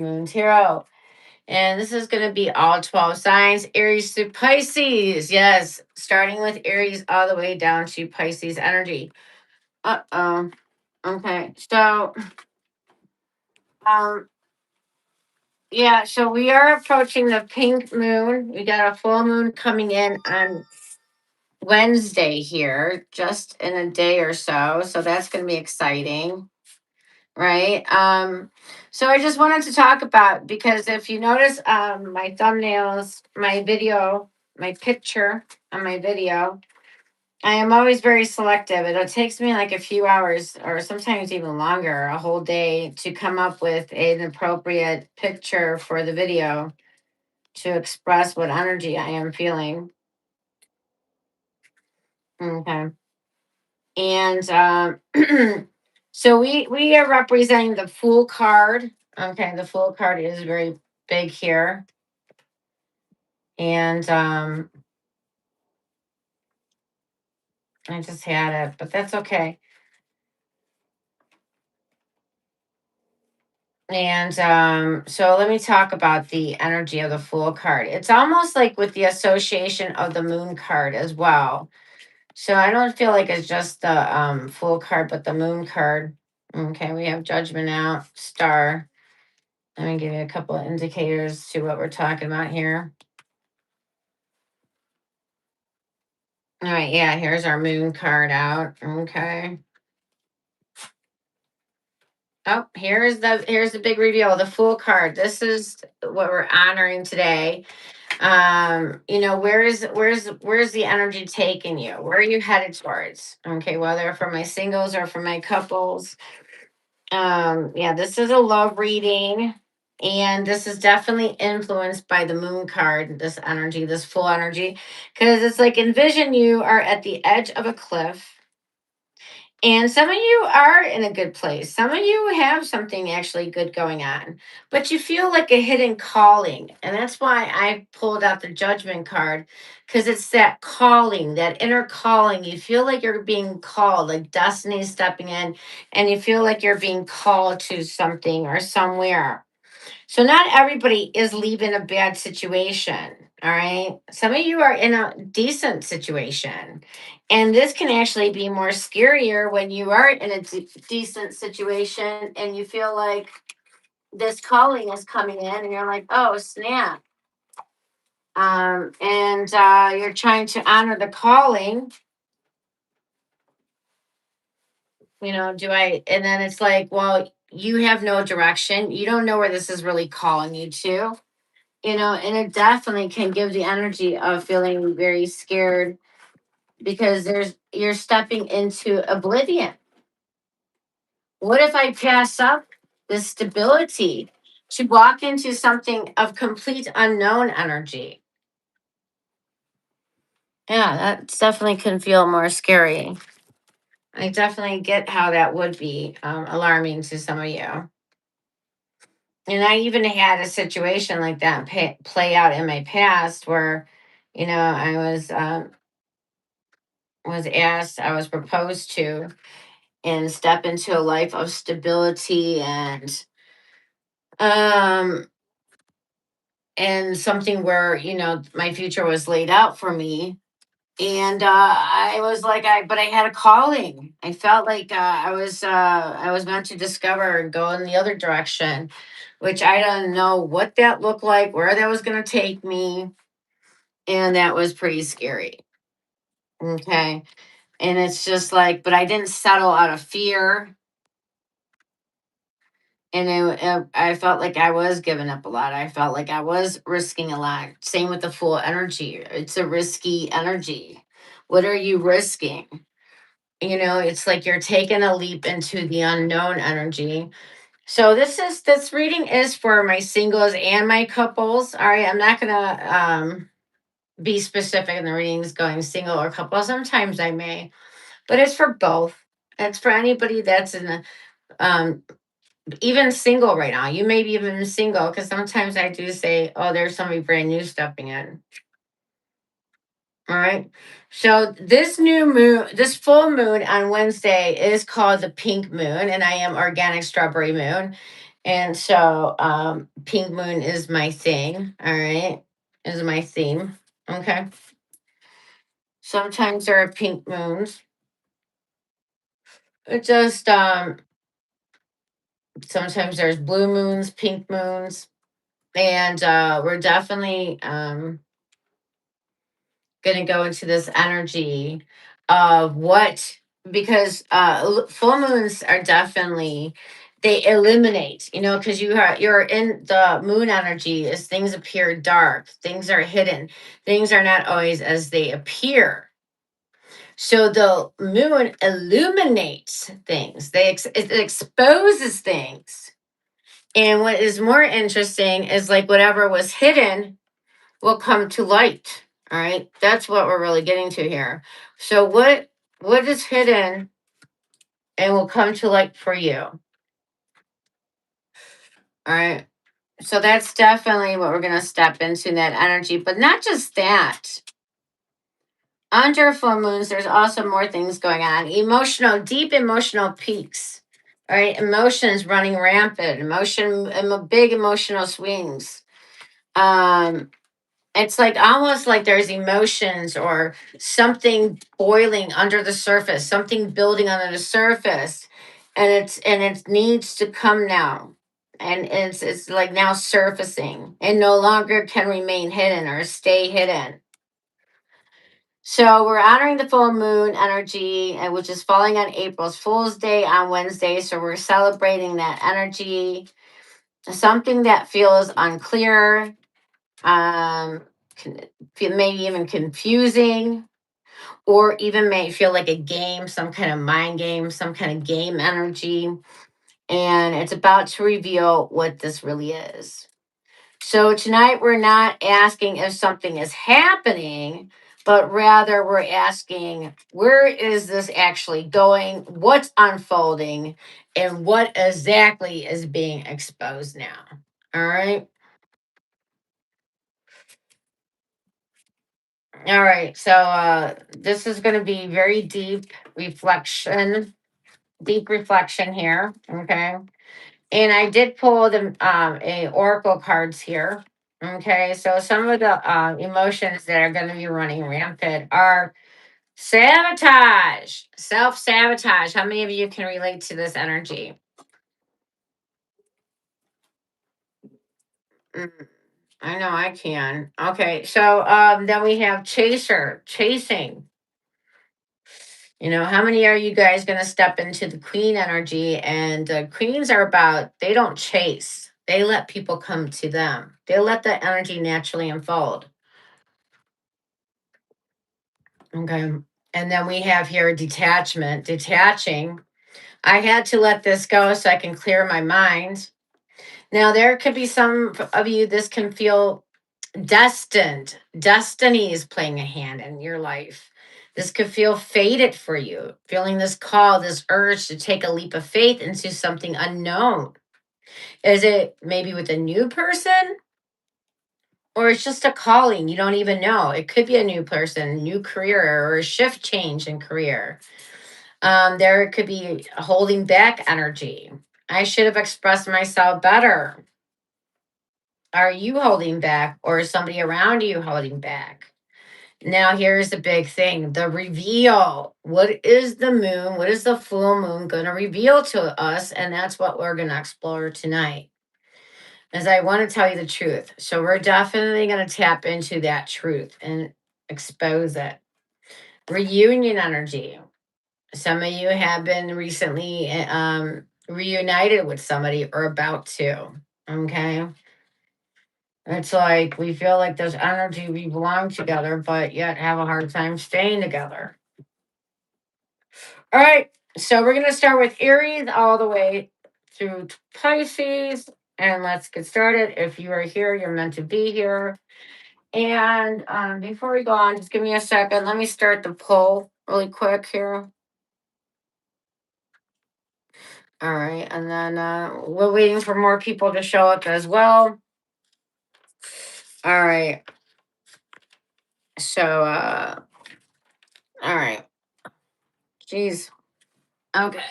Moon Tarot. And this is going to be all 12 signs, Aries to Pisces. Yes, starting with Aries all the way down to Pisces energy. Uh-oh. Okay. So, um, yeah, so we are approaching the pink moon. We got a full moon coming in on Wednesday here, just in a day or so. So that's going to be exciting, right? So I just wanted to talk about, because if you notice my thumbnails, my video, my picture on my video, I am always very selective. It takes me like a few hours or sometimes even longer, a whole day, to come up with an appropriate picture for the video to express what energy I am feeling. Okay. And so we are representing the Fool card. Okay, the Fool card is very big here. And I just had it, but that's okay. And so let me talk about the energy of the Fool card. It's almost like with the association of the Moon card as well. So I don't feel like it's just the Fool card, but the Moon card. Okay, we have Judgment out, Star. Let me give you a couple of indicators to what we're talking about here. All right, yeah, here's our Moon card out. Okay. Oh, here's the big reveal, the Fool card. This is what we're honoring today. Where's the energy taking you? Where are you headed towards? Okay, whether for my singles or for my couples. Yeah, this is a love reading, and this is definitely influenced by the Moon card, this energy, this full energy, because it's like, envision you are at the edge of a cliff. And some of you are in a good place. Some of you have something actually good going on, but you feel like a hidden calling. And that's why I pulled out the Judgment card, because it's that calling, that inner calling. You feel like you're being called, like destiny stepping in, and you feel like you're being called to something or somewhere. So not everybody is leaving a bad situation. All right. Some of you are in a decent situation. And this can actually be more scarier when you are in a decent situation and you feel like this calling is coming in and you're like, oh, snap. And you're trying to honor the calling. And then it's like, well, you have no direction. You don't know where this is really calling you to. And it definitely can give the energy of feeling very scared, because you're stepping into oblivion. What if I pass up the stability to walk into something of complete unknown energy? Yeah, that definitely can feel more scary. I definitely get how that would be alarming to some of you. And I even had a situation like that play out in my past where, I I was proposed to, and step into a life of stability um and something where, my future was laid out for me. And I was like, but I had a calling. I felt like I was meant to discover and go in the other direction, which I don't know what that looked like, where that was going to take me. And that was pretty scary. Okay. And it's just like, but I didn't settle out of fear. And I felt like I was giving up a lot. I felt like I was risking a lot. Same with the full energy. It's a risky energy. What are you risking? It's like you're taking a leap into the unknown energy. So this reading is for my singles and my couples. All right, I'm not gonna be specific in the readings going single or couple. Sometimes I may, but it's for both. It's for anybody that's in a um even single right now. You may be even single, because sometimes I do say, oh, there's somebody brand new stepping in. All right. So this full moon on Wednesday is called the pink moon, and I am organic strawberry moon. And so pink moon is my thing, all right? Is my theme. Okay. Sometimes there are pink moons. It just sometimes there's blue moons, pink moons, and we're definitely going to go into this energy of what, because full moons are definitely, they eliminate, because you're in the moon energy as things appear dark, things are hidden, things are not always as they appear. So the moon illuminates things, it exposes things. And what is more interesting is like whatever was hidden will come to light. All right. That's what we're really getting to here. So what is hidden and will come to light for you? All right. So that's definitely what we're gonna step into, that energy. But not just that. Under full moons, there's also more things going on. Deep emotional peaks. All right. Emotions running rampant, big emotional swings. It's like almost like there's emotions or something boiling under the surface, something building under the surface, and it needs to come now. And it's like now surfacing and no longer can remain hidden or stay hidden. So we're honoring the full moon energy, which is falling on April's Fool's Day on Wednesday. So we're celebrating that energy. Something that feels unclear, um, maybe even confusing, or even may feel like a game, some kind of mind game, some kind of game energy. And it's about to reveal what this really is. So tonight, we're not asking if something is happening, but rather we're asking, where is this actually going? What's unfolding? And what exactly is being exposed now? All right. All right, so this is going to be very deep reflection here. Okay, and I did pull the a oracle cards here. Okay, so some of the emotions that are going to be running rampant are sabotage, self sabotage. How many of you can relate to this energy? Mm, I know I can. Okay, so then we have chaser, chasing. How many are you guys going to step into the queen energy? And queens are about, they don't chase, they let people come to them, they let the energy naturally unfold. Okay. And then we have here detachment, detaching. I had to let this go so I can clear my mind. Now, there could be some of you, this can feel destined. Destiny is playing a hand in your life. This could feel fated for you, feeling this call, this urge to take a leap of faith into something unknown. Is it maybe with a new person? Or it's just a calling you don't even know? It could be a new person, new career, or a shift change in career. There could be a holding back energy. I should have expressed myself better. Are you holding back, or is somebody around you holding back? Now, here's the big thing, the reveal. What is the moon? What is the full moon going to reveal to us? And that's what we're going to explore tonight. As I want to tell you the truth. So, we're definitely going to tap into that truth and expose it. Reunion energy. Some of you have been recently reunited with somebody or about to. Okay. It's like we feel like there's energy, we belong together, but yet have a hard time staying together. All right. So we're going to start with Aries all the way through Pisces. And let's get started. If you are here, you're meant to be here. And before we go on, just give me a second. Let me start the poll really quick here. All right. And then we're waiting for more people to show up as well. All right. So, all right. Jeez. Okay.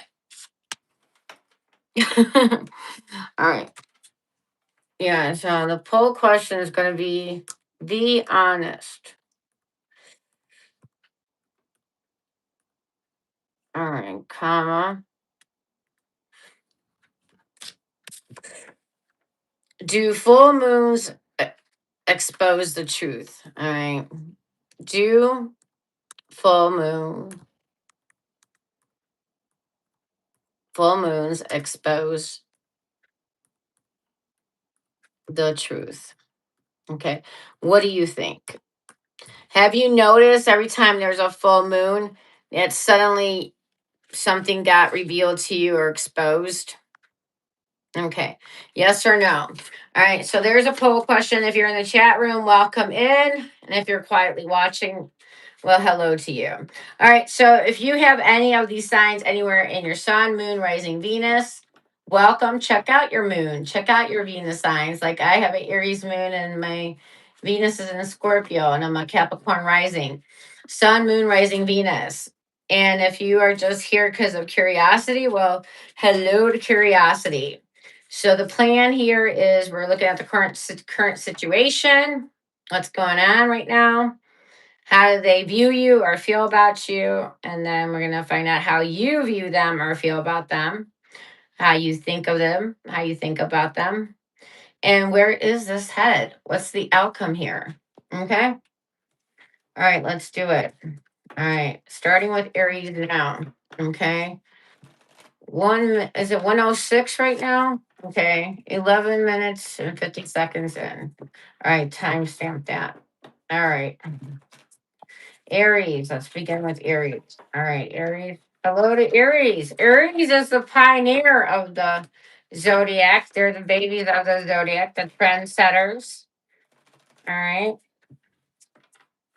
All right. Yeah, so the poll question is going to be honest. All right, comma. Do full moons expose the truth? All right. Do full moons expose the truth? Okay. What do you think? Have you noticed every time there's a full moon that suddenly something got revealed to you or exposed? Okay. Yes or no? All right. So there's a poll question. If you're in the chat room, welcome in. And if you're quietly watching, well, hello to you. All right. So if you have any of these signs anywhere in your sun, moon, rising, Venus, welcome. Check out your moon. Check out your Venus signs. Like I have an Aries moon and my Venus is in Scorpio and I'm a Capricorn rising. Sun, moon, rising, Venus. And if you are just here because of curiosity, well, hello to curiosity. So the plan here is we're looking at the current situation, what's going on right now, how do they view you or feel about you, and then we're going to find out how you view them or feel about them, how you think of them, how you think about them, and where is this headed? What's the outcome here? Okay. All right, let's do it. All right, starting with Aries now. Okay. Is it 106 right now? Okay, 11 minutes and 50 seconds in. All right, timestamp that. All right. Aries, let's begin with Aries. All right, Aries. Hello to Aries. Aries is the pioneer of the zodiac. They're the babies of the zodiac, the trendsetters. All right.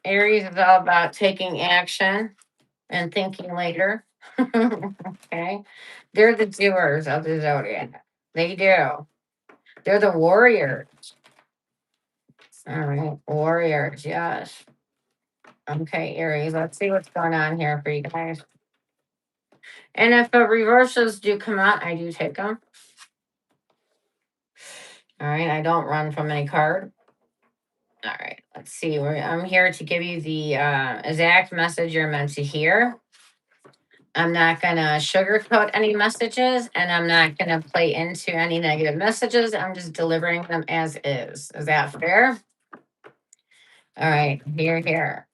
Aries is all about taking action and thinking later. Okay. They're the doers of the zodiac. They do. They're the warriors. All right. Warriors. Yes. Okay, Aries. Let's see what's going on here for you guys. And if reversals do come out, I do take them. All right. I don't run from any card. All right. Let's see. I'm here to give you the exact message you're meant to hear. I'm not going to sugarcoat any messages and I'm not going to play into any negative messages. I'm just delivering them as is. Is that fair? All right. Here.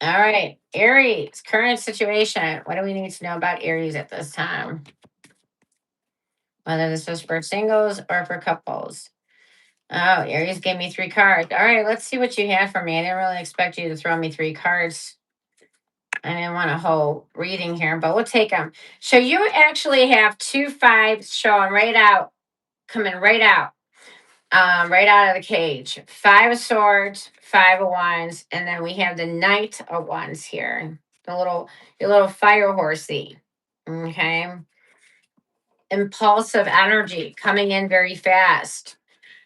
All right. Aries, current situation. What do we need to know about Aries at this time? Whether this is for singles or for couples. Oh, Aries gave me 3 cards. All right. Let's see what you have for me. I didn't really expect you to throw me 3 cards. I didn't want a whole reading here, but we'll take them. So you actually have 2 5s showing right out, coming right out of the cage. 5 of swords, 5 of wands, and then we have the Knight of wands here. Your little fire horsey. Okay. Impulsive energy coming in very fast.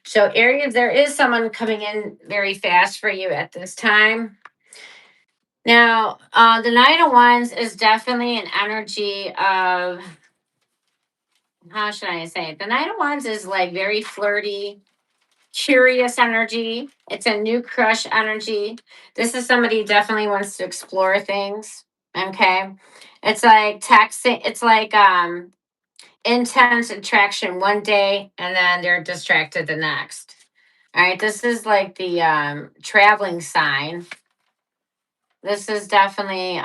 So Aries, there is someone coming in very fast for you at this time. Now, the Knight of Wands is definitely an energy of, how should I say it? The Knight of Wands is like very flirty, curious energy. It's a new crush energy. This is somebody who definitely wants to explore things. Okay. It's like texting, it's like intense attraction one day and then they're distracted the next. All right. This is like the traveling sign. This is definitely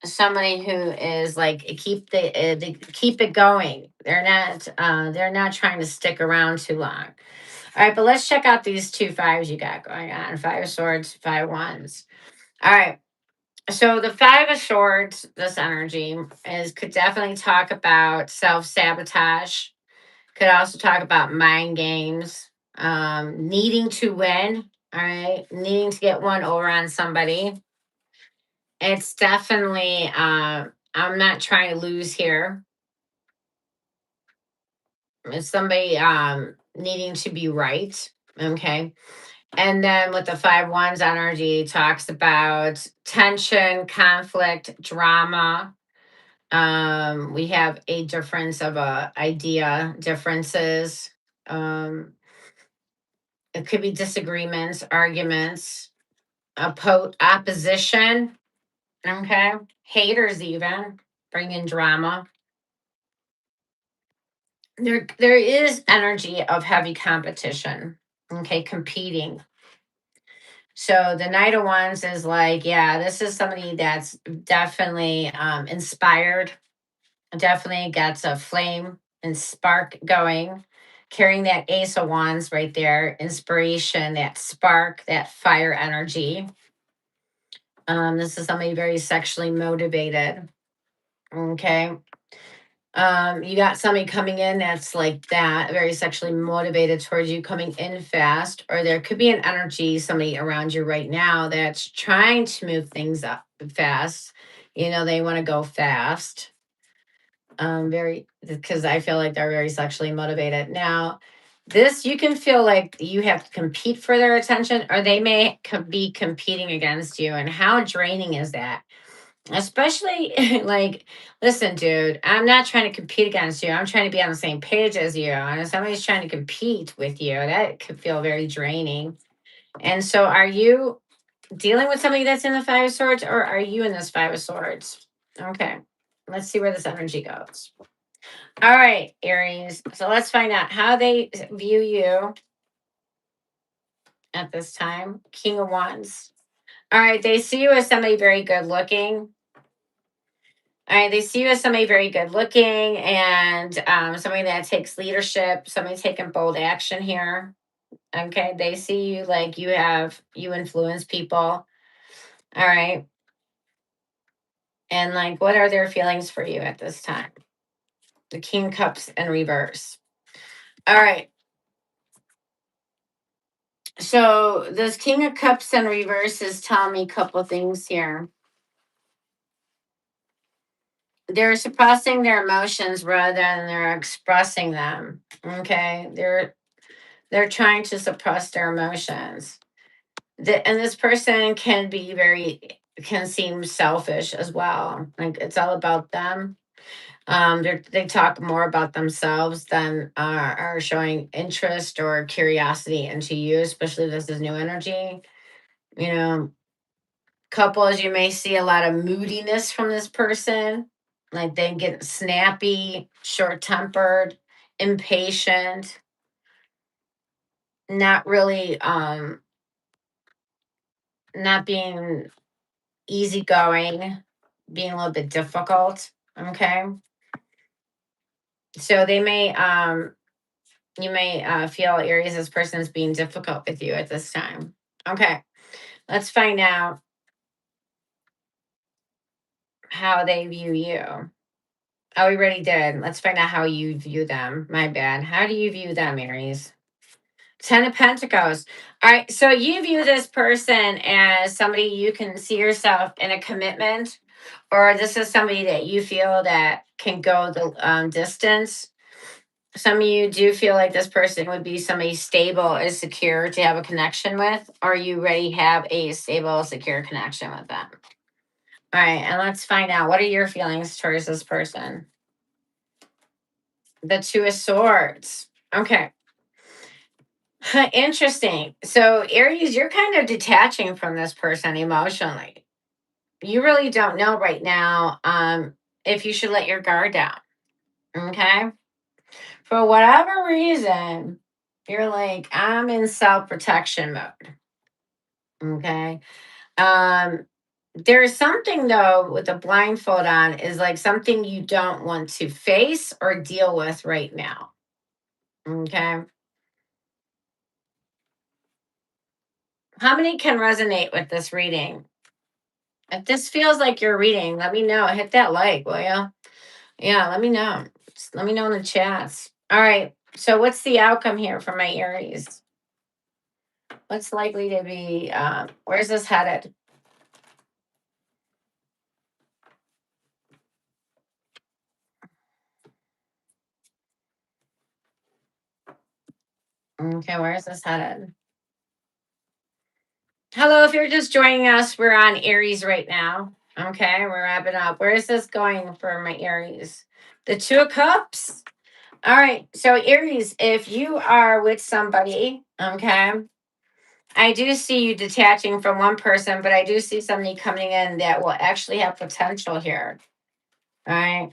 somebody who is like they keep it going. They're not trying to stick around too long. All right, but let's check out these 2 5s you got going on. 5 of swords, 5 wands. All right. So the 5 of swords, this energy could definitely talk about self-sabotage. Could also talk about mind games, needing to win. All right, needing to get one over on somebody. It's definitely, I'm not trying to lose here. It's somebody needing to be right. Okay. And then with the 5 wands energy, talks about tension, conflict, drama. We have a difference of idea differences. It could be disagreements, arguments, opposition. Okay, haters even bring in drama. There is energy of heavy competition. Okay, competing. So the Knight of Wands is like, yeah, this is somebody that's definitely inspired, definitely gets a flame and spark going, carrying that Ace of Wands right there, inspiration, that spark, that fire energy. This is somebody very sexually motivated. Okay. You got somebody coming in that's like that, very sexually motivated towards you, coming in fast, or there could be an energy, somebody around you right now that's trying to move things up fast. You know, they want to go fast. Very, because I feel like they're very sexually motivated. Now, this you can feel like you have to compete for their attention, or they may be competing against you. And how draining is that? Especially like, listen, dude, I'm not trying to compete against you. I'm trying to be on the same page as you. And if somebody's trying to compete with you, that could feel very draining. And so, are you dealing with somebody that's in the Five of Swords, or are you in this Five of Swords? Okay, let's see where this energy goes. All right, Aries. So let's find out how they view you at this time. King of Wands. All right, they see you as somebody very good looking. All right, they see you as somebody very good looking and somebody that takes leadership, somebody taking bold action here. Okay, they see you like you influence people. All right. And like, what are their feelings for you at this time? The King of Cups in reverse. All right. So this King of Cups in reverse is telling me a couple things here. They're suppressing their emotions rather than they're expressing them. Okay. They're trying to suppress their emotions. And this person can seem selfish as well. Like it's all about them. They talk more about themselves than are showing interest or curiosity into you, especially this is new energy. You know, couples, you may see a lot of moodiness from this person. Like they get snappy, short tempered, impatient, not really, not being easygoing, being a little bit difficult. Okay. So you may feel Aries, this person is being difficult with you at this time. Okay. Let's find out how they view you. Oh, we already did. Let's find out how you view them. My bad. How do you view them, Aries? Ten of Pentacles. All right. So you view this person as somebody you can see yourself in a commitment, or this is somebody that you feel that can go the distance. Some of you do feel like this person would be somebody stable and secure to have a connection with, or you already have a stable, secure connection with them. All right. And let's find out, what are your feelings towards this person? The Two of Swords. Okay. Interesting. So, Aries, you're kind of detaching from this person emotionally. You really don't know right now if you should let your guard down. Okay. For whatever reason, you're like, I'm in self protection mode. Okay. Um, there's something though with the blindfold on is like something you don't want to face or deal with right now. Okay. How many can resonate with this reading? If this feels like your reading, let me know. Hit that like, will you? Yeah, let me know. Just let me know in the chats. All right. So, what's the outcome here for my Aries? What's likely to be? Where's this headed? Okay, where is this headed? Hello, if you're just joining us, we're on Aries right now. Okay, we're wrapping up. Where is this going for my Aries? The Two of Cups. All right. So Aries, if you are with somebody, okay, I do see you detaching from one person, but I do see somebody coming in that will actually have potential here. All right.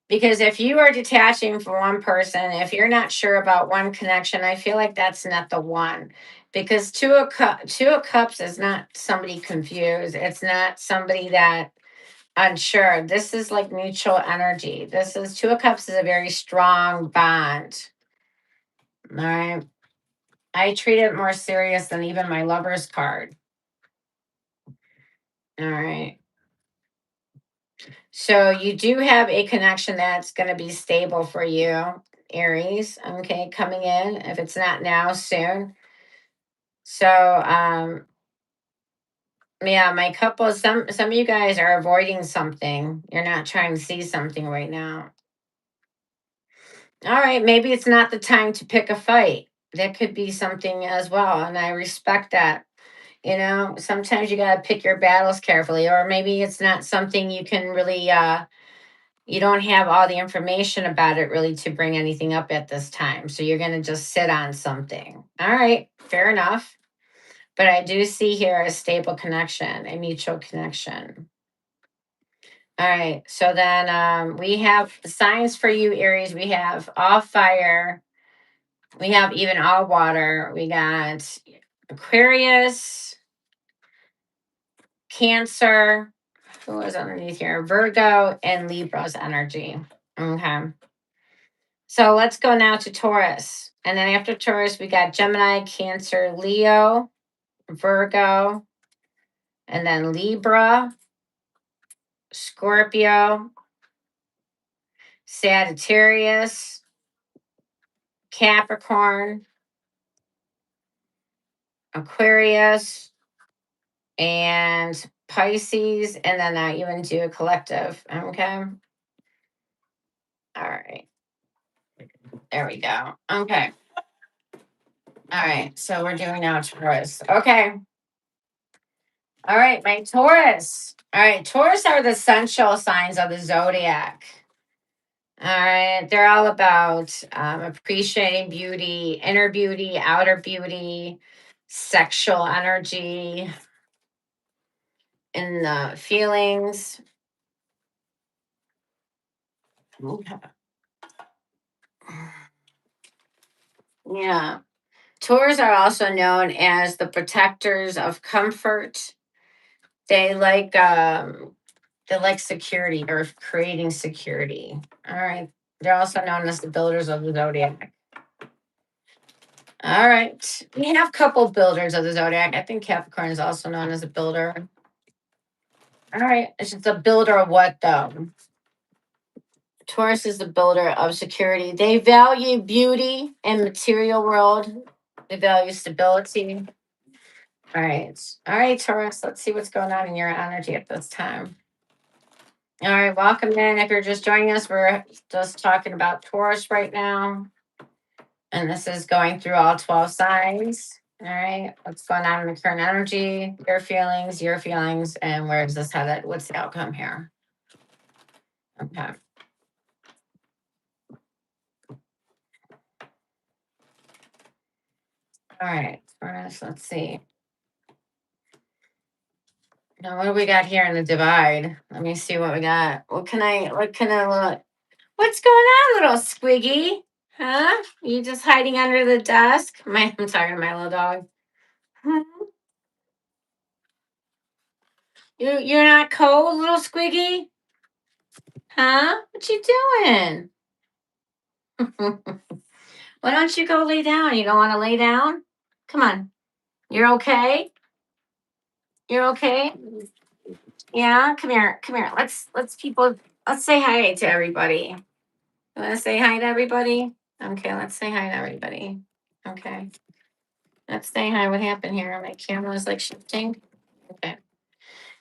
Because if you are detaching from one person, if you're not sure about one connection, I feel like that's not the one. Because two of cups is not somebody confused. It's not somebody that unsure. This is like mutual energy. This is two of cups is a very strong bond. All right. I treat it more serious than even my lover's card. All right. So you do have a connection that's going to be stable for you, Aries. Okay, coming in. If it's not now, soon. So yeah, my couple, some of you guys are avoiding something. You're not trying to see something right now. All right, maybe it's not the time to pick a fight. That could be something as well, and I respect that. You know, sometimes you got to pick your battles carefully, or maybe it's not something you can really you don't have all the information about it really to bring anything up at this time. So you're going to just sit on something. All right, fair enough. But I do see here a stable connection, a mutual connection. All right. So then we have signs for you, Aries. We have all fire. We have even all water. We got Aquarius, Cancer. Who is underneath here? Virgo and Libra's energy. Okay. So let's go now to Taurus. And then after Taurus, we got Gemini, Cancer, Leo, Virgo, and then Libra, Scorpio, Sagittarius, Capricorn, Aquarius, and Pisces. And then I even do a collective. Okay. All right. There we go. Okay. All right. So we're doing now Taurus. Okay. All right. My Taurus. All right. Taurus are the essential signs of the zodiac. All right. They're all about appreciating beauty, inner beauty, outer beauty, sexual energy, and the feelings. Okay. Yeah. Taurs are also known as the protectors of comfort. They like security or creating security. All right. They're also known as the builders of the zodiac. All right. We have a couple builders of the zodiac. I think Capricorn is also known as a builder. All right. It's just a builder of what though? Taurus is the builder of security. They value beauty and material world. They value stability. All right. All right, Taurus. Let's see what's going on in your energy at this time. All right. Welcome in. If you're just joining us, we're just talking about Taurus right now. And this is going through all 12 signs. All right. What's going on in the current energy, your feelings, and where is this headed? What's the outcome here? Okay. All right. Let's see. Now, what do we got here in the divide? Let me see what we got. What's going on, little squiggy? Huh? You just hiding under the desk? I'm talking to my little dog. Hmm? You're not cold, little squiggy? Huh? What you doing? Why don't you go lay down? You don't want to lay down? Come on. You're okay? You're okay? Yeah, come here. Come here. Let's say hi to everybody. You want to say hi to everybody? Okay, let's say hi to everybody. Okay. Let's say hi. What happened here? My camera is like shifting. Okay.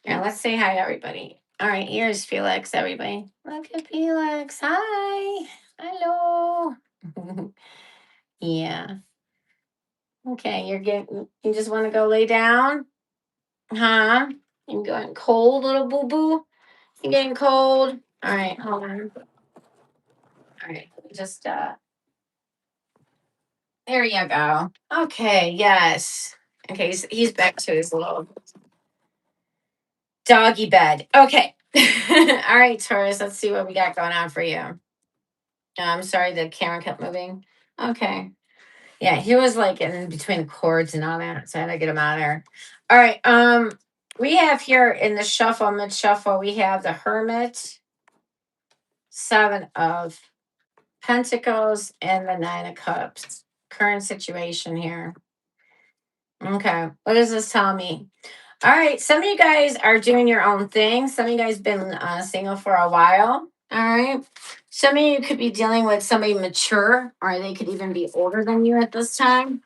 Yeah, let's say hi to everybody. All right, here's Felix, everybody. Look at Felix. Hi. Hello. Yeah. Okay, you just want to go lay down? Huh? You going cold, little boo-boo? You getting cold? All right, hold on. All right, just there you go. Okay, yes. Okay, he's back to his little doggy bed. Okay. All right, Taurus, let's see what we got going on for you. I'm sorry the camera kept moving. Okay. Yeah, he was like in between cords and all that, so I had to get him out of there. All right. We have here in the shuffle, mid shuffle, we have the Hermit, Seven of Pentacles, and the Nine of Cups. Current situation here. Okay. What does this tell me? All right. Some of you guys are doing your own thing. Some of you guys been single for a while. All right. Some of you could be dealing with somebody mature, or they could even be older than you at this time.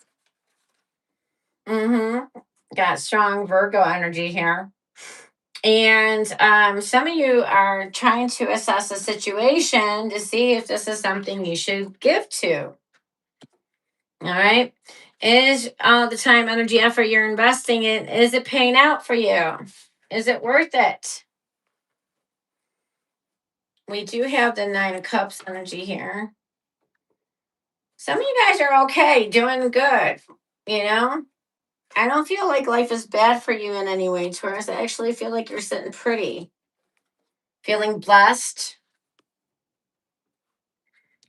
Got strong Virgo energy here. And some of you are trying to assess the situation to see if this is something you should give to. All right. Is all the time, energy, effort you're investing in, is it paying out for you? Is it worth it? We do have the Nine of Cups energy here. Some of you guys are okay, doing good. You know, I don't feel like life is bad for you in any way, Taurus. I actually feel like you're sitting pretty, feeling blessed.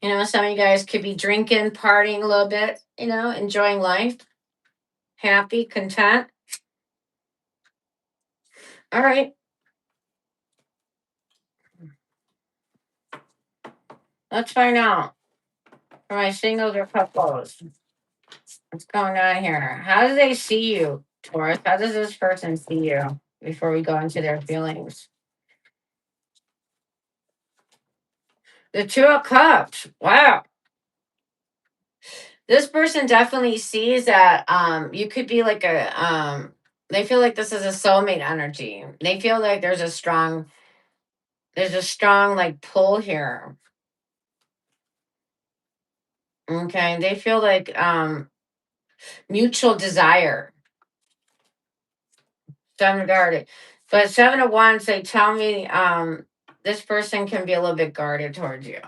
You know, some of you guys could be drinking, partying a little bit, you know, enjoying life, happy, content. All right. Let's find out for my singles or couples. What's going on here? How do they see you, Taurus? How does this person see you before we go into their feelings? The Two of Cups. Wow. This person definitely sees that you could be like they feel like this is a soulmate energy. They feel like there's a strong like pull here. Okay. They feel like mutual desire. Seven guarded. But Seven of Wands, they tell me this person can be a little bit guarded towards you.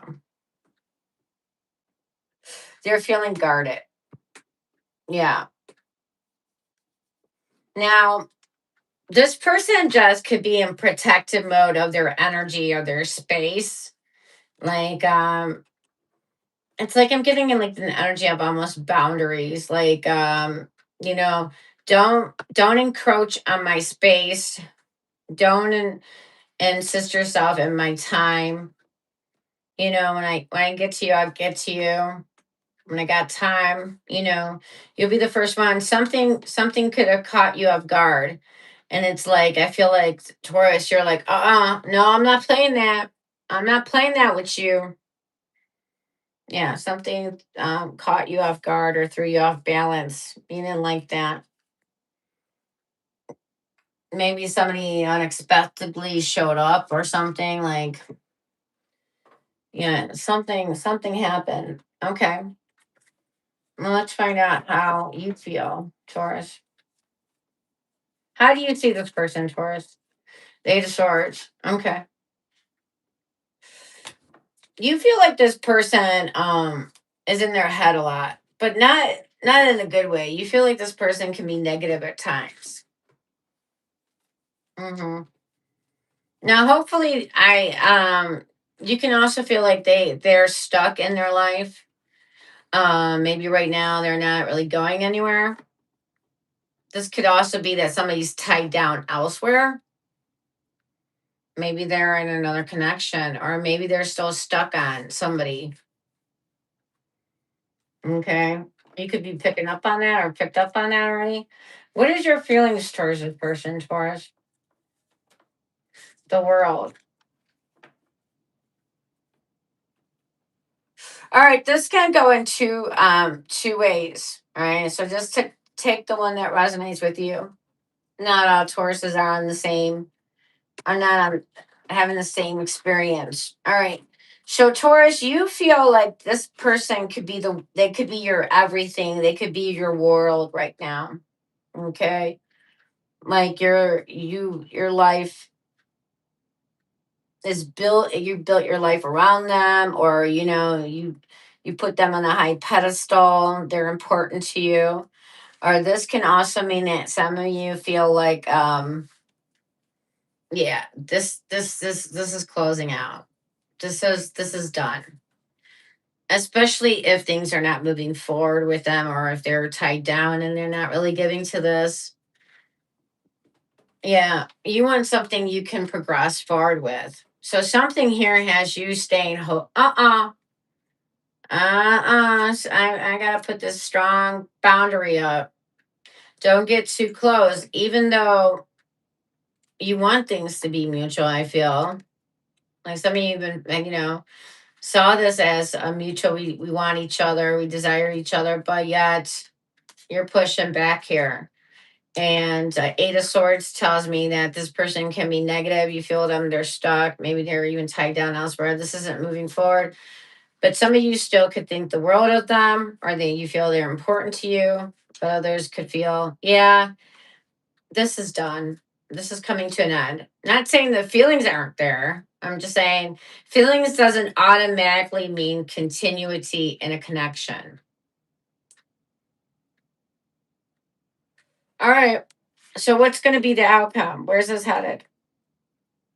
They're feeling guarded. Yeah. Now, this person just could be in protective mode of their energy or their space. Like, it's like I'm getting in like an energy of almost boundaries. Like, you know, don't encroach on my space. Don't insist yourself in my time. You know, when I get to you, I get to you. When I got time, you know, you'll be the first one. Something could have caught you off guard. And it's like, I feel like Taurus, you're like, no, I'm not playing that. I'm not playing that with you. Yeah, something caught you off guard or threw you off balance. You didn't like that. Maybe somebody unexpectedly showed up or something like, yeah, something happened. Okay. Well, let's find out how you feel, Taurus. How do you see this person, Taurus? Eight of Swords. Okay. You feel like this person is in their head a lot, but not in a good way. You feel like this person can be negative at times. Now, hopefully, I you can also feel like they're stuck in their life. Maybe right now they're not really going anywhere. This could also be that somebody's tied down elsewhere. Maybe they're in another connection, or maybe they're still stuck on somebody. Okay. You could be picking up on that or picked up on that already. What is your feelings towards this person, Taurus? The world. All right, this can go in two ways. All right. So just to take the one that resonates with you. Not all Tauruses are on the same, are not on having the same experience. All right. So Taurus, you feel like this person could be they could be your everything. They could be your world right now. Okay. like your life is built, you built your life around them, or you put them on a high pedestal, they're important to you. Or this can also mean that some of you feel like yeah, this is closing out. This is done. Especially if things are not moving forward with them, or if they're tied down and they're not really giving to this. Yeah, you want something you can progress forward with. So something here has you staying I gotta put this strong boundary up. Don't get too close, even though you want things to be mutual. I feel like some of you even saw this as a mutual. We want each other, we desire each other, but yet you're pushing back here. And Eight of Swords tells me that this person can be negative. You feel them, they're stuck. Maybe they're even tied down elsewhere. This isn't moving forward. But some of you still could think the world of them, or that you feel they're important to you. But others could feel, yeah, this is done. This is coming to an end. Not saying the feelings aren't there. I'm just saying feelings doesn't automatically mean continuity in a connection. All right. So what's going to be the outcome? Where's this headed?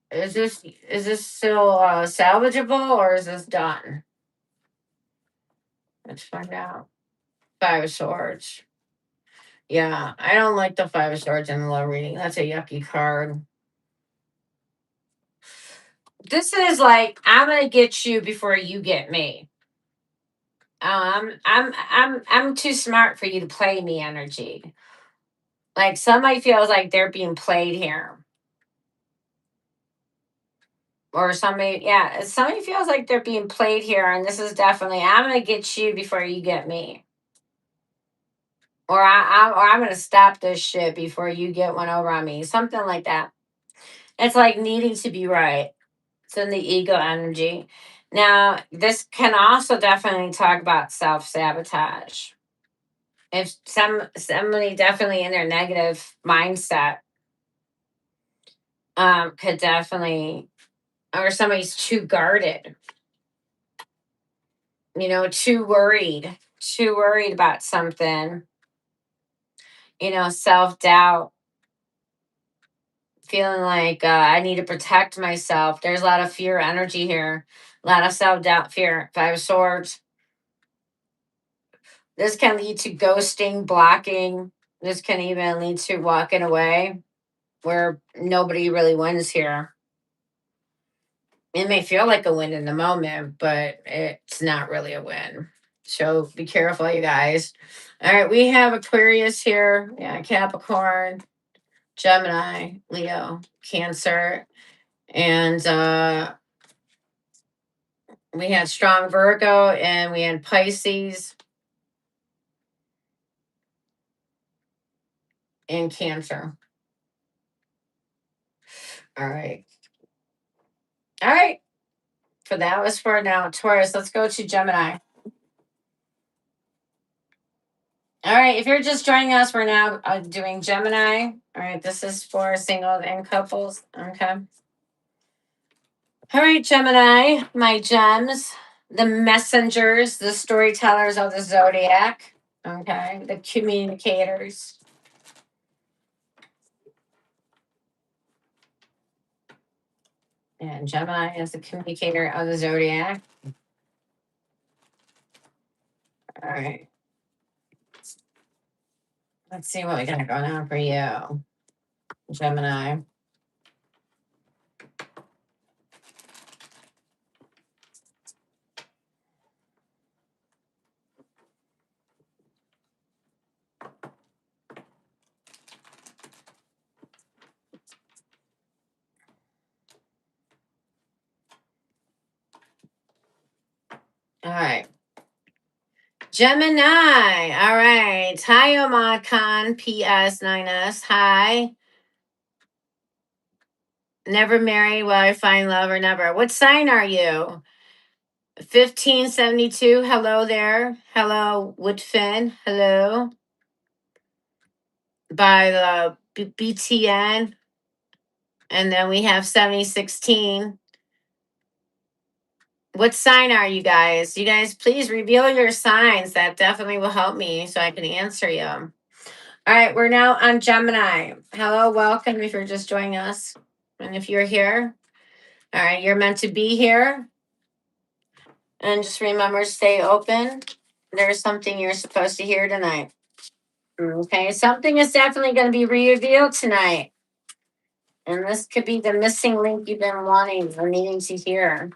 Is this still salvageable, or is this done? Let's find out. Five of Swords. Yeah, I don't like the Five of Swords in the love reading. That's a yucky card. This is like, I'm gonna get you before you get me. I'm too smart for you to play me energy. Like somebody feels like they're being played here. Or somebody feels like they're being played here, and this is definitely, I'm gonna get you before you get me. Or I'm gonna stop this shit before you get one over on me. Something like that. It's like needing to be right. It's in the ego energy. Now, this can also definitely talk about self-sabotage. If somebody definitely in their negative mindset could definitely, or somebody's too guarded, too worried about something, self-doubt, feeling like I need to protect myself. There's a lot of fear energy here, a lot of self doubt, fear. Five of Swords. This can lead to ghosting, blocking. This can even lead to walking away, where nobody really wins here. It may feel like a win in the moment, but it's not really a win. So be careful, you guys. All right, we have Aquarius here. Yeah, Capricorn, Gemini, Leo, Cancer. And we had strong Virgo, and we had Pisces and Cancer. All right. All right. For that was for now. Taurus, let's go to Gemini. All right. If you're just joining us, we're now doing Gemini. All right. This is for singles and couples. Okay. All right, Gemini, my gems, the messengers, the storytellers of the zodiac. Okay. The communicators. And Gemini is the communicator of the zodiac. All right. Let's see what we got going on for you, Gemini. All right. Gemini. All right. Hi, Omakon, PS9S. Hi. Never marry, will I find love or never? What sign are you? 1572. Hello there. Hello, Woodfin. Hello. By the BTN. And then we have 7016. What sign are you guys? You guys, please reveal your signs. That definitely will help me so I can answer you. All right, we're now on Gemini. Hello, welcome if you're just joining us. And if you're here, all right, you're meant to be here. And just remember, stay open. There's something you're supposed to hear tonight. Okay, something is definitely going to be revealed tonight. And this could be the missing link you've been wanting or needing to hear.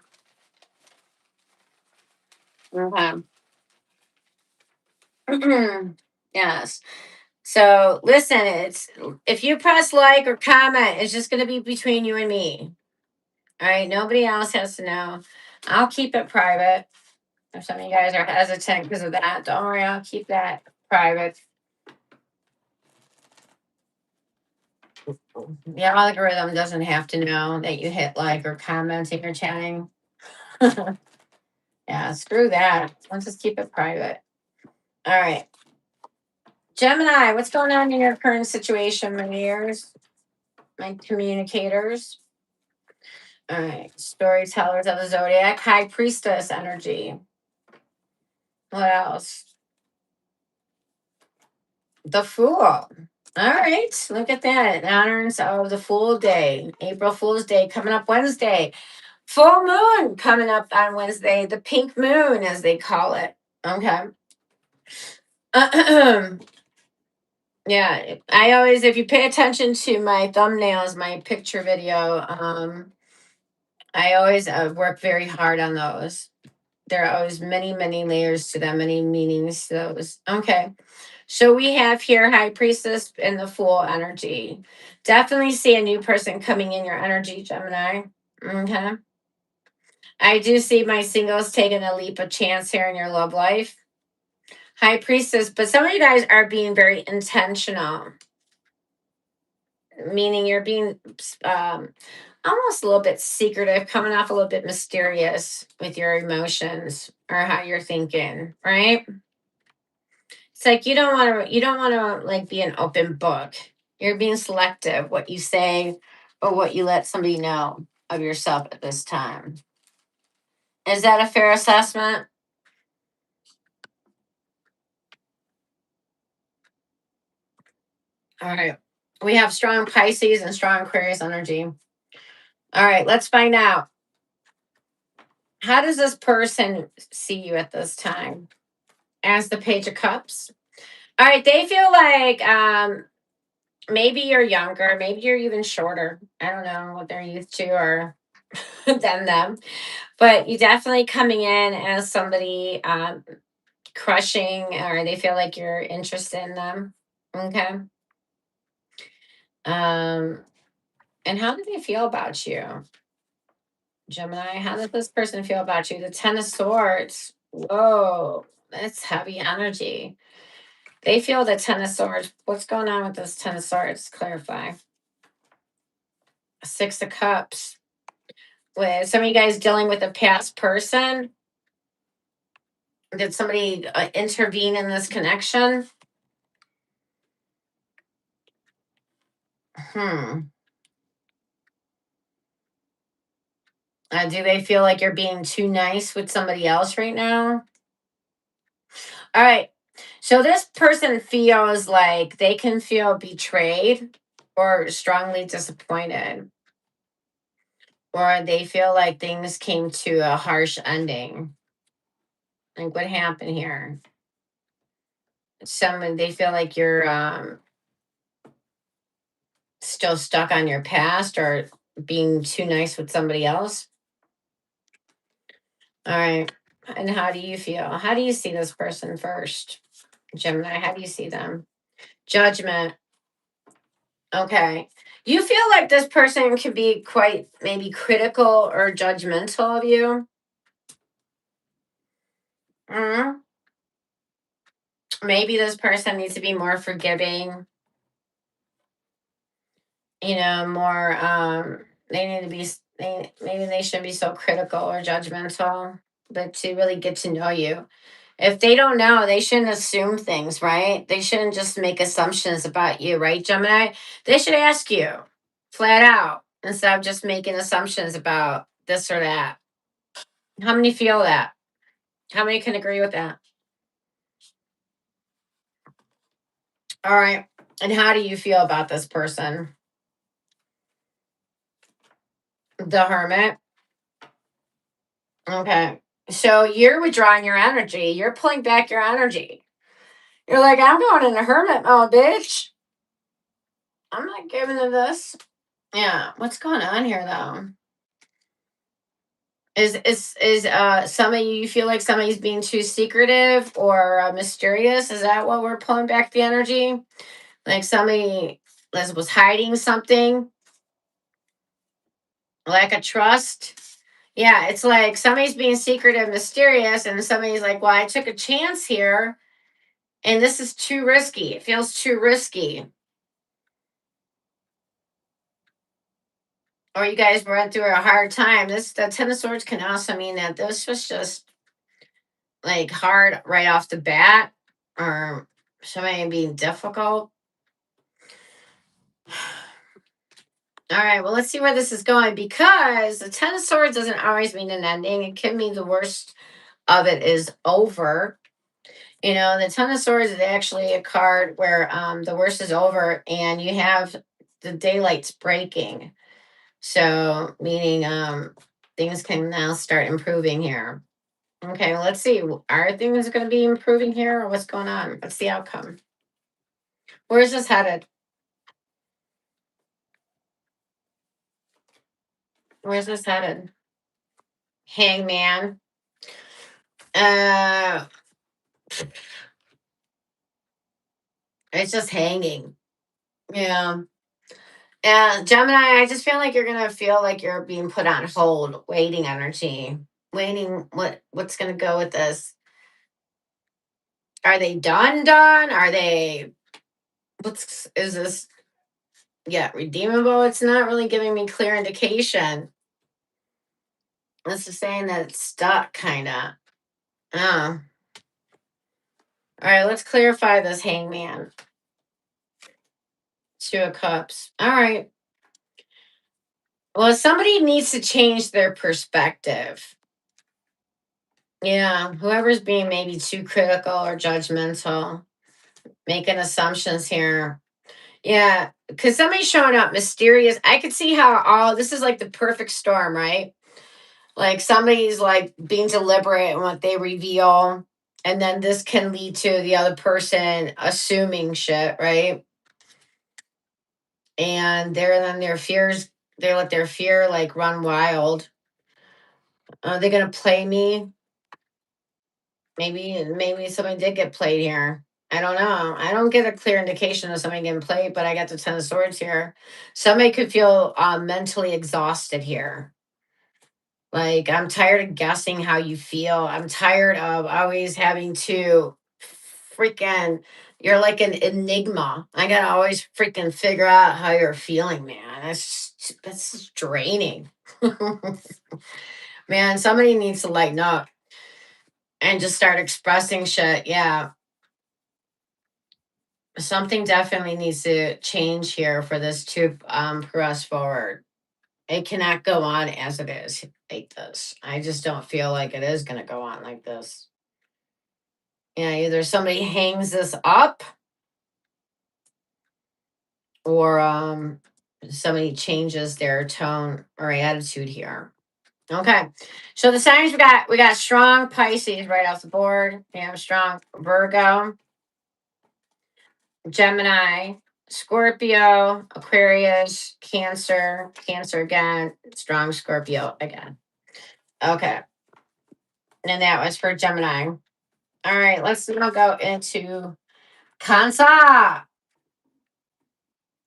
Okay. Yes. So listen, it's if you press like or comment, it's just going to be between you and me. All right. Nobody else has to know. I'll keep it private. If some of you guys are hesitant because of that, don't worry. I'll keep that private. The algorithm doesn't have to know that you hit like or comment if you're chatting. Yeah, screw that. Let's just keep it private. All right. Gemini, what's going on in your current situation, my ears, my communicators? All right. Storytellers of the Zodiac, High Priestess energy. What else? The Fool. All right. Look at that. In honor of the Fool Day, April Fool's Day coming up Wednesday. Full moon coming up on Wednesday, the pink moon, as they call it. Okay. Yeah, I always, if you pay attention to my thumbnails, my picture video, I always work very hard on those. There are always many, many layers to them, many meanings to those. Okay. So we have here High Priestess and the Fool energy. Definitely see a new person coming in your energy, Gemini. Okay. I do see my singles taking a leap of chance here in your love life. High Priestess, but some of you guys are being very intentional, meaning you're being almost a little bit secretive, coming off a little bit mysterious with your emotions or how you're thinking, right? It's like you don't want to like be an open book. You're being selective what you say or what you let somebody know of yourself at this time. Is that a fair assessment? All right. We have strong Pisces and strong Aquarius energy. All right, let's find out. How does this person see you at this time? As the Page of Cups. All right, they feel like maybe you're younger, maybe you're even shorter. I don't know what they're used to or than them, but you definitely coming in as somebody crushing, or they feel like you're interested in them. Okay. Um, and how do they feel about you, Gemini? How does this person feel about you? The Ten of Swords. Whoa, that's heavy energy. They feel the Ten of Swords. What's going on with this Ten of Swords? Clarify. Six of Cups. With some of you guys dealing with a past person. Did somebody intervene in this connection? Do they feel like you're being too nice with somebody else right now? All right. So this person feels like they can feel betrayed or strongly disappointed, or they feel like things came to a harsh ending. Like what happened here? They feel like you're still stuck on your past or being too nice with somebody else. All right. And how do you feel? How do you see this person first? Gemini, how do you see them? Judgment. Okay. You feel like this person can be quite maybe critical or judgmental of you. Mhm. Maybe this person needs to be more forgiving, more they need to be maybe they shouldn't be so critical or judgmental, but to really get to know you. If they don't know, they shouldn't assume things, right? They shouldn't just make assumptions about you, right, Gemini? They should ask you flat out instead of just making assumptions about this or that. How many feel that? How many can agree with that? All right. And how do you feel about this person? The Hermit. Okay. So you're withdrawing your energy. You're pulling back your energy. You're like, I'm going in a hermit mode, bitch. I'm not giving to this. Yeah. What's going on here though? Is some of you feel like somebody's being too secretive or mysterious? Is that what we're pulling back the energy? Like somebody was hiding something, lack of trust. Yeah, it's like somebody's being secretive, mysterious, and somebody's like, "Well, I took a chance here, and this is too risky. It feels too risky." Or you guys went through a hard time. The Ten of Swords can also mean that this was just like hard right off the bat, or somebody being difficult. All right, well, let's see where this is going, because the Ten of Swords doesn't always mean an ending. It can mean the worst of it is over. You know, the Ten of Swords is actually a card where the worst is over and you have the daylight's breaking. So, meaning things can now start improving here. Okay, well, let's see. Are things going to be improving here, or what's going on? What's the outcome? Where's this headed? Where's this headed? Hangman. Uh, it's just hanging. Yeah. And Gemini, I just feel like you're gonna feel like you're being put on hold, waiting energy, waiting. What's gonna go with this? Are they done? Done? Are they? What's is this? Yeah, redeemable. It's not really giving me clear indication. This is saying that it's stuck, kind of. Oh. All right, let's clarify this hangman. Two of Cups. All right. Well, somebody needs to change their perspective. Yeah, whoever's being maybe too critical or judgmental, making assumptions here. Yeah, because somebody's showing up mysterious. I could see how all this is like the perfect storm, right? Like somebody's like being deliberate in what they reveal, and then this can lead to the other person assuming shit, right? And they're then their fears, they let their fear like run wild. Are they gonna play me? Maybe somebody did get played here. I don't know. I don't get a clear indication of somebody getting played, but I got the Ten of Swords here. Somebody could feel mentally exhausted here. Like, I'm tired of guessing how you feel. I'm tired of always having to freaking, you're like an enigma. I gotta always freaking figure out how you're feeling, man. That's just draining. Man, somebody needs to lighten up and just start expressing shit. Yeah. Something definitely needs to change here for this to progress forward. It cannot go on as it is like this. I just don't feel like it is going to go on like this. Yeah, either somebody hangs this up or somebody changes their tone or attitude here. Okay, so the signs we got strong Pisces right off the board. We have strong Virgo, Gemini, Scorpio, Aquarius, Cancer again, strong Scorpio again. Okay. And that was for Gemini. All right, let's now go into Cancer. All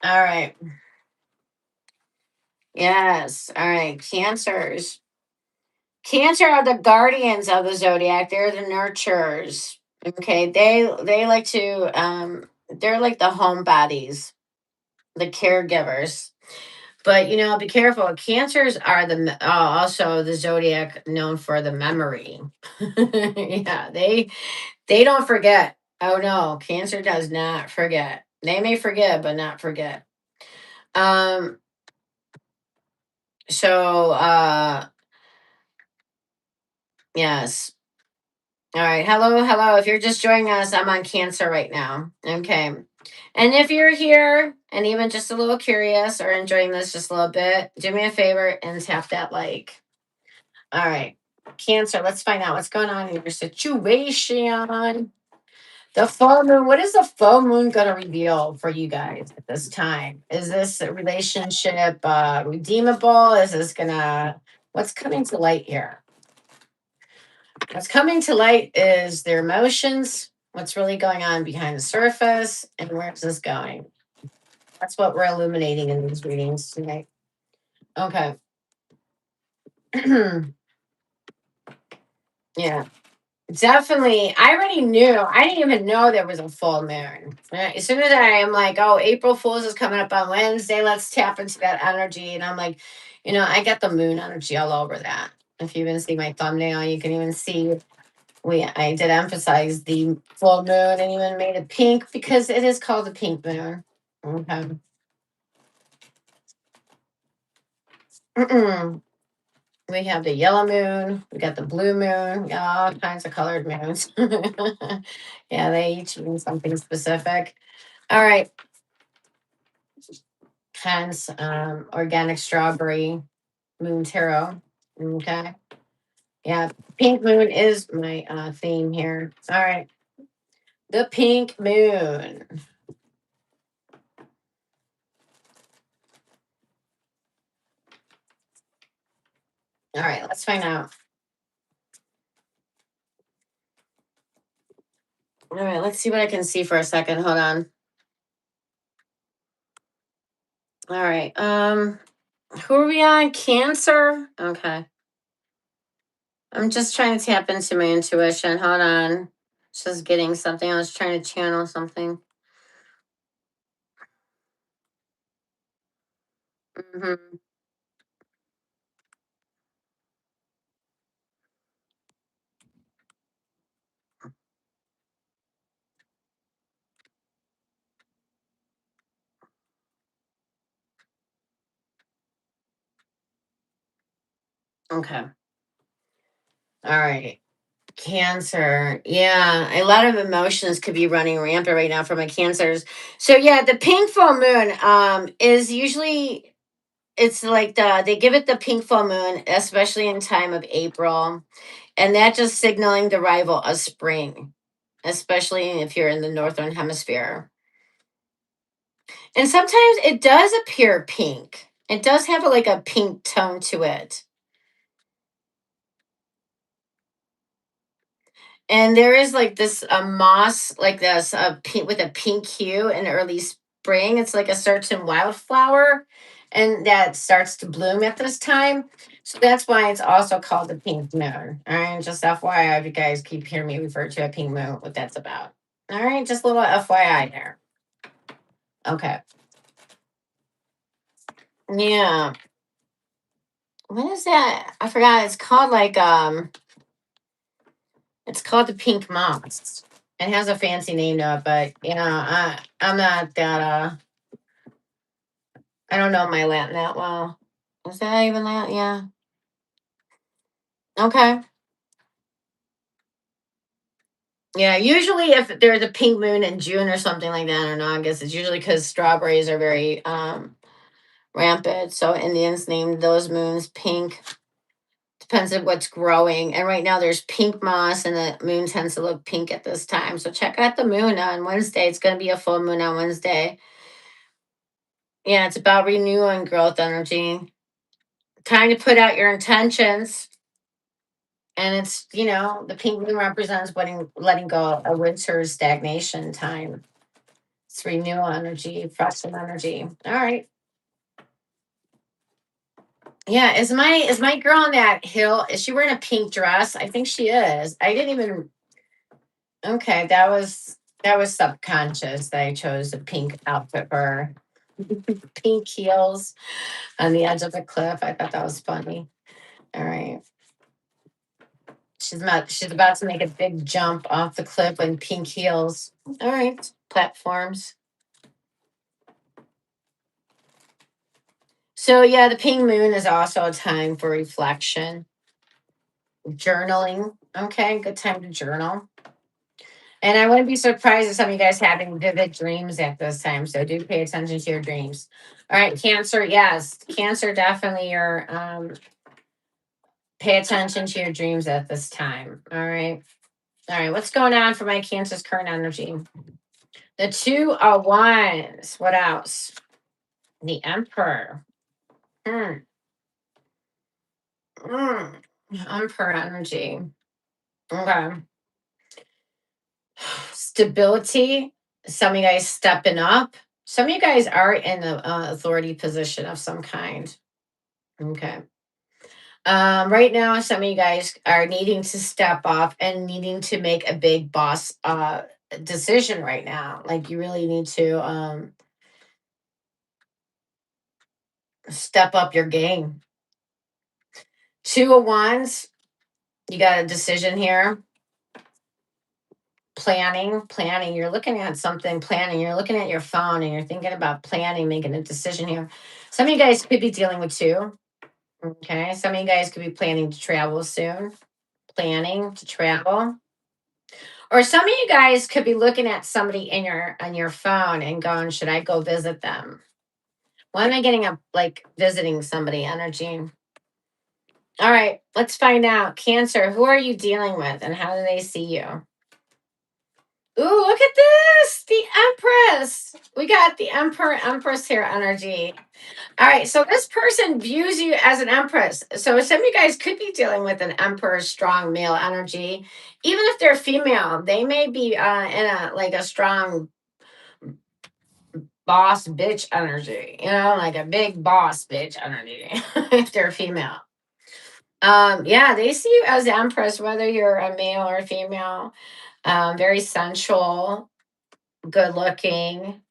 right. Yes. All right. Cancers. Cancer are the guardians of the zodiac. They're the nurturers. Okay. They like to they're like the homebodies, the caregivers. But you know, be careful. Cancers are also the zodiac known for the memory. Yeah, they don't forget. Oh no, Cancer does not forget. They may forget, but not forget. Um. So, yes. All right. Hello, hello. If you're just joining us, I'm on Cancer right now. Okay. And if you're here and even just a little curious or enjoying this just a little bit, do me a favor and tap that like. All right. Cancer, let's find out what's going on in your situation. The full moon, what is the full moon going to reveal for you guys at this time? Is this a relationship redeemable? Is this going to, what's coming to light here? What's coming to light is their emotions, what's really going on behind the surface, and where's this going? That's what we're illuminating in these readings tonight. Okay. Yeah. Definitely. I already knew. I didn't even know there was a full moon. As soon as I am like, oh, April Fool's is coming up on Wednesday, let's tap into that energy. And I'm like, you know, I got the moon energy all over that. If you even see my thumbnail, you can even see I did emphasize the full moon and even made it pink because it is called the pink moon. Okay. We have the yellow moon, we got the blue moon, we got all kinds of colored moons. Yeah, they each mean something specific. All right. Hence, organic strawberry moon tarot. Okay. Yeah, pink moon is my theme here. All right. The pink moon. All right, let's find out. All right, let's see what I can see for a second. Hold on. All right. Who are we on? Cancer? Okay. I'm just trying to tap into my intuition. Hold on. Just getting something. I was trying to channel something. Hmm. Okay. All right. Cancer. Yeah. A lot of emotions could be running rampant right now for my cancers. So yeah, the pink full moon is usually it's like they give it the pink full moon, especially in time of April. And that just signaling the arrival of spring, especially if you're in the northern hemisphere. And sometimes it does appear pink. It does have like a pink tone to it. And there is like this moss, like this pink with a pink hue in early spring. It's like a certain wildflower, and that starts to bloom at this time. So that's why it's also called the pink moon. All right, just FYI, if you guys keep hearing me refer to a pink moon, what that's about. All right, just a little FYI there. Okay. Yeah. What is that? I forgot. It's called like it's called the pink moss. It has a fancy name to it, but you know, I'm not that I don't know my Latin that well. Is that even Latin? Yeah. Okay. Yeah. Usually, if there's a pink moon in June or something like that, or August, it's usually because strawberries are very rampant. So Indians named those moons pink. Depends on what's growing. And right now, there's pink moss, and the moon tends to look pink at this time. So check out the moon on Wednesday. It's going to be a full moon on Wednesday. Yeah, it's about renewal and growth energy. Time to put out your intentions. And it's, you know, the pink moon represents letting go of winter stagnation time. It's renewal energy, fresh energy. All right. Yeah, is my girl on that hill? Is she wearing a pink dress? I think she is. I didn't even okay, that was subconscious that I chose a pink outfit for her. Pink heels on the edge of a cliff. I thought that was funny. All right. She's about to make a big jump off the cliff in pink heels. All right. Platforms. So yeah, the pink moon is also a time for reflection, journaling. Okay, good time to journal. And I wouldn't be surprised if some of you guys having vivid dreams at this time. So do pay attention to your dreams. All right, Cancer. Yes, Cancer. Definitely your pay attention to your dreams at this time. All right. All right. What's going on for my Cancer's current energy? The Two of Wands. What else? The Emperor. Hmm. Mm. Emperor energy. Okay. Stability. Some of you guys stepping up. Some of you guys are in the authority position of some kind. Okay. Right now, some of you guys are needing to step up and needing to make a big boss decision right now. Like you really need to step up your game. Two of Wands. You got a decision here. Planning. You're looking at something, planning. You're looking at your phone and you're thinking about planning, making a decision here. Some of you guys could be dealing with two. Okay. Some of you guys could be planning to travel soon, planning to travel. Or some of you guys could be looking at somebody in your on your phone and going, should I go visit them? Why am I getting up like visiting somebody energy? All right, let's find out. Cancer, who are you dealing with and how do they see you? Ooh, look at this. The Empress. We got the Emperor, Empress here energy. All right, so this person views you as an Empress. So some of you guys could be dealing with an Emperor, strong male energy. Even if they're female, they may be in a like a strong boss bitch energy, like a big boss bitch energy if they're female. Yeah, they see you as the Empress, whether you're a male or a female. Very sensual, good looking,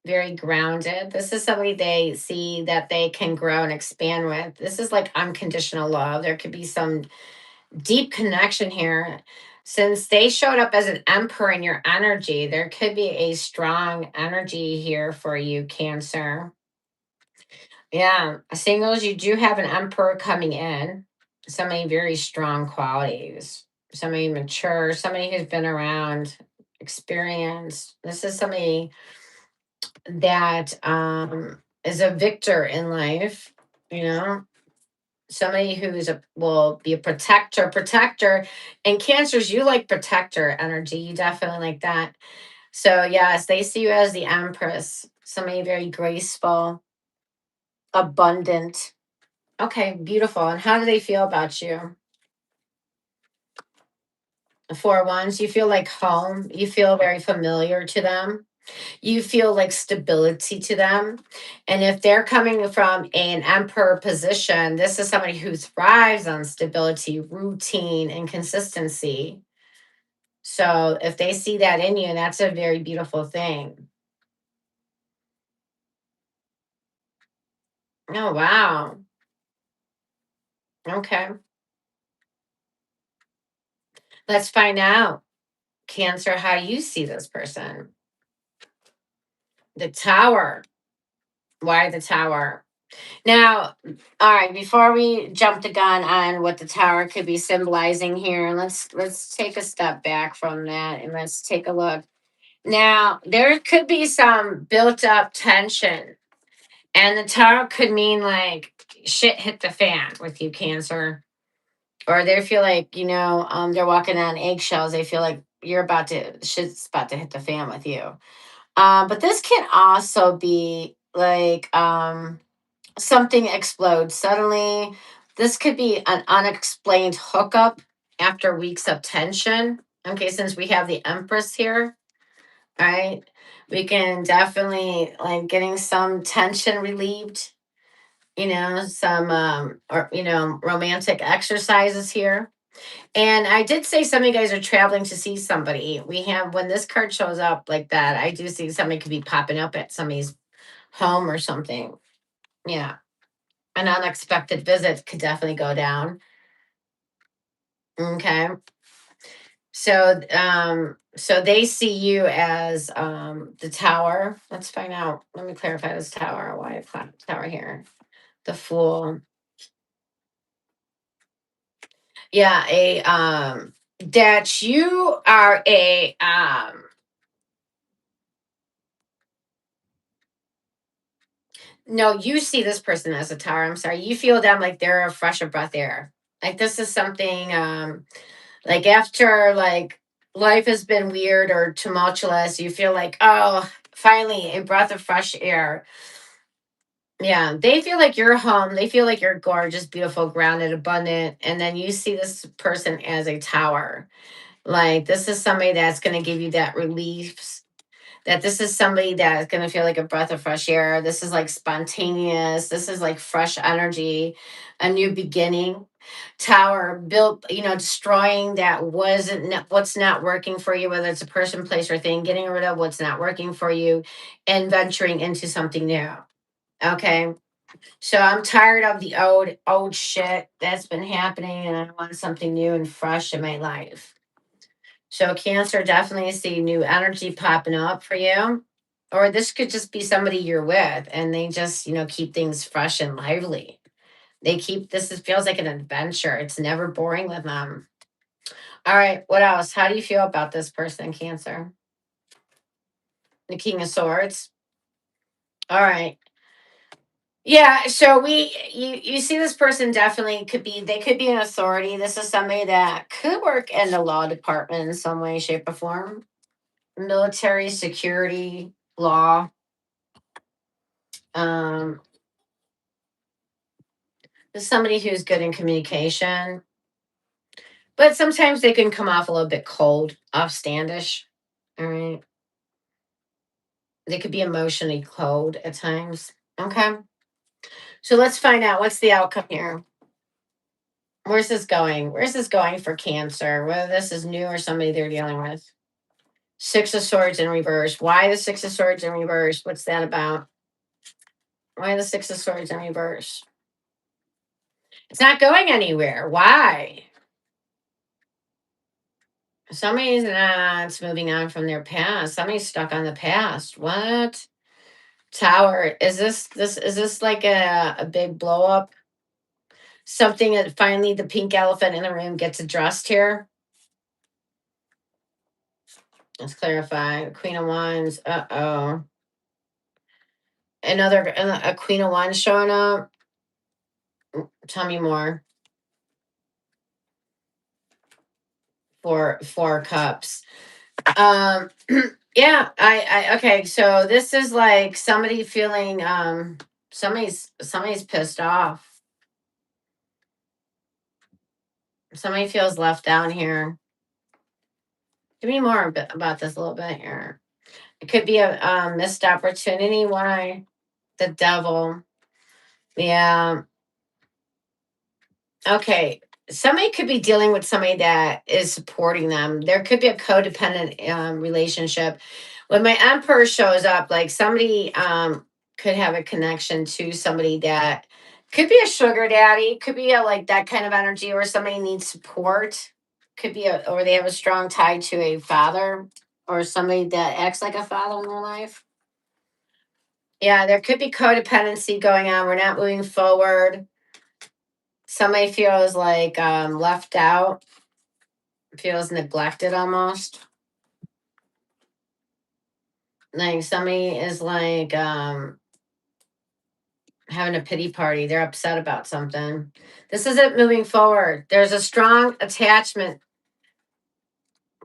very grounded. This is somebody they see that they can grow and expand with. This is like unconditional love. There could be some deep connection here. Since they showed up as an emperor in your energy, there could be a strong energy here for you, Cancer. Yeah, singles, you do have an emperor coming in. Somebody very strong qualities. Somebody mature, somebody who's been around, experienced. This is somebody that is a victor in life, you know, somebody who's will be a protector. And Cancers, you like protector energy. You definitely like that. So yes, they see you as the Empress, somebody very graceful, abundant. Okay, beautiful. And how do they feel about you? The Four Wands, you feel like home. You feel very familiar to them. You feel like stability to them. And if they're coming from an emperor position, this is somebody who thrives on stability, routine, and consistency. So if they see that in you, that's a very beautiful thing. Oh, wow. Okay. Let's find out, Cancer, how you see this person. The Tower. Why the Tower? Now, all right, before we jump the gun on what the tower could be symbolizing here, let's take a step back from that and let's take a look. Now, there could be some built up tension, and the tower could mean like shit hit the fan with you, Cancer. Or they feel like, they're walking on eggshells. They feel like shit's about to hit the fan with you. But this can also be like something explodes suddenly. This could be an unexplained hookup after weeks of tension. Okay, since we have the Empress here, right? We can definitely like getting some tension relieved, some or romantic exercises here. And I did say some of you guys are traveling to see somebody. We have when this card shows up like that, I do see somebody could be popping up at somebody's home or something. Yeah. An unexpected visit could definitely go down. Okay. So they see you as the tower. Let's find out. Let me clarify this tower. Why I've got tower here. The fool. Yeah, a that you are a no, you see this person as a tower. I'm sorry. You feel them like they're a fresh of breath air. Like this is something like after like life has been weird or tumultuous, you feel like, oh, finally a breath of fresh air. Yeah, they feel like you're home. They feel like you're gorgeous, beautiful, grounded, abundant. And then you see this person as a tower. Like this is somebody that's going to give you that relief, that this is somebody that's going to feel like a breath of fresh air. This is like spontaneous. This is like fresh energy, a new beginning. Tower built, destroying that what's not working for you, whether it's a person, place, or thing, getting rid of what's not working for you and venturing into something new. Okay. So I'm tired of the old shit that's been happening and I want something new and fresh in my life. So Cancer, definitely see new energy popping up for you. Or this could just be somebody you're with and they just, keep things fresh and lively. They keep this is feels like an adventure. It's never boring with them. All right, what else? How do you feel about this person, Cancer? The King of Swords. All right. Yeah, so you see this person definitely they could be an authority. This is somebody that could work in the law department in some way, shape, or form. Military, security, law. Um, this is somebody who's good in communication, but sometimes they can come off a little bit cold, offstandish. All right. They could be emotionally cold at times. Okay. So let's find out what's the outcome here. Where's this going? Where's this going for Cancer? Whether this is new or somebody they're dealing with. Six of Swords in reverse. Why the Six of Swords in reverse? What's that about? Why the Six of Swords in reverse? It's not going anywhere. Why? Somebody's not moving on from their past. Somebody's stuck on the past. What? Tower. Is this like a big blow up? Something that finally the pink elephant in the room gets addressed here. Let's clarify. Queen of Wands. Uh-oh. A Queen of Wands showing up. Tell me more. Four cups. Um yeah, I okay, so this is like somebody feeling somebody's pissed off. Somebody feels left down here. Give me more about this a little bit here. It could be a missed opportunity. Why? The devil. Yeah. Okay. Somebody could be dealing with somebody that is supporting them. There could be a codependent relationship. When my emperor shows up, like somebody could have a connection to somebody that could be a sugar daddy, could be a like that kind of energy, or somebody needs support. Could be or they have a strong tie to a father or somebody that acts like a father in their life. Yeah, there could be codependency going on. We're not moving forward. Somebody feels like left out, feels neglected almost. Like somebody is like having a pity party. They're upset about something. This isn't moving forward. There's a strong attachment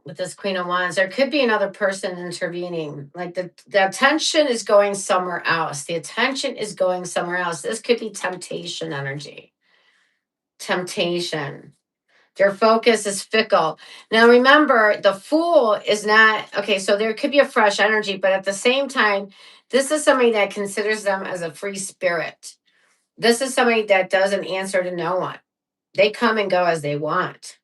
with this Queen of Wands. There could be another person intervening. Like the attention is going somewhere else. The attention is going somewhere else. This could be temptation energy. Temptation. Their focus is fickle. Now, remember, the fool is not okay. So there could be a fresh energy, but at the same time, this is somebody that considers them as a free spirit. This is somebody that doesn't answer to no one. They come and go as they want.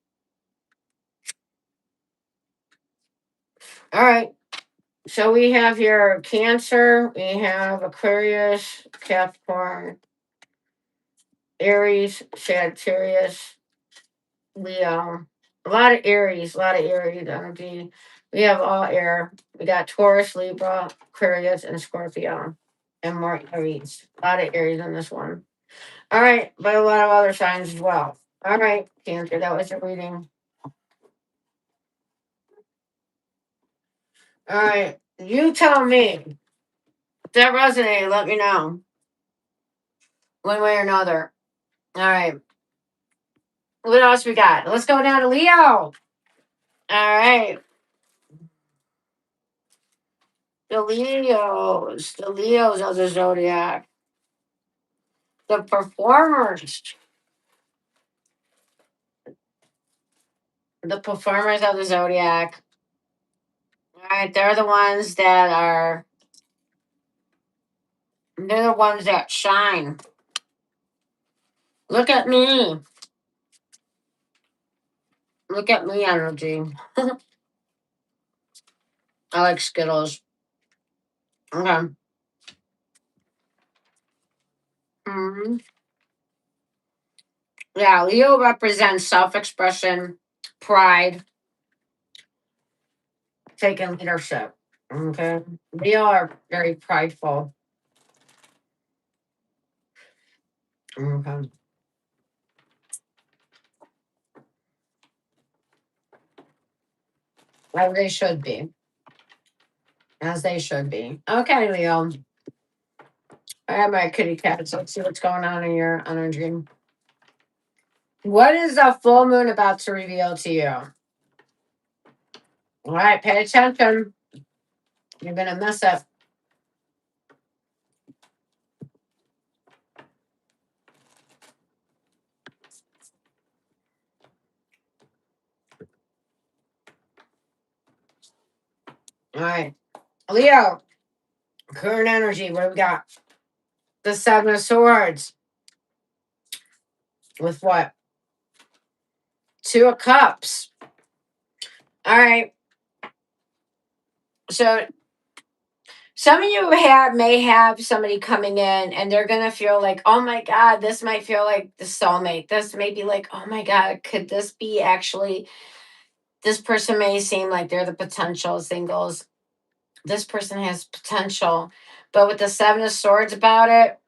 All right. So we have here Cancer, we have Aquarius, Capricorn, Aries, Sagittarius, Leo. A lot of Aries, energy. We have all air. We got Taurus, Libra, Aquarius, and Scorpio. And more Aries. A lot of Aries in this one. All right, but a lot of other signs as well. All right, Cancer, that was your reading. All right, you tell me. If that resonated, let me know. One way or another. All right. What else we got? Let's go down to Leo. All right. The Leos of the zodiac, the performers of the zodiac. All right, they're the ones that shine. Look at me. Look at me, energy. I like Skittles. Okay. hmm Yeah, Leo represents self expression, pride, taking leadership. Okay. Leo are very prideful. Okay. As they should be. As they should be. Okay, Leo. I have my kitty cat, so let's see what's going on in your energy. What is the full moon about to reveal to you? All right, pay attention. You're going to miss it. All right. Leo, current energy. What do we got? The Seven of Swords. With what? Two of Cups. All right. So some of you may have somebody coming in and they're gonna feel like, oh my God, this might feel like the soulmate. This may be like, oh my God, could this be actually this person may seem like they're the potential singles. This person has potential. But with the Seven of Swords about it,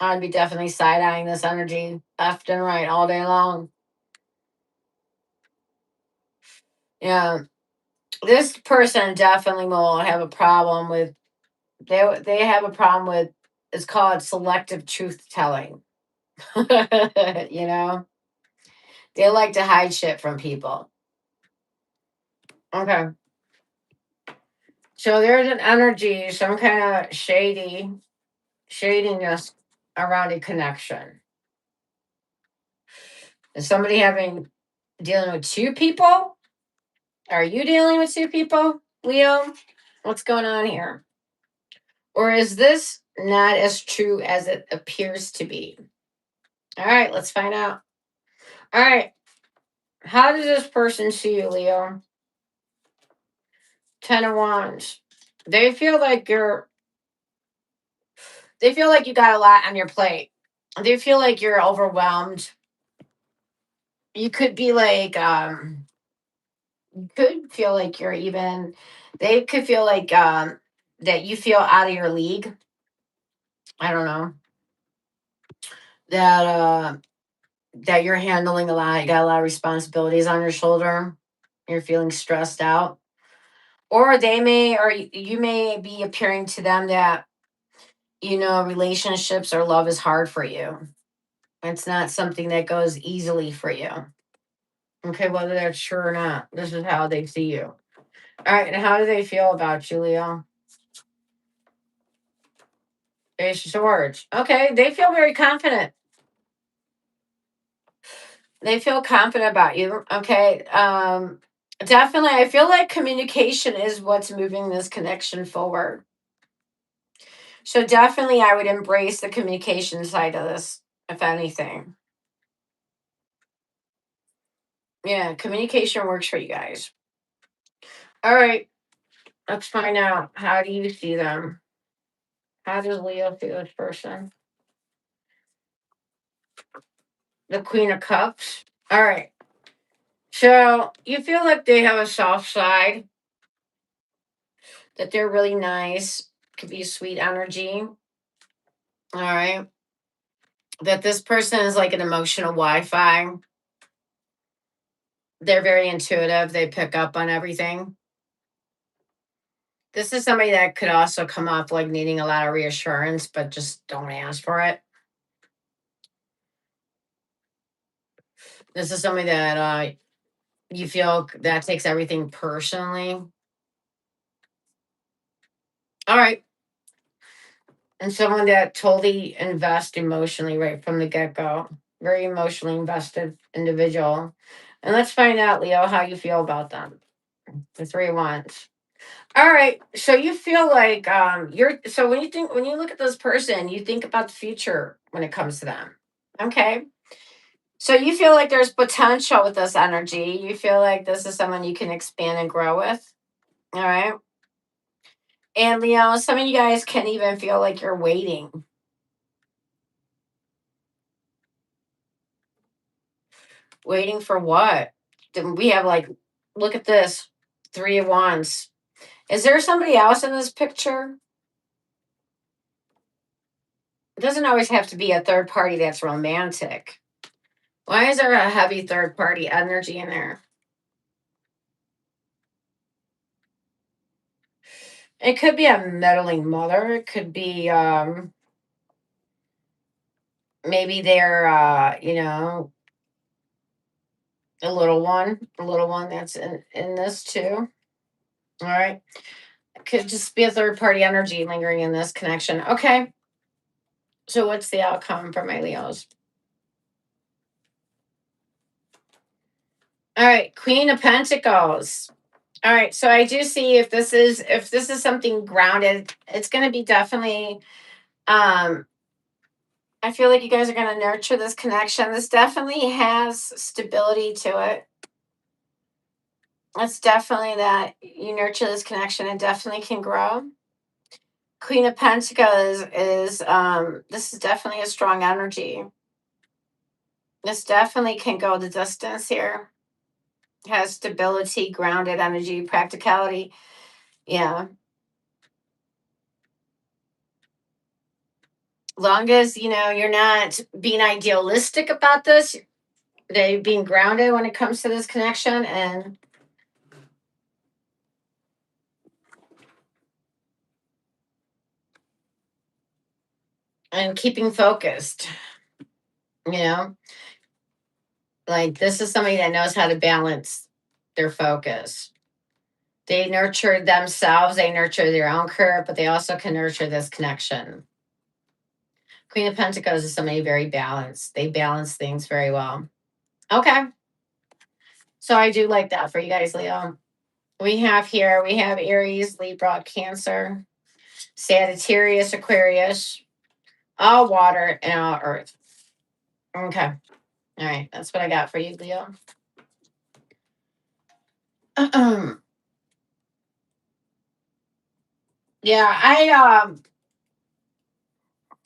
I'd be definitely side-eyeing this energy left and right all day long. Yeah. This person definitely will have a problem with they have a problem with it's called selective truth telling. You know? They like to hide shit from people. Okay. So there's an energy, some kind of shadiness around a connection. Is somebody dealing with two people? Are you dealing with two people, Leo? What's going on here? Or is this not as true as it appears to be? All right, let's find out. All right. How does this person see you, Leo? 10 of Wands. They feel like you got a lot on your plate. They feel like you're overwhelmed. You could be like, you could feel like they could feel like that you feel out of your league. I don't know. That that you're handling a lot, you got a lot of responsibilities on your shoulder. You're feeling stressed out. Or you may be appearing to them that relationships or love is hard for you. It's not something that goes easily for you. Okay, whether that's true or not, this is how they see you. All right, and how do they feel about you, Leo? Ace of Swords. Okay, they feel very confident. They feel confident about you. Okay. Definitely, I feel like communication is what's moving this connection forward. So definitely, I would embrace the communication side of this, if anything. Yeah, communication works for you guys. All right. Let's find out. How do you see them? How does Leo see this person? The Queen of Cups. All right. So you feel like they have a soft side, that they're really nice, could be sweet energy. All right. That this person is like an emotional Wi Fi. They're very intuitive, they pick up on everything. This is somebody that could also come off like needing a lot of reassurance, but just don't ask for it. This is somebody that you feel that takes everything personally. All right. And someone that totally invests emotionally right from the get go. Very emotionally invested individual. And let's find out, Leo, how you feel about them. The three of wands. All right. So you feel like you're so when you look at this person, you think about the future when it comes to them. Okay. So you feel like there's potential with this energy. You feel like this is someone you can expand and grow with. All right. And Leo, some of you guys can even feel like you're waiting. Waiting for what? Then we have like, look at this, three of wands. Is there somebody else in this picture? It doesn't always have to be a third party that's romantic. Why is there a heavy third party energy in there? It could be a meddling mother. It could be maybe they're a little one that's in this too. All right. It could just be a third party energy lingering in this connection. Okay. So what's the outcome for my Leos? All right, Queen of Pentacles. All right, so I do see if this is something grounded, it's going to be definitely I feel like you guys are going to nurture this connection. This definitely has stability to it. It's definitely that you nurture this connection and definitely can grow. Queen of Pentacles is this is definitely a strong energy. This definitely can go the distance here. Has stability, grounded energy, practicality. Yeah. Long as you're not being idealistic about this, they being grounded when it comes to this connection and keeping focused, you know like this is somebody that knows how to balance their focus. They nurture themselves, they nurture their own career, but they also can nurture this connection. Queen of Pentacles is somebody very balanced. They balance things very well. Okay. So I do like that for you guys, Leo. We have Aries, Libra, Cancer, Sagittarius, Aquarius, all water and all earth. Okay. All right. That's what I got for you, Leo. Yeah,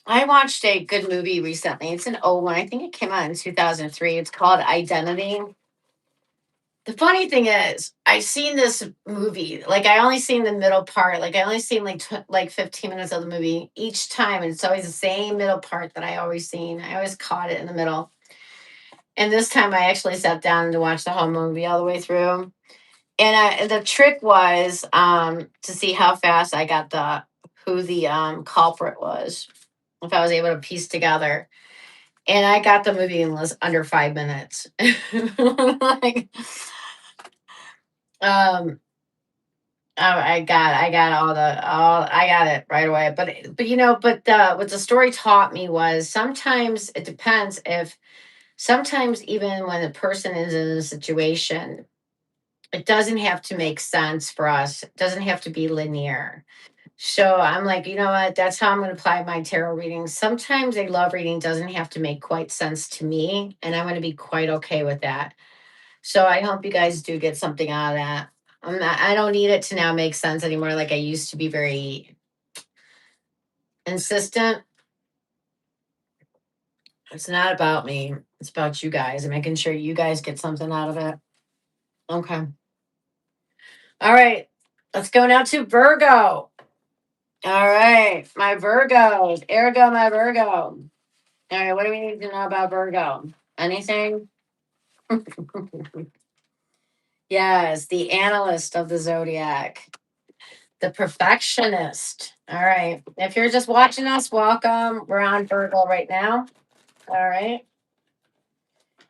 I watched a good movie recently. It's an old one. I think it came out in 2003. It's called Identity. The funny thing is, I seen this movie. Like I only seen the middle part. Like I only seen like 15 minutes of the movie each time, and it's always the same middle part that I always seen. I always caught it in the middle. And this time I actually sat down to watch the whole movie all the way through. And the trick was to see how fast I got the who the culprit was, if I was able to piece together. And I got the movie in less under 5 minutes. Like, um, I got all I got it right away. But what the story taught me was sometimes it depends if sometimes even when a person is in a situation, it doesn't have to make sense for us. It doesn't have to be linear. So I'm like, you know what? That's how I'm going to apply my tarot reading. Sometimes a love reading doesn't have to make quite sense to me, and I'm going to be quite okay with that. So I hope you guys do get something out of that. I don't need it to now make sense anymore. Like I used to be very insistent. It's not about me. It's about you guys and making sure you guys get something out of it. Okay. All right. Let's go now to Virgo. All right. My Virgos. Ergo, my Virgo. All right. What do we need to know about Virgo? Anything? Yes. The analyst of the zodiac. The perfectionist. All right. If you're just watching us, welcome. We're on Virgo right now. All right.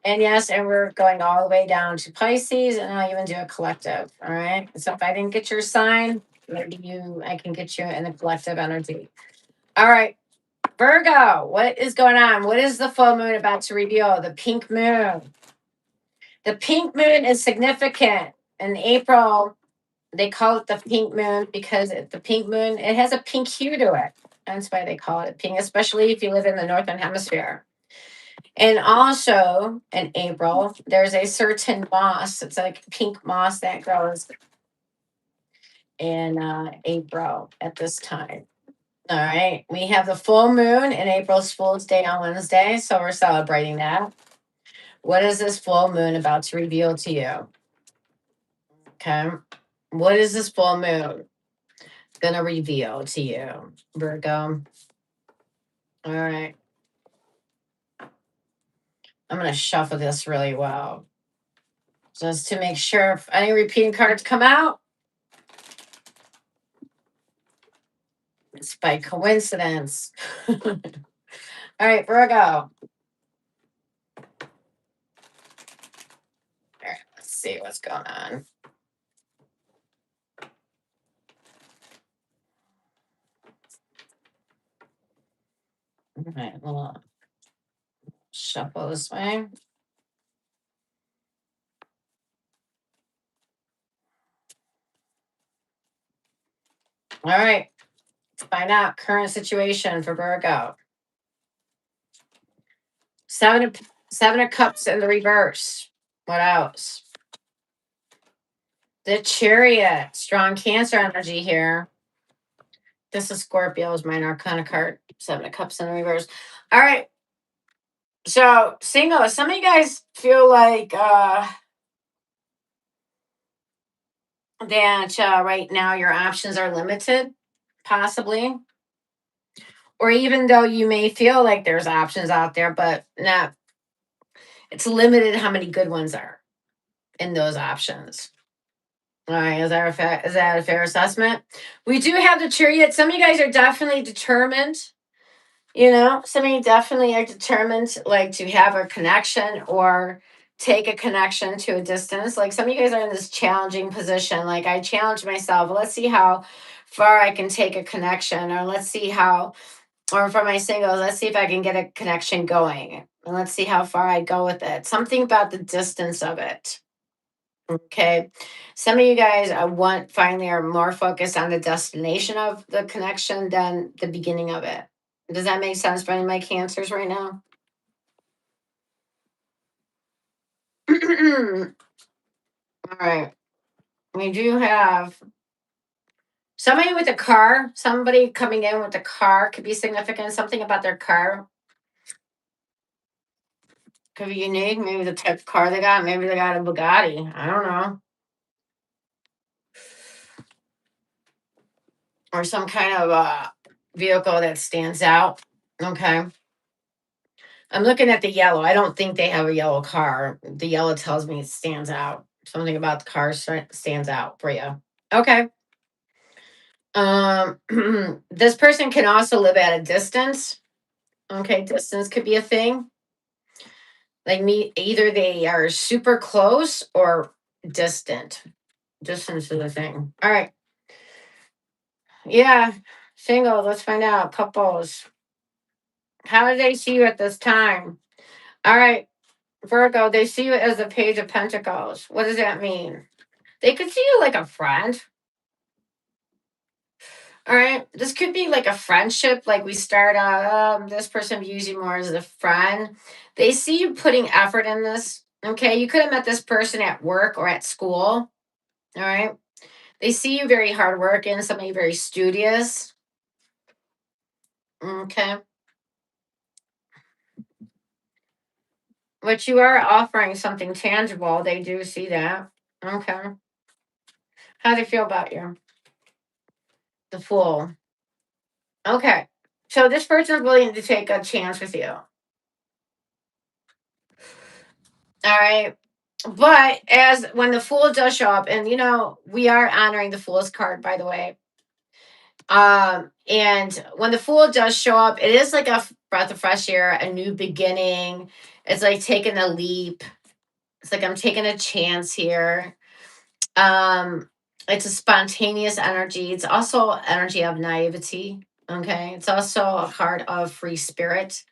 And yes, and we're going all the way down to Pisces, and I'll even do a collective. All right. So if I didn't get your sign, maybe I can get you in the collective energy. All right. Virgo, what is going on? What is the full moon about to reveal? The pink moon. The pink moon is significant. In April, they call it the pink moon because the pink moon, it has a pink hue to it. That's why they call it pink, especially if you live in the northern hemisphere. And also in April, there's a certain moss. It's like pink moss that grows in April at this time. All right. We have the full moon in April's Fool's Day on Wednesday. So we're celebrating that. What is this full moon about to reveal to you? Okay. What is this full moon going to reveal to you, Virgo? All right. I'm going to shuffle this really well just to make sure if any repeating cards come out, it's by coincidence. All right, Virgo. All right, let's see what's going on. All right, we'll shuffle this way. All right, let's find out current situation for Virgo. Seven of Cups in the reverse. What else? The Chariot. Strong Cancer energy here. This is Scorpio's minor arcana card. Seven of Cups in the reverse. All right. So, single. Some of you guys feel like that right now your options are limited, possibly. Or even though you may feel like there's options out there, but not, it's limited how many good ones are in those options. All right, is that a fair assessment? We do have the Chariot. Some of you guys are definitely determined. You know, some of you definitely are determined, like to have a connection or take a connection to a distance. Like some of you guys are in this challenging position. Like I challenge myself. Let's see how far I can take a connection, or let's see how, or for my singles, let's see if I can get a connection going, and let's see how far I go with it. Something about the distance of it. Okay. Some of you guys finally are more focused on the destination of the connection than the beginning of it. Does that make sense for any of my cancers right now? All right. We do have somebody with a car, somebody coming in with a car could be significant. Something about their car could be unique. Maybe the type of car they got. Maybe they got a Bugatti. I don't know. Or some kind of vehicle that stands out. Okay. I'm looking at the yellow. I don't think they have a yellow car. The yellow tells me it stands out. Something about the car stands out for you. Okay. This person can also live at a distance. Okay, distance could be a thing. Like me, either they are super close or distant. Distance is a thing. All right. Yeah. Single. Let's find out. Couples. How do they see you at this time? All right. Virgo, they see you as the Page of Pentacles. What does that mean? They could see you like a friend. All right. This could be like a friendship. Like we start out, this person views you more as a friend. They see you putting effort in this. Okay. You could have met this person at work or at school. All right. They see you very hardworking, somebody very studious. Okay. But you are offering something tangible. They do see that. Okay. How do they feel about you? The Fool. Okay. So this person is willing to take a chance with you. All right. But as when the Fool does show up, and we are honoring the Fool's card, by the way. And when the Fool does show up, it is like a breath of fresh air, a new beginning. It's like taking a leap. It's like I'm taking a chance here. Um, it's a spontaneous energy. It's also energy of naivety. Okay. It's also a card of free spirit.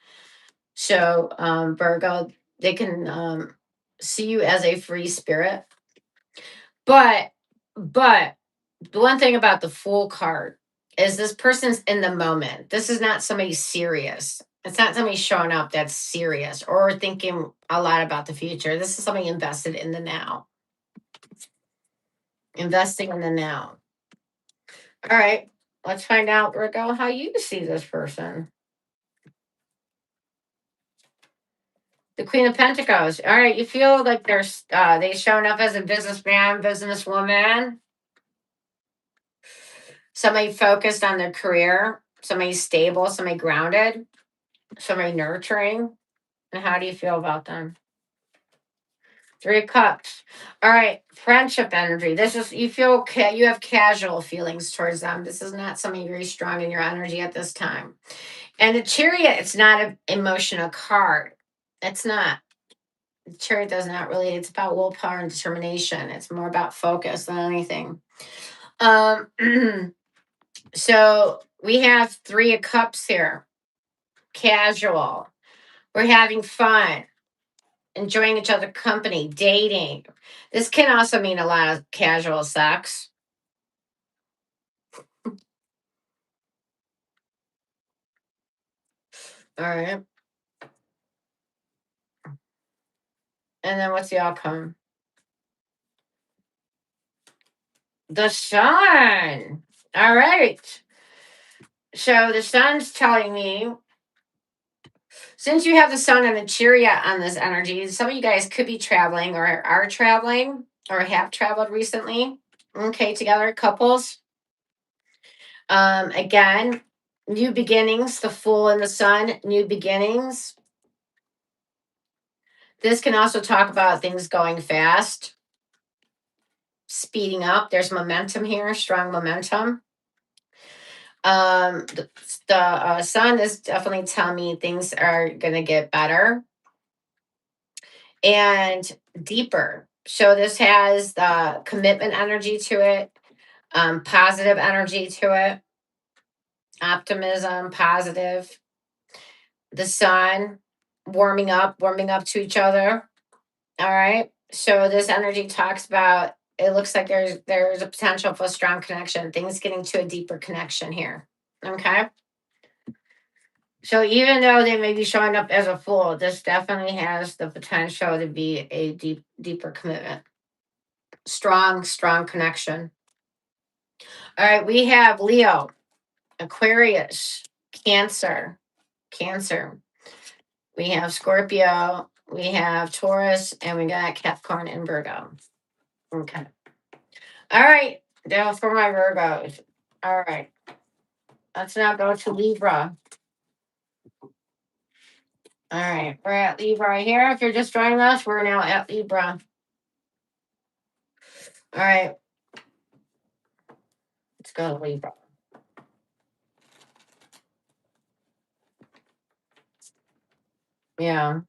So, Virgo, they can see you as a free spirit. But the one thing about the Fool card is this person's in the moment. This is not somebody serious. It's not somebody showing up that's serious or thinking a lot about the future. This is somebody invested in the now. Investing in the now. All right. Let's find out, Virgo, how you see this person. The Queen of Pentacles. All right. You feel like they showing up as a businessman, businesswoman, somebody focused on their career, somebody stable, somebody grounded, somebody nurturing. And how do you feel about them? Three of Cups. All right, friendship energy. This is you feel you have casual feelings towards them. This is not something very strong in your energy at this time. And the Chariot, it's not an emotional card. It's not. The Chariot does not really. It's about willpower and determination. It's more about focus than anything. Um. So we have Three of Cups here. Casual. We're having fun, enjoying each other's company, dating. This can also mean a lot of casual sex. All right. And then what's the outcome? The Sun. All right. So the Sun's telling me, since you have the Sun and the Chariot on this energy, some of you guys could be traveling or are traveling or have traveled recently. Okay, together, couples. Again, new beginnings, the Fool and the Sun, new beginnings. This can also talk about things going fast, speeding up. There's momentum here, strong momentum. The Sun is definitely telling me things are going to get better and deeper. So this has the commitment energy to it, positive energy to it, optimism, positive. The Sun warming up to each other. All right. So this energy talks about it looks like there's a potential for a strong connection, things getting to a deeper connection here. Okay. So even though they may be showing up as a Fool, this definitely has the potential to be a deeper commitment. Strong connection. All right, we have Leo, Aquarius, Cancer, Cancer. We have Scorpio, we have Taurus, and we got Capricorn and Virgo. Okay. All right, that for my Virgos. All right. Let's now go to Libra. All right, we're at Libra right here. If you're just joining us, we're now at Libra. All right, let's go to Libra. Yeah.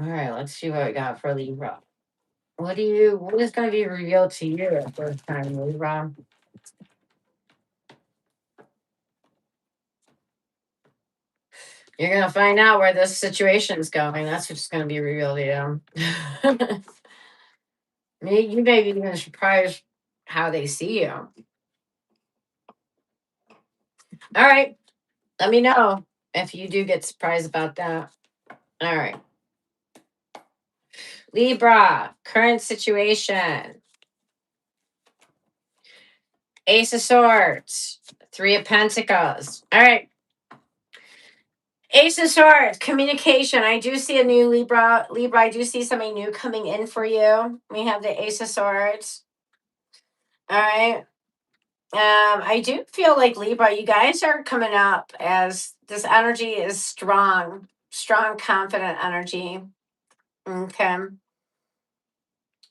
All right, let's see what we got for Libra. What is going to be revealed to you at first time, Libra? You're going to find out where this situation's going. That's what's going to be revealed to you. You may be even surprised how they see you. All right. Let me know if you do get surprised about that. All right. Libra, current situation. Ace of Swords, Three of Pentacles. All right. Ace of Swords, communication. I do see a new Libra. Libra, I do see something new coming in for you. We have the Ace of Swords. All right. I do feel like Libra, you guys are coming up as this energy is strong, strong, confident energy. Okay.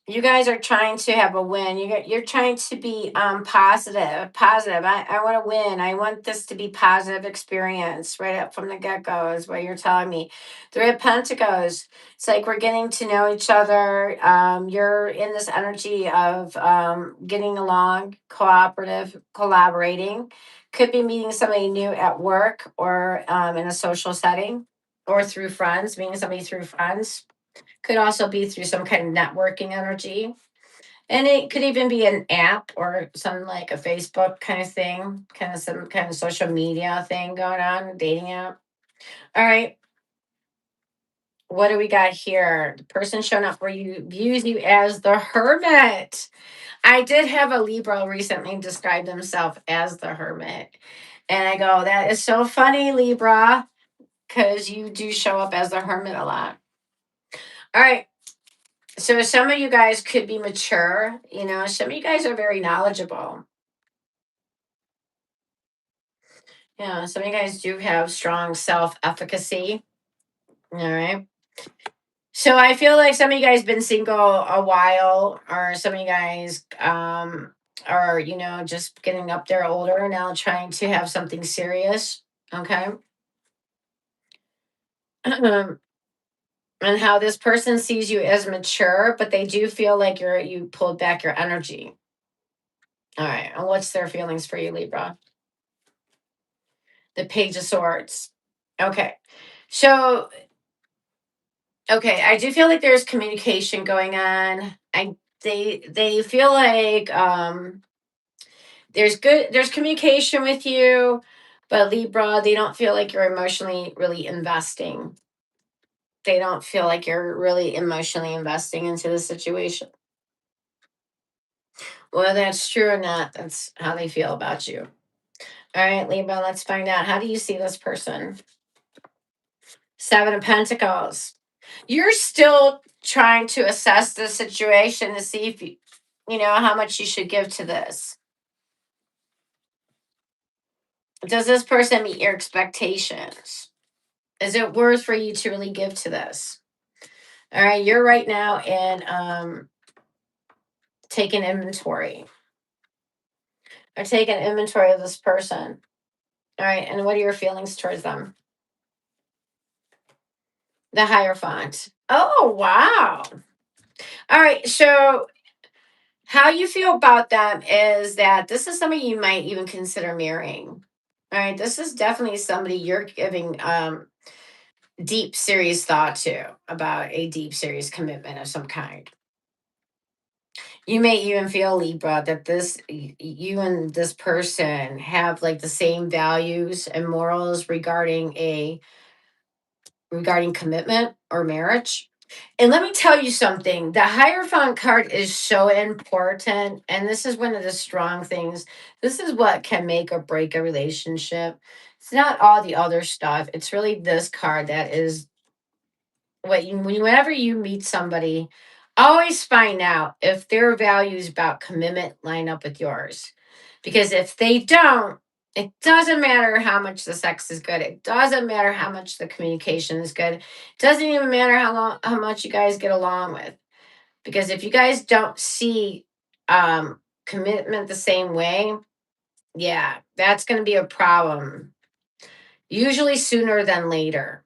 You guys are trying to have a win. You're trying to be positive. I want to win. I want this to be positive experience right up from the get-go is what you're telling me. Three of Pentacles. It's like we're getting to know each other. You're in this energy of getting along, collaborating. Could be meeting somebody new at work or in a social setting or through friends, meeting somebody through friends. Could also be through some kind of networking energy. And it could even be an app or some like a Facebook kind of thing, kind of some kind of social media thing going on, a dating app. All right. What do we got here? The person showing up for you views you as the hermit. I did have a Libra recently describe themselves as the hermit. And I go, that is so funny, Libra, because you do show up as the hermit a lot. All right. So some of you guys could be mature, some of you guys are very knowledgeable. Yeah, some of you guys do have strong self-efficacy. All right. So I feel like some of you guys been single a while, or some of you guys are, just getting up there older now trying to have something serious. Okay. And how this person sees you as mature, but they do feel like you pulled back your energy. All right. And what's their feelings for you, Libra? The Page of Swords. Okay. So, okay, I do feel like there's communication going on. They feel like there's communication with you, but Libra, they don't feel like you're emotionally really investing. They don't feel like you're really emotionally investing into the situation. Whether that's true or not, that's how they feel about you. All right, Libra, let's find out. How do you see this person? Seven of Pentacles. You're still trying to assess the situation to see if you know how much you should give to this. Does this person meet your expectations? Is it worth for you to really give to this? All right, you're right now in taking inventory. Or taking inventory of this person. All right, and what are your feelings towards them? The Hierophant. Oh, wow. All right, so how you feel about them is that this is somebody you might even consider marrying. All right, this is definitely somebody you're giving deep, serious thought to about a deep, serious commitment of some kind. You may even feel, Libra, that you and this person have like the same values and morals regarding commitment or marriage. And let me tell you something, the Hierophant card is so important. And this is one of the strong things. This is what can make or break a relationship. It's not all the other stuff. It's really this card that is whenever you meet somebody, always find out if their values about commitment line up with yours. Because if they don't, it doesn't matter how much the sex is good. It doesn't matter how much the communication is good. It doesn't even matter how much you guys get along with. Because if you guys don't see commitment the same way, yeah, that's going to be a problem. Usually sooner than later.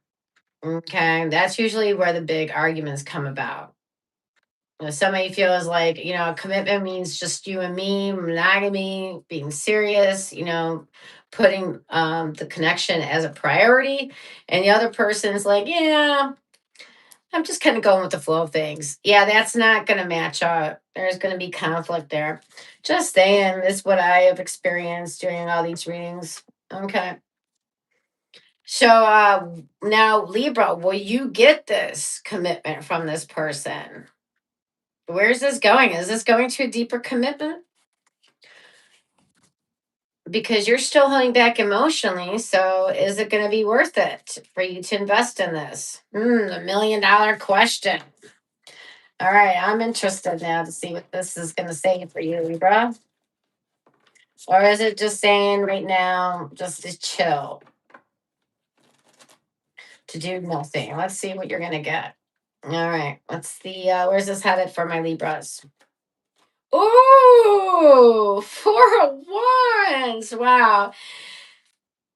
Okay, that's usually where the big arguments come about. Somebody feels like, commitment means just you and me, monogamy, being serious, putting the connection as a priority. And the other person's like, yeah, I'm just kind of going with the flow of things. Yeah, that's not going to match up. There's going to be conflict there. Just saying, this is what I have experienced doing all these readings. Okay. So now, Libra, will you get this commitment from this person? Where's this going? Is this going to a deeper commitment? Because you're still holding back emotionally. So is it going to be worth it for you to invest in this? $1 million question. All right, I'm interested now to see what this is going to say for you, Libra. Or is it just saying right now, just to chill, to do nothing? Let's see what you're going to get. All right, let's see. Where's this headed for my Libras? Ooh, 4 of Wands. Wow.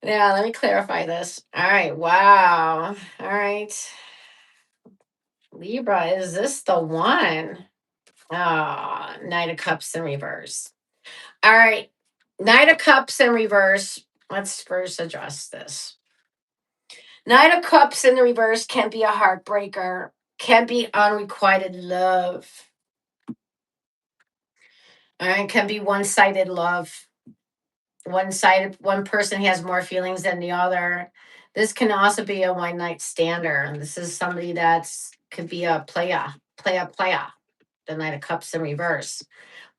Yeah, let me clarify this. All right, wow. All right. Libra, is this the one? Oh, Knight of Cups in reverse. All right. Knight of Cups in reverse. Let's first address this. Knight of Cups in the reverse can be a heartbreaker, can be unrequited love. All right, can be one-sided love. One-sided, one person has more feelings than the other. This can also be a one-night stander. This is somebody that's could be a playa. The Knight of Cups in reverse.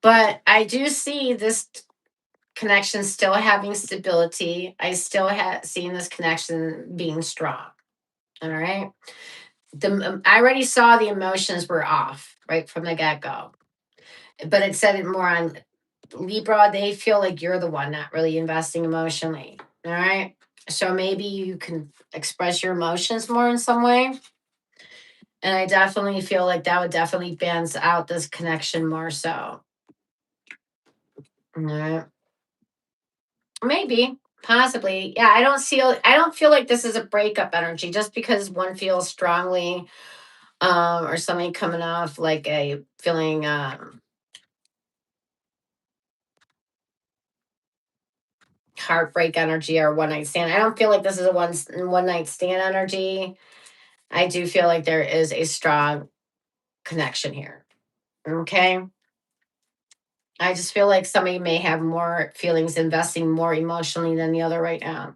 But I do see this connection still having stability. I still have seen this connection being strong. All right. I already saw the emotions were off right from the get go, but it said it more on Libra. They feel like you're the one not really investing emotionally. All right. So maybe you can express your emotions more in some way. And I definitely feel like that would definitely balance out this connection more so. All right. Maybe, possibly. Yeah, I don't feel like this is a breakup energy just because one feels strongly or something coming off like a feeling heartbreak energy or one night stand. I don't feel like this is a one night stand energy. I do feel like there is a strong connection here. Okay. I just feel like somebody may have more feelings investing more emotionally than the other right now,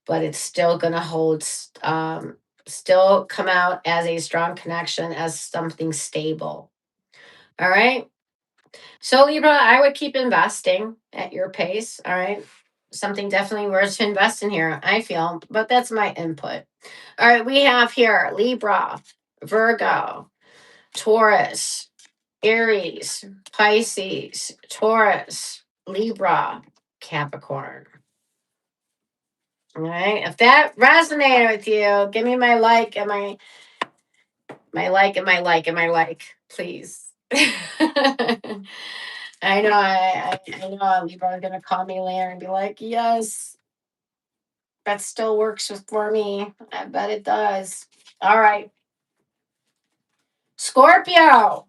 but it's still going to still come out as a strong connection, as something stable. All right. So, Libra, I would keep investing at your pace. All right. Something definitely worth to invest in here, I feel, but that's my input. All right. We have here Libra, Virgo, Taurus, Aries, Pisces, Taurus, Libra, Capricorn. All right. If that resonated with you, give me my like and my like, please. I know I know Libra are gonna call me later and be like, yes, that still works for me. I bet it does. All right. Scorpio.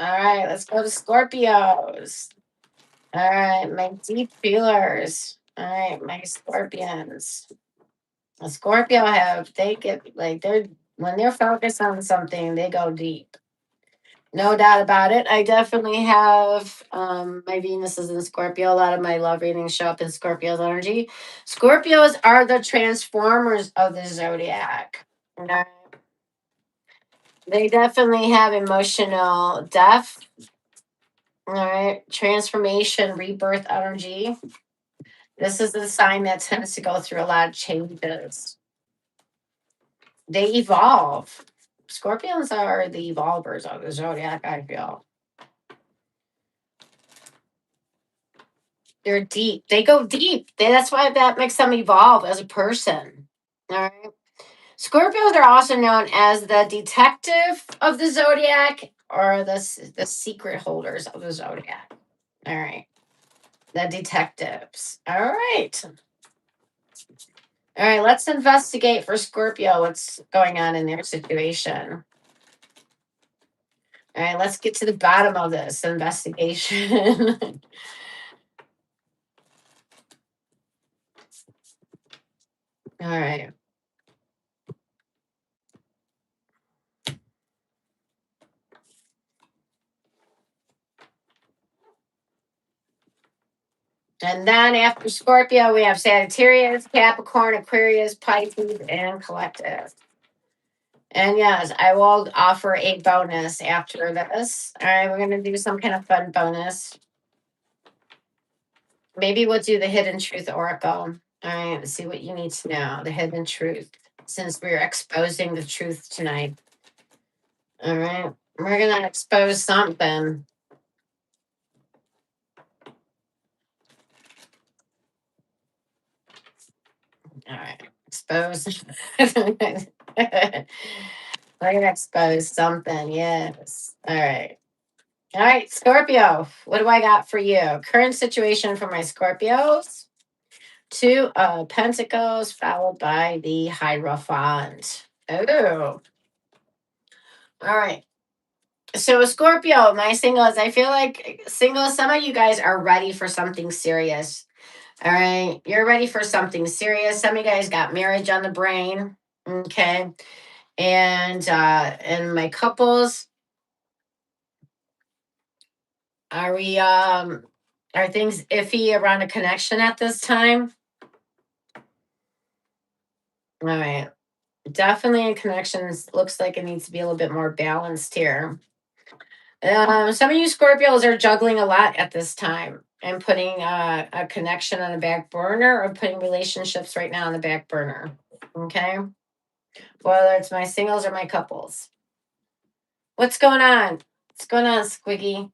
All right, let's go to Scorpios. All right, my deep feelers. All right, my Scorpions. A Scorpio they get like when they're focused on something, they go deep. No doubt about it. I definitely have my Venus is in Scorpio. A lot of my love readings show up in Scorpio's energy. Scorpios are the transformers of the zodiac. Okay? They definitely have emotional depth. All right. Transformation, rebirth energy. This is the sign that tends to go through a lot of changes. They evolve. Scorpions are the evolvers of the zodiac, I feel. They're deep. They go deep. That's why that makes them evolve as a person. All right. Scorpios are also known as the detective of the zodiac or the secret holders of the zodiac. All right. The detectives. All right. All right. Let's investigate for Scorpio what's going on in their situation. All right. Let's get to the bottom of this investigation. All right. And then after Scorpio, we have Sagittarius, Capricorn, Aquarius, Pisces, and Collective. And yes, I will offer a bonus after this. All right, we're going to do some kind of fun bonus. Maybe we'll do the Hidden Truth Oracle. All right, let's see what you need to know. The Hidden Truth, since we're exposing the truth tonight. All right, we're going to expose something. All right, expose. We're going to expose something. Yes. All right. All right, Scorpio. What do I got for you? Current situation for my Scorpios. Two of Pentacles followed by the Hierophant. Oh. All right. So Scorpio, my singles, I feel like singles, some of you guys are ready for something serious. All right. You're ready for something serious. Some of you guys got marriage on the brain. Okay. And my couples, are things iffy around a connection at this time? All right. Definitely in connections, looks like it needs to be a little bit more balanced here. Some of you Scorpios are juggling a lot at this time and putting a connection on the back burner or putting relationships right now on the back burner. Okay. Whether it's my singles or my couples. What's going on? What's going on, Squiggy?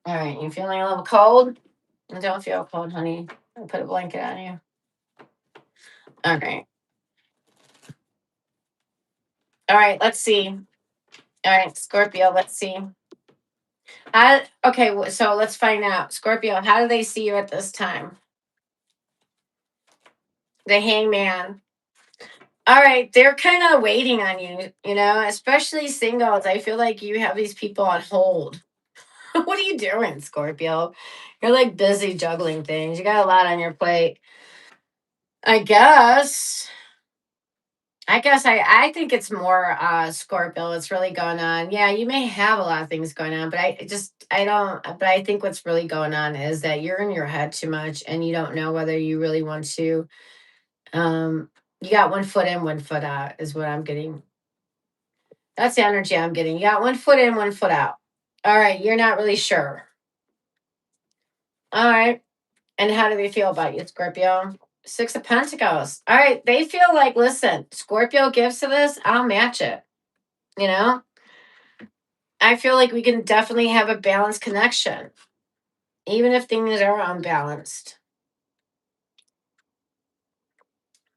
All right. You feeling a little cold? Don't feel cold, honey. I'll put a blanket on you. All right. All right. Let's see. All right, Scorpio. Let's see. Okay, so let's find out. Scorpio, how do they see you at this time? The Hangman. All right, they're kind of waiting on you, especially singles. I feel like you have these people on hold. What are you doing, Scorpio? You're like busy juggling things. You got a lot on your plate. I guess. I think it's more Scorpio. It's really going on. Yeah, you may have a lot of things going on, but I don't. But I think what's really going on is that you're in your head too much, and you don't know whether you really want to. You got one foot in, one foot out, is what I'm getting. That's the energy I'm getting. You got one foot in, one foot out. All right, you're not really sure. All right, and how do they feel about you, Scorpio? Six of Pentacles. All right, they feel like, listen, Scorpio gives to this, I'll match it. You know, I feel like we can definitely have a balanced connection, even if things are unbalanced.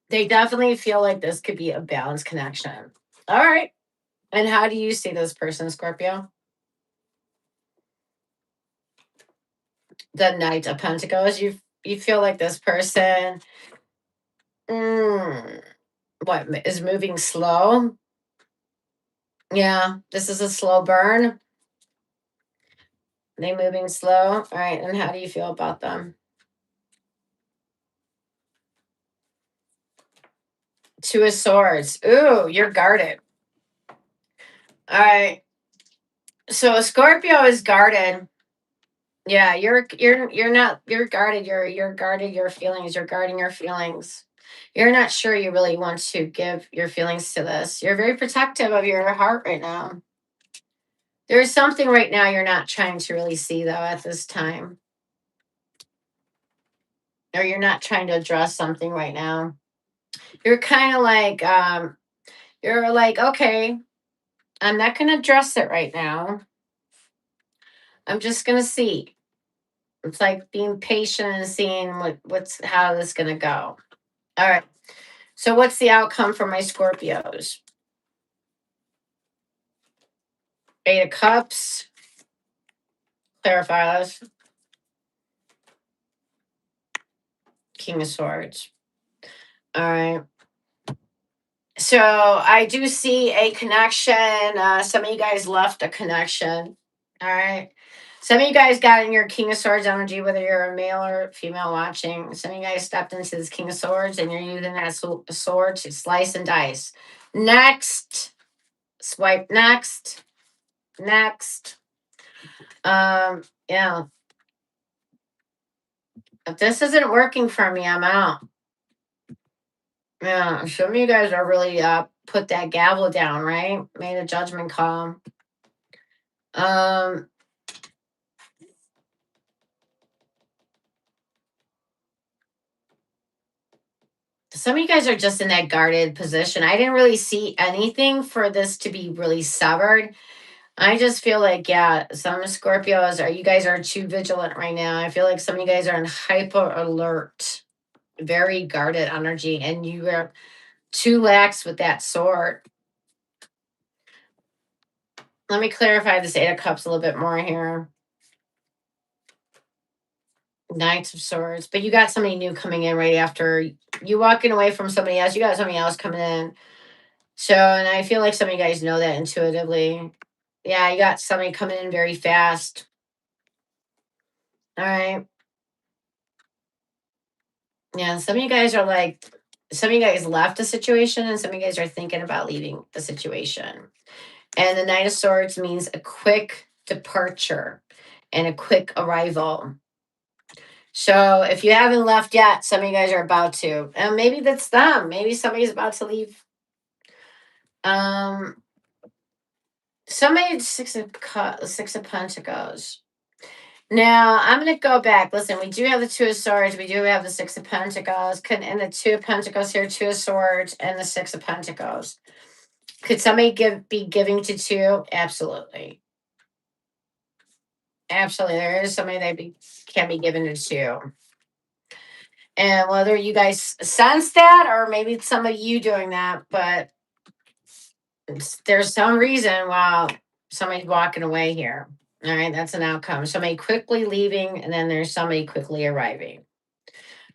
They definitely feel like this could be a balanced connection. All right. And how do you see this person, Scorpio? The Knight of Pentacles. You feel like this person, what is moving slow? Yeah, this is a slow burn. They moving slow. All right. And how do you feel about them? Two of Swords. Ooh, you're guarded. All right. So Scorpio is guarded. Yeah, you're guarded. You're guarded your feelings. You're guarding your feelings. You're not sure you really want to give your feelings to this. You're very protective of your heart right now. There's something right now you're not trying to really see though at this time. Or you're not trying to address something right now. You're kind of like you're like, okay, I'm not gonna address it right now. I'm just gonna see. It's like being patient and seeing what's how this is gonna go. All right. So what's the outcome for my Scorpios? Eight of Cups. Clarify this. King of Swords. All right. So I do see a connection. Some of you guys left a connection. All right. Some of you guys got in your King of Swords energy, whether you're a male or female watching. Some of you guys stepped into this King of Swords and you're using that sword to slice and dice. Next. Swipe next. Next. Yeah. If this isn't working for me, I'm out. Yeah, some of you guys are really put that gavel down, right? Made a judgment call. Um, some of you guys are just in that guarded position. I didn't really see anything for this to be really severed. I just feel like, yeah, some Scorpios are, you guys are too vigilant right now. I feel like some of you guys are in hyper alert, very guarded energy, and you are too lax with that sword. Let me clarify this Eight of Cups a little bit more here. Knight of Swords, but you got somebody new coming in right after you walking away from somebody else. You got somebody else coming in. So, and I feel like some of you guys know that intuitively. Yeah, you got somebody coming in very fast. All right. Yeah, some of you guys are like, some of you guys left a situation and some of you guys are thinking about leaving the situation. And the Knight of Swords means a quick departure and a quick arrival. So if you haven't left yet, some of you guys are about to. And maybe that's them. Maybe somebody's about to leave. Somebody Six of Pentacles. Now I'm gonna go back. Listen, we do have the Two of Swords, we do have the Six of Pentacles, and the Two of Pentacles here, Two of Swords, and the Six of Pentacles. Could somebody be giving to two? Absolutely. Absolutely. There is somebody that can be given to two. And whether you guys sense that or maybe it's some of you doing that, but there's some reason why somebody's walking away here. All right, that's an outcome. Somebody quickly leaving, and then there's somebody quickly arriving.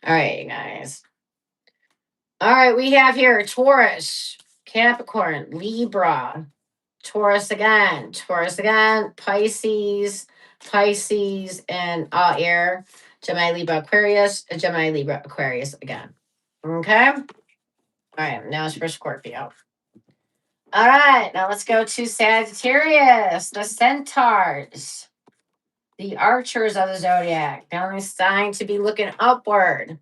All right, you guys. All right, we have here Taurus, Capricorn, Libra, Taurus again, Pisces, and air, Gemini, Libra, Aquarius, Gemini, Libra, Aquarius again. Okay. All right, now it's for Scorpio. All right, now let's go to Sagittarius, the centaurs, the archers of the zodiac. The only sign to be looking upward.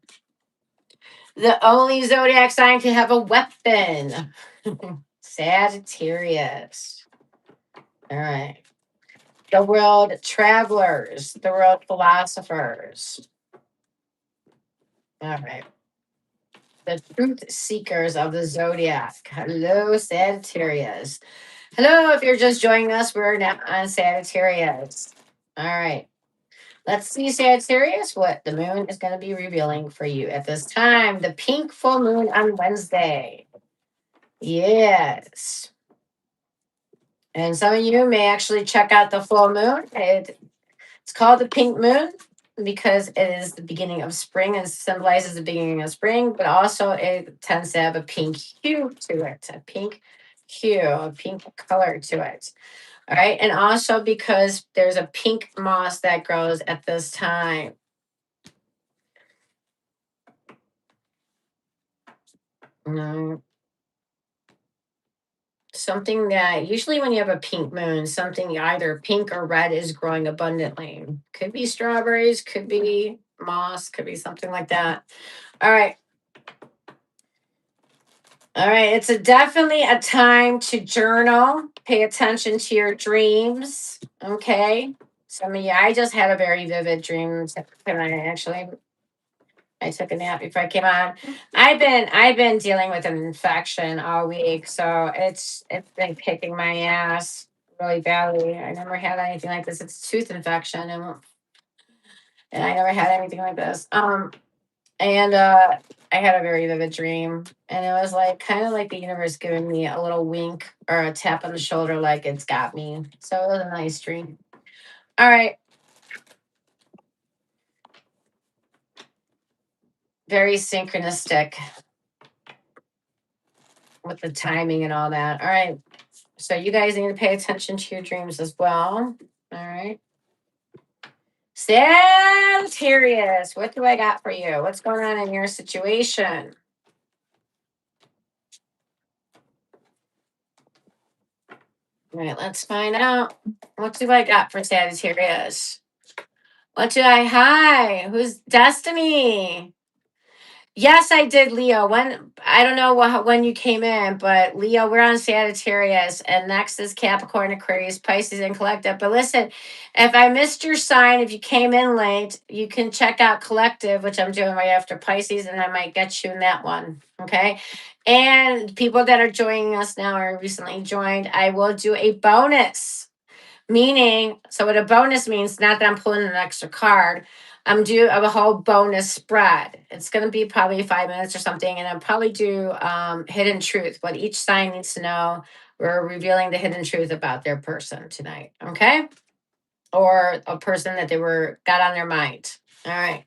The only zodiac sign to have a weapon. Sagittarius. All right. The world travelers, the world philosophers. All right. The truth seekers of the zodiac. Hello, Sagittarius. Hello, if you're just joining us, we're now on Sagittarius. All right. Let's see, Sagittarius, what the moon is going to be revealing for you at this time. The pink full moon on Wednesday. Yes. And some of you may actually check out the full moon. It's called the pink moon because it is the beginning of spring and symbolizes the beginning of spring, but also it tends to have a pink hue to it, a pink hue, a pink color to it. All right. And also because there's a pink moss that grows at this time. Something that usually when you have a pink moon, something either pink or red is growing abundantly. Could be strawberries, could be moss, could be something like that. All right. All right. It's definitely a time to journal, pay attention to your dreams. Okay. Some of you, I just had a very vivid dream. I took a nap before I came on. I've been dealing with an infection all week, so it's been kicking my ass really badly. I never had anything like this. It's a tooth infection, and I never had anything like this. And I had a very vivid dream, and it was like kind of like the universe giving me a little wink or a tap on the shoulder, like it's got me. So it was a nice dream. All right. Very synchronistic with the timing and all that. All right. So you guys need to pay attention to your dreams as well. All right. Sagittarius, what do I got for you? What's going on in your situation? All right, let's find out. What do I got for Sagittarius? What do I? Hi, who's Destiny? Yes, I did, Leo. When I don't know when you came in, but Leo, we're on Sagittarius, and next is Capricorn, Aquarius, Pisces, and Collective. But listen, if I missed your sign, if you came in late, you can check out Collective, which I'm doing right after Pisces, and I might get you in that one. Okay. And people that are joining us now or recently joined, I will do a bonus. Meaning, so what a bonus means, not that I'm pulling an extra card. I'm do a whole bonus spread. It's going to be probably 5 minutes or something, and I'll probably do hidden truth. What each sign needs to know. We're revealing the hidden truth about their person tonight, okay? Or a person that they got on their mind. All right.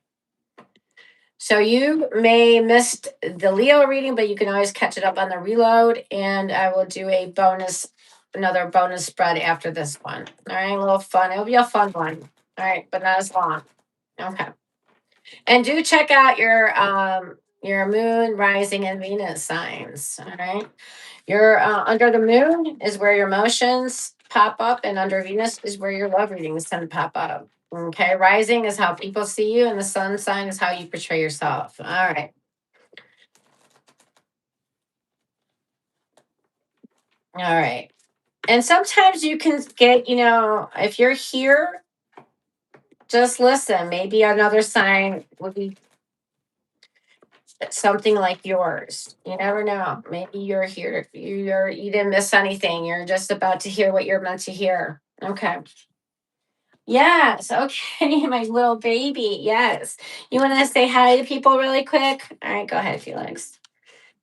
So you may missed the Leo reading, but you can always catch it up on the reload, and I will do another bonus spread after this one. All right, a little fun. It'll be a fun one. All right, but not as long. Okay. And do check out your moon, rising, and Venus signs. All right. Your under the moon is where your emotions pop up, and under Venus is where your love readings tend to pop up. Okay. Rising is how people see you, and the sun sign is how you portray yourself. All right. All right. And sometimes you can get, if you're here, just listen. Maybe another sign would be something like yours. You never know. Maybe you're here. You didn't miss anything. You're just about to hear what you're meant to hear. Okay. Yes. Okay, my little baby. Yes. You want to say hi to people really quick? All right, go ahead, Felix.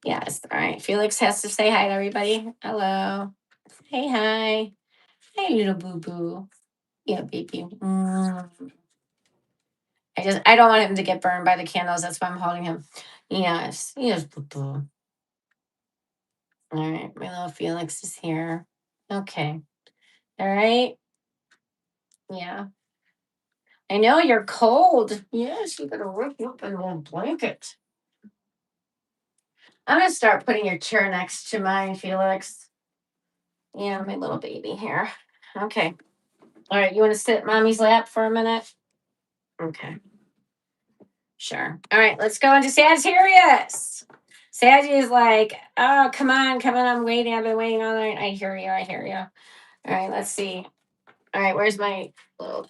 Yes. All right. Felix has to say hi to everybody. Hello. Hey, hi. Hey, little boo boo. Yeah, baby. I don't want him to get burned by the candles. That's why I'm holding him. Yes. Yes, boo boo. All right. My little Felix is here. Okay. All right. Yeah. I know you're cold. Yes, you gotta rip you up in a little blanket. I'm gonna start putting your chair next to mine, Felix. Yeah, my little baby here. Okay. All right. You want to sit at mommy's lap for a minute? Okay. Sure. All right. Let's go into Sagittarius. Sag is like, oh, come on. I'm waiting. I've been waiting all night. I hear you. I hear you. All right. Let's see. All right. Where's my little.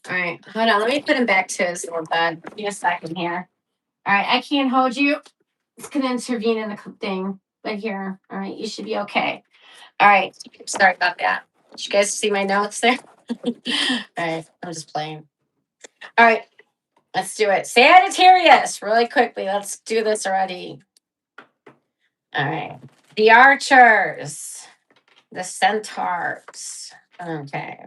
All right. Hold on. Let me put him back to his little bed. Give me a second here. All right. I can't hold you. It's going to intervene in the thing. But here. All right. You should be okay. All right. Sorry about that. Did you guys see my notes there? All right. I'm just playing. All right. Let's do it. Sagittarius, really quickly. Let's do this already. All right. The archers, the centaurs. Okay.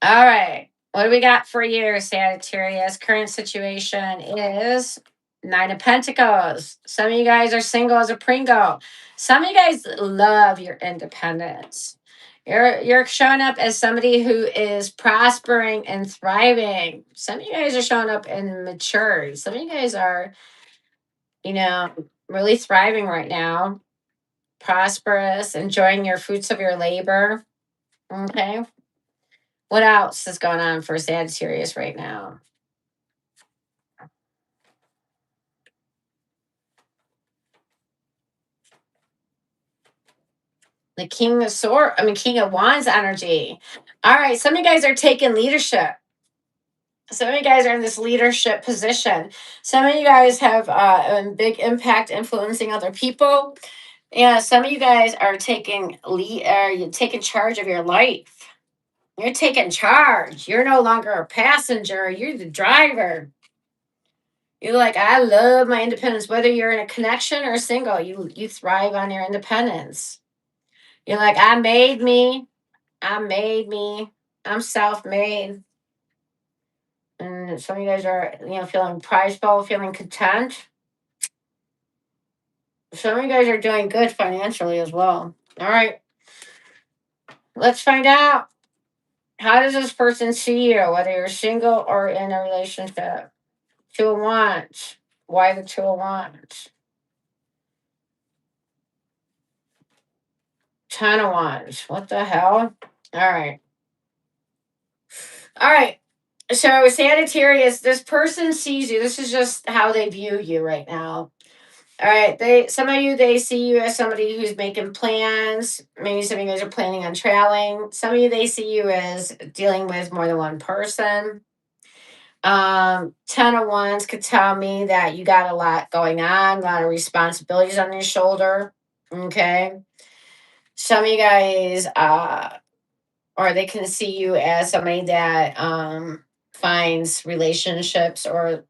All right. What do we got for you, Sagittarius? Current situation is Nine of Pentacles. Some of you guys are single as a Pringle. Some of you guys love your independence. You're showing up as somebody who is prospering and thriving. Some of you guys are showing up and mature. Some of you guys are, you know, really thriving right now, prosperous, enjoying your fruits of your labor. Okay. What else is going on for Sagittarius right now? The King of Wands energy. All right, some of you guys are taking leadership. Some of you guys are in this leadership position. Some of you guys have a big impact influencing other people. Yeah, some of you guys are taking you're taking charge of your life. You're taking charge. You're no longer a passenger. You're the driver. You're like, I love my independence. Whether you're in a connection or single, you thrive on your independence. You're like, I made me. I made me. I'm self-made. And some of you guys are, feeling prideful, feeling content. Some of you guys are doing good financially as well. All right. Let's find out. How does this person see you, whether you're single or in a relationship? Two of Wands. Why the Two of Wands? Ten of Wands. What the hell? All right. All right. So Sagittarius, this person sees you. This is just how they view you right now. All right. Some of you, they see you as somebody who's making plans. Maybe some of you guys are planning on traveling. Some of you, they see you as dealing with more than one person. Ten of Wands could tell me that you got a lot going on, a lot of responsibilities on your shoulder. Okay. Some of you guys, or they can see you as somebody that finds relationships or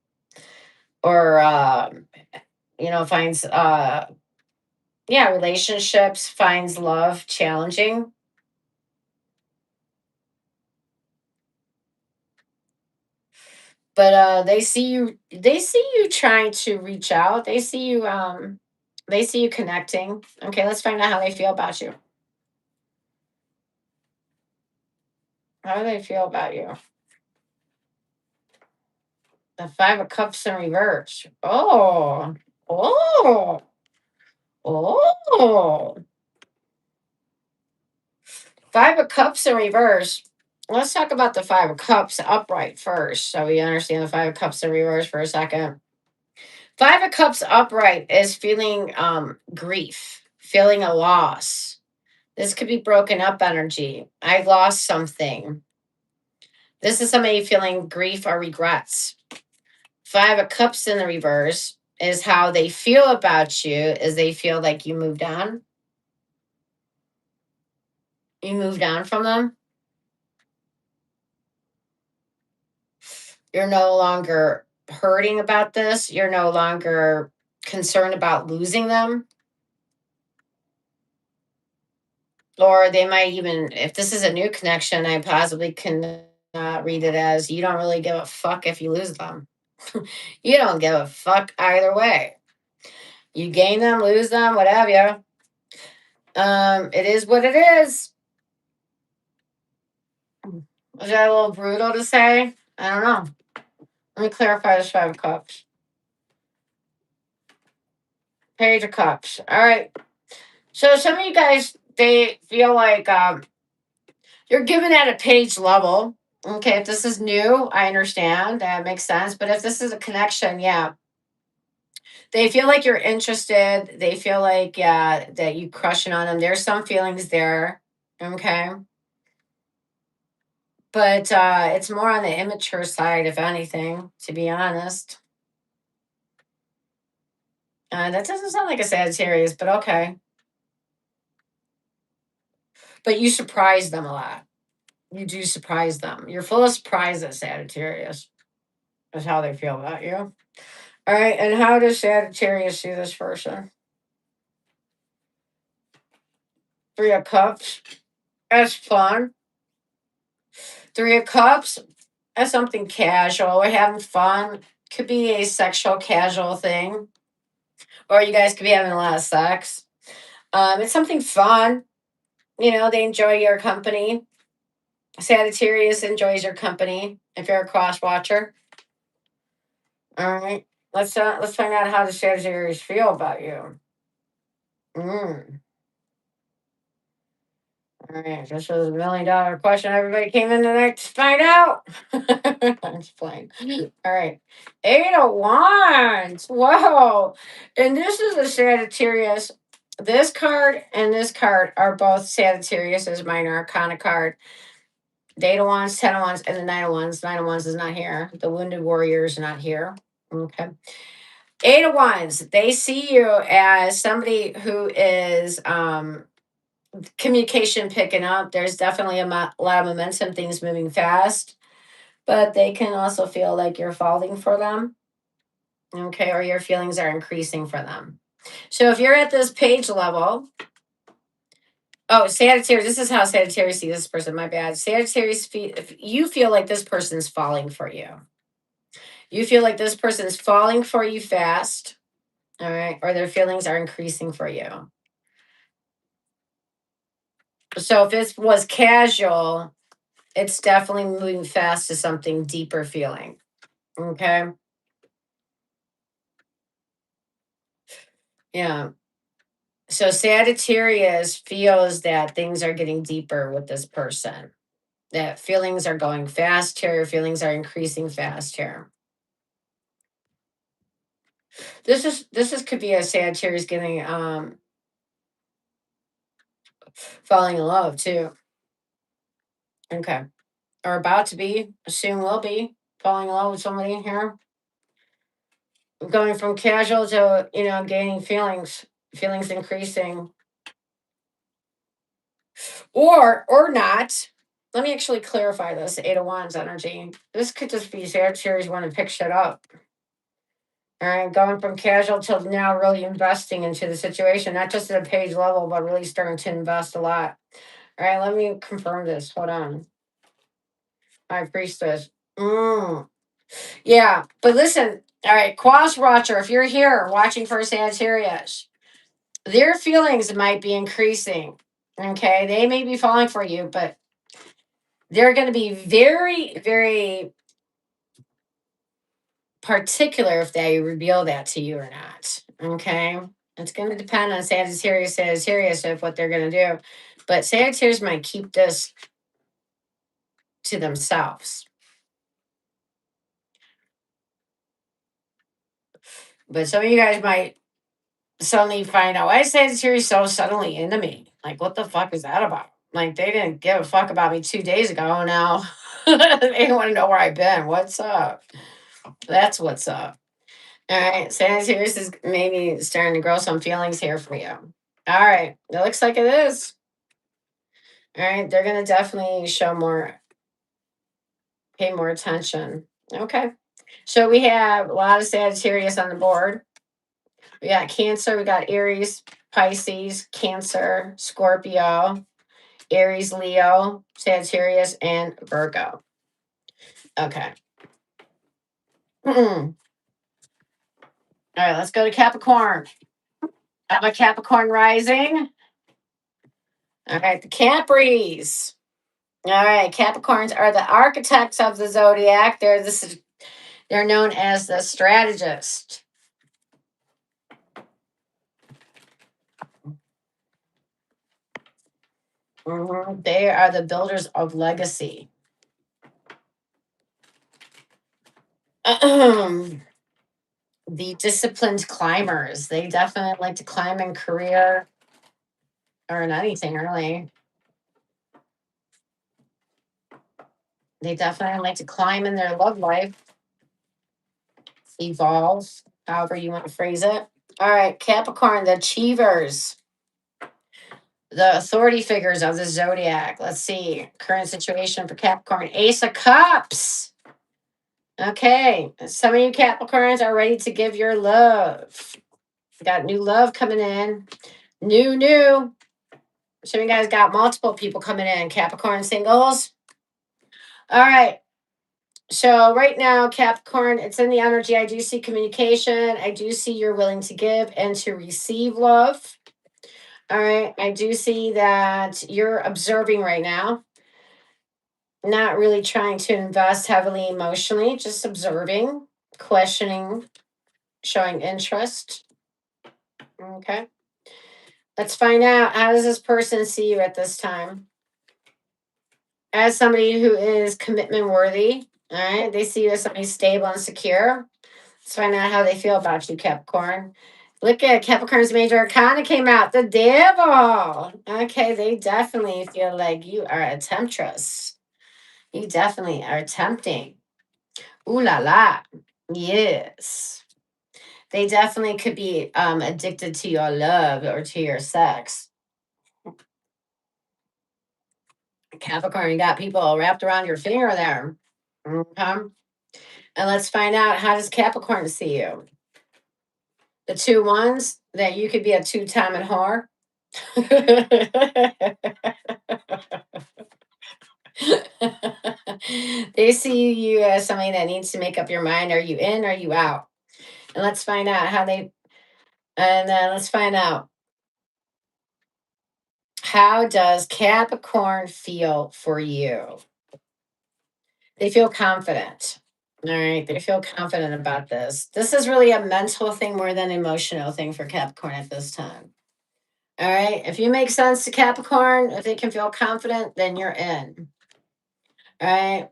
finds relationships, finds love challenging. But they see you trying to reach out. They see you connecting. Okay, let's find out how they feel about you. How do they feel about you? The Five of Cups in reverse. Oh, oh, oh. Five of Cups in reverse. Let's talk about the Five of Cups upright first, so we understand the Five of Cups in reverse for a second. Five of Cups upright is feeling grief, feeling a loss. This could be broken up energy. I lost something. This is somebody feeling grief or regrets. Five of Cups in the reverse is how they feel about you, is they feel like you moved on. You moved on from them. You're no longer hurting about this. You're no longer concerned about losing them. Or they might even, if this is a new connection, I possibly can read it as you don't really give a fuck if you lose them. You don't give a fuck either way. You gain them, lose them, whatever. It is what it is. Was that a little brutal to say? I don't know. Let me clarify this Five of Cups. Page of Cups. All right. So some of you guys, they feel like you're given at a page level. Okay, if this is new, I understand. That makes sense. But if this is a connection, yeah. They feel like you're interested. They feel like, yeah, that you crushing on them. There's some feelings there. Okay. But it's more on the immature side, if anything, to be honest. That doesn't sound like a Sagittarius, but okay. But you surprise them a lot. You do surprise them. You're full of surprises, Sagittarius. Is how they feel about you. All right, and how does Sagittarius see this person? Three of Cups. That's fun. Three of Cups. That's something casual. We're having fun. Could be a sexual casual thing. Or you guys could be having a lot of sex. It's something fun. They enjoy your company. Sagittarius enjoys your company if you're a cross watcher. All right. Let's find out how the Sagittarius feel about you. All right, this was a $1 million question. Everybody came in tonight to find out. I'm just playing. All right, Eight of Wands. Whoa, and this is a Sagittarius. This card and this card are both Sagittarius as minor arcana card. The Eight of Wands, Ten of Wands, and the Nine of Wands. Nine of Wands is not here. The Wounded Warrior is not here. Okay. Eight of Wands. They see you as somebody who is communication picking up. There's definitely a lot of momentum, things moving fast, but they can also feel like you're falling for them. Okay. Or your feelings are increasing for them. So if you're at this page level, Sagittarius, this is how Sagittarius sees this person. My bad. Sagittarius, if you feel like this person's falling for you, you feel like this person's falling for you fast. All right. Or their feelings are increasing for you. So if this was casual, it's definitely moving fast to something deeper feeling. Okay. Yeah. So Sagittarius feels that things are getting deeper with this person. That feelings are going fast here, feelings are increasing fast here. This is could be a Sagittarius getting falling in love too. Okay. Or about to be, soon will be falling in love with somebody here. Going from casual to, gaining feelings, feelings increasing. Or not. Let me actually clarify this Eight of Wands energy. This could just be Sagittarius want to pick shit up. All right, going from casual to now really investing into the situation, not just at a page level, but really starting to invest a lot. All right, let me confirm this. Hold on. High Priestess. Yeah, but listen. All right, Cross Watcher, if you're here watching for Sagittarius, their feelings might be increasing. Okay, they may be falling for you, but they're going to be very, very particular if they reveal that to you or not. Okay. It's going to depend on Sagittarius of what they're going to do. But Sagittarius might keep this to themselves. But some of you guys might suddenly find out, why is Sagittarius so suddenly into me? Like, what the fuck is that about? Like, they didn't give a fuck about me 2 days ago. Now they want to know where I've been. What's up? That's what's up. All right, Sagittarius is maybe starting to grow some feelings here for you. All right, it looks like it is. All right, they're going to definitely show more, pay more attention. Okay, so we have a lot of Sagittarius on the board. We got Cancer, we got Aries, Pisces, Cancer, Scorpio, Aries, Leo, Sagittarius, and Virgo. Okay. All right, let's go to Capricorn. I'm a Capricorn rising. All right, the Capris. All right, Capricorns are the architects of the zodiac. They're known as the strategist. They are the builders of legacy. The disciplined climbers. They definitely like to climb in career or in anything, really. They definitely like to climb in their love life, evolve, however you want to phrase it. All right, Capricorn, the achievers, the authority figures of the zodiac. Let's see. Current situation for Capricorn. Ace of Cups. Okay. Some of you Capricorns are ready to give your love. Got new love coming in. New. Some of you guys got multiple people coming in. Capricorn singles. All right. So right now, Capricorn, it's in the energy. I do see communication. I do see you're willing to give and to receive love. All right. I do see that you're observing right now, not really trying to invest heavily emotionally, just observing, questioning, showing interest. Okay. Let's find out, how does this person see you at this time? As somebody who is commitment worthy. All right. They see you as somebody stable and secure. Let's find out how they feel about you, Capricorn. Look at Capricorn's major arcana came out, the devil. Okay, they definitely feel like you are a temptress. You definitely are tempting. Ooh la la. Yes. They definitely could be addicted to your love or to your sex. Capricorn, you got people wrapped around your finger there. Okay. And let's find out, how does Capricorn see you? The two ones that you could be a two-timing whore. They see you as somebody that needs to make up your mind. Are you in? Are you out? And let's find out let's find out, how does Capricorn feel for you? They feel confident. All right. They feel confident about this. This is really a mental thing more than an emotional thing for Capricorn at this time. All right. If you make sense to Capricorn, if they can feel confident, then you're in. All right.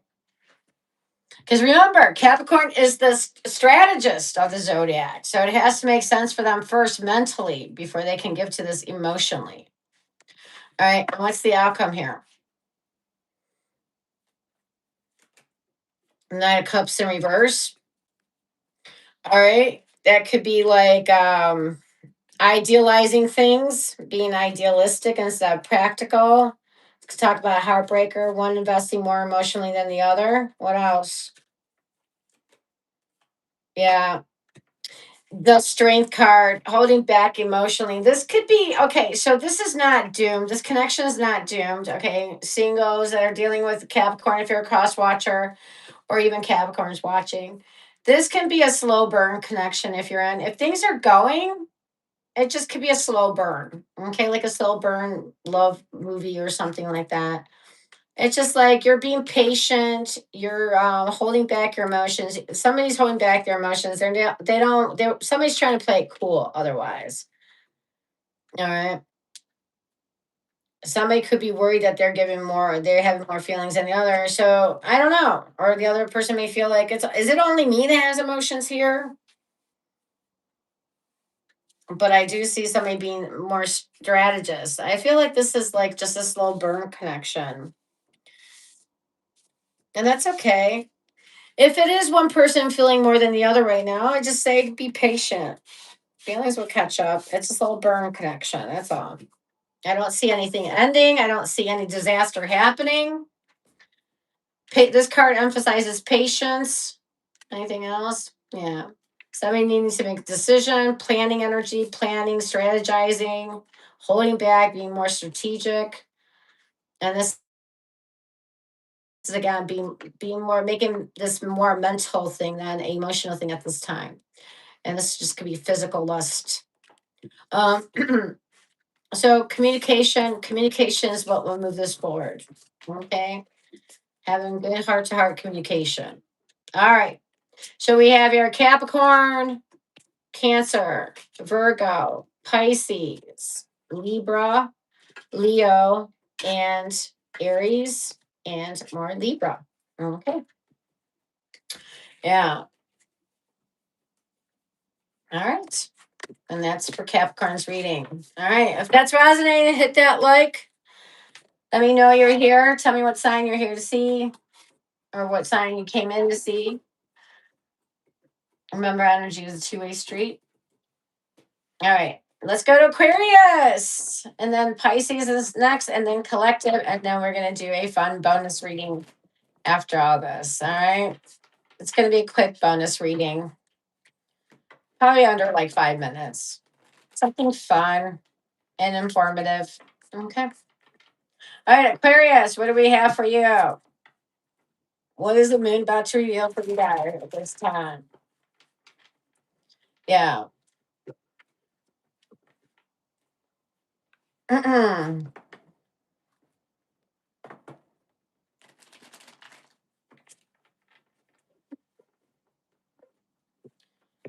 Because remember, Capricorn is the strategist of the zodiac. So it has to make sense for them first mentally before they can give to this emotionally. All right. And what's the outcome here? Nine of Cups in reverse. All right. That could be like idealizing things, being idealistic instead of practical. Let's talk about a heartbreaker, one investing more emotionally than the other. What else? Yeah. The strength card, holding back emotionally. This could be okay. So this is not doomed. This connection is not doomed. Okay. Singles that are dealing with Capricorn, if you're a cross watcher or even Capricorn's watching, this can be a slow burn connection if you're in. If things are going, it just could be a slow burn. Okay. Like a slow burn love movie or something like that. It's just like you're being patient. You're holding back your emotions. Somebody's holding back their emotions. They don't. They're somebody's trying to play it cool. Otherwise, all right. Somebody could be worried that they're giving more. They're having more feelings than the other. So I don't know. Or the other person may feel like it's. Is it only me that has emotions here? But I do see somebody being more strategist. I feel like this is like just a slow burn connection, and that's okay. If it is one person feeling more than the other right now, I just say be patient. Feelings will catch up. It's a slow burn connection. That's all. I don't see anything ending. I don't see any disaster happening. This card emphasizes patience. Anything else? Yeah. Somebody needs to make a decision, planning energy, planning, strategizing, holding back, being more strategic. And this is again being more making this more a mental thing than an emotional thing at this time. And this just could be physical lust. Um, so communication is what will move this forward. Okay, having good heart to heart communication. All right. So we have here Capricorn, Cancer, Virgo, Pisces, Libra, Leo, and Aries, and more Libra. Okay. Yeah. All right. And that's for Capricorn's reading. All right. If that's resonating, hit that like. Let me know you're here. Tell me what sign you're here to see or what sign you came in to see. Remember, energy is a two-way street. All right. Let's go to Aquarius. And then Pisces is next, and then collective. And then we're going to do a fun bonus reading after all this. All right. It's going to be a quick bonus reading, probably under like 5 minutes. Something fun and informative. Okay. All right, Aquarius, what do we have for you? What is the moon about to reveal for you guys at this time? Yeah.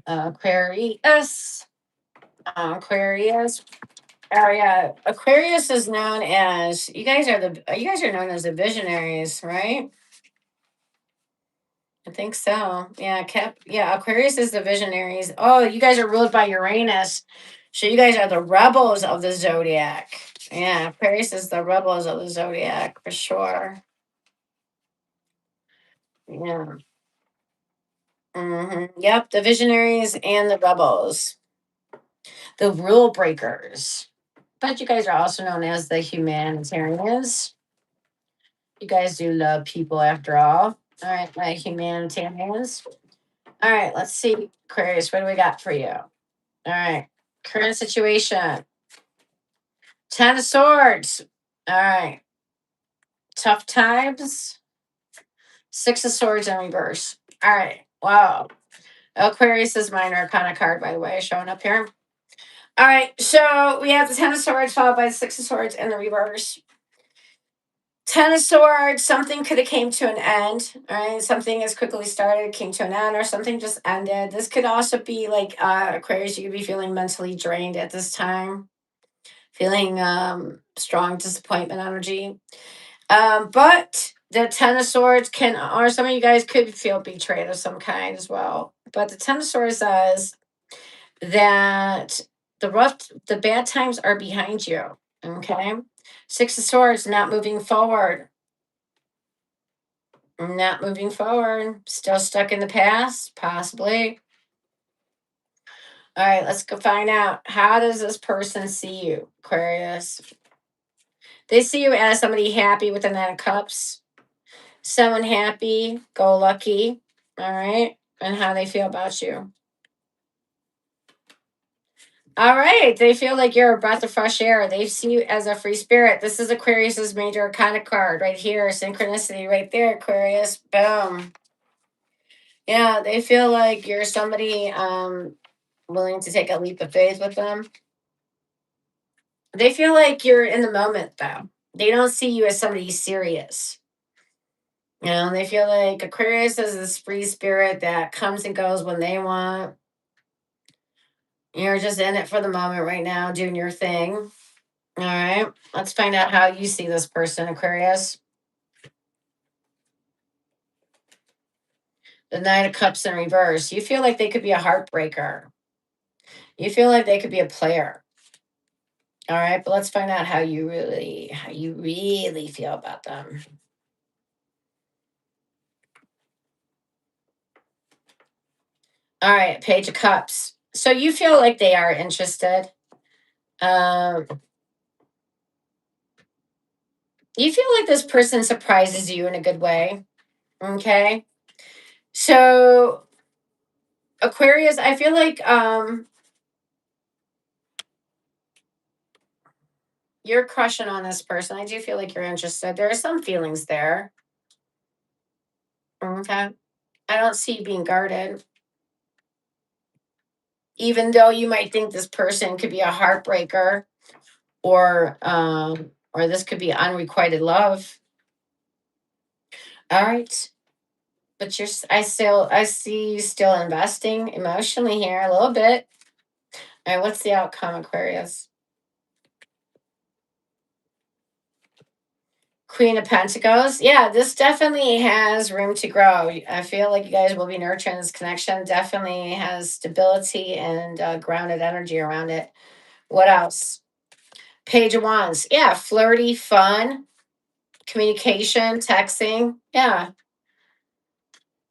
Aquarius. Aquarius. Oh yeah, Aquarius is known as you guys are known as the visionaries, right? I think so. Yeah, Aquarius is the visionaries. Oh, you guys are ruled by Uranus. So you guys are the rebels of the zodiac. Yeah, Aquarius is the rebels of the zodiac for sure. Yeah. Yep, the visionaries and the rebels, the rule breakers. But you guys are also known as the humanitarians. You guys do love people after all. All right, my humanitarians. All right, let's see, Aquarius, what do we got for you? All right, current situation. Ten of Swords. All right, tough times. Six of Swords in reverse. All right, wow. Aquarius is minor arcana card, by the way, showing up here. All right, so we have the Ten of Swords followed by the Six of Swords in the reverse. Ten of Swords, something could have came to an end, all right? Something as quickly started, came to an end, or something just ended. This could also be like Aquarius, you could be feeling mentally drained at this time, Feeling strong disappointment energy. But the Ten of Swords can, or some of you guys could feel betrayed of some kind as well. But the Ten of Swords says that the bad times are behind you. Okay. Six of Swords, not moving forward. Not moving forward. Still stuck in the past, possibly. All right, let's go find out. How does this person see you, Aquarius? They see you as somebody happy with the Nine of Cups. Someone happy, go lucky. All right. And how they feel about you. All right. They feel like you're a breath of fresh air. They see you as a free spirit. This is Aquarius's major arcana card right here. Synchronicity right there, Aquarius. Boom. Yeah, they feel like you're somebody willing to take a leap of faith with them. They feel like you're in the moment, though. They don't see you as somebody serious. You know, they feel like Aquarius is this free spirit that comes and goes when they want. You're just in it for the moment right now, doing your thing. All right. Let's find out how you see this person, Aquarius. The Knight of Cups in reverse. You feel like they could be a heartbreaker. You feel like they could be a player. All right, but let's find out how you really feel about them. All right, Page of Cups. So you feel like they are interested. You feel like this person surprises you in a good way. Okay. So Aquarius, I feel like you're crushing on this person. I do feel like you're interested. There are some feelings there. Okay. I don't see you being guarded. Even though you might think this person could be a heartbreaker or this could be unrequited love. All right. But I see you still investing emotionally here a little bit. All right, what's the outcome, Aquarius? Queen of Pentacles. Yeah, this definitely has room to grow. I feel like you guys will be nurturing this connection. Definitely has stability and grounded energy around it. What else? Page of Wands. Yeah, flirty, fun, communication, texting. Yeah.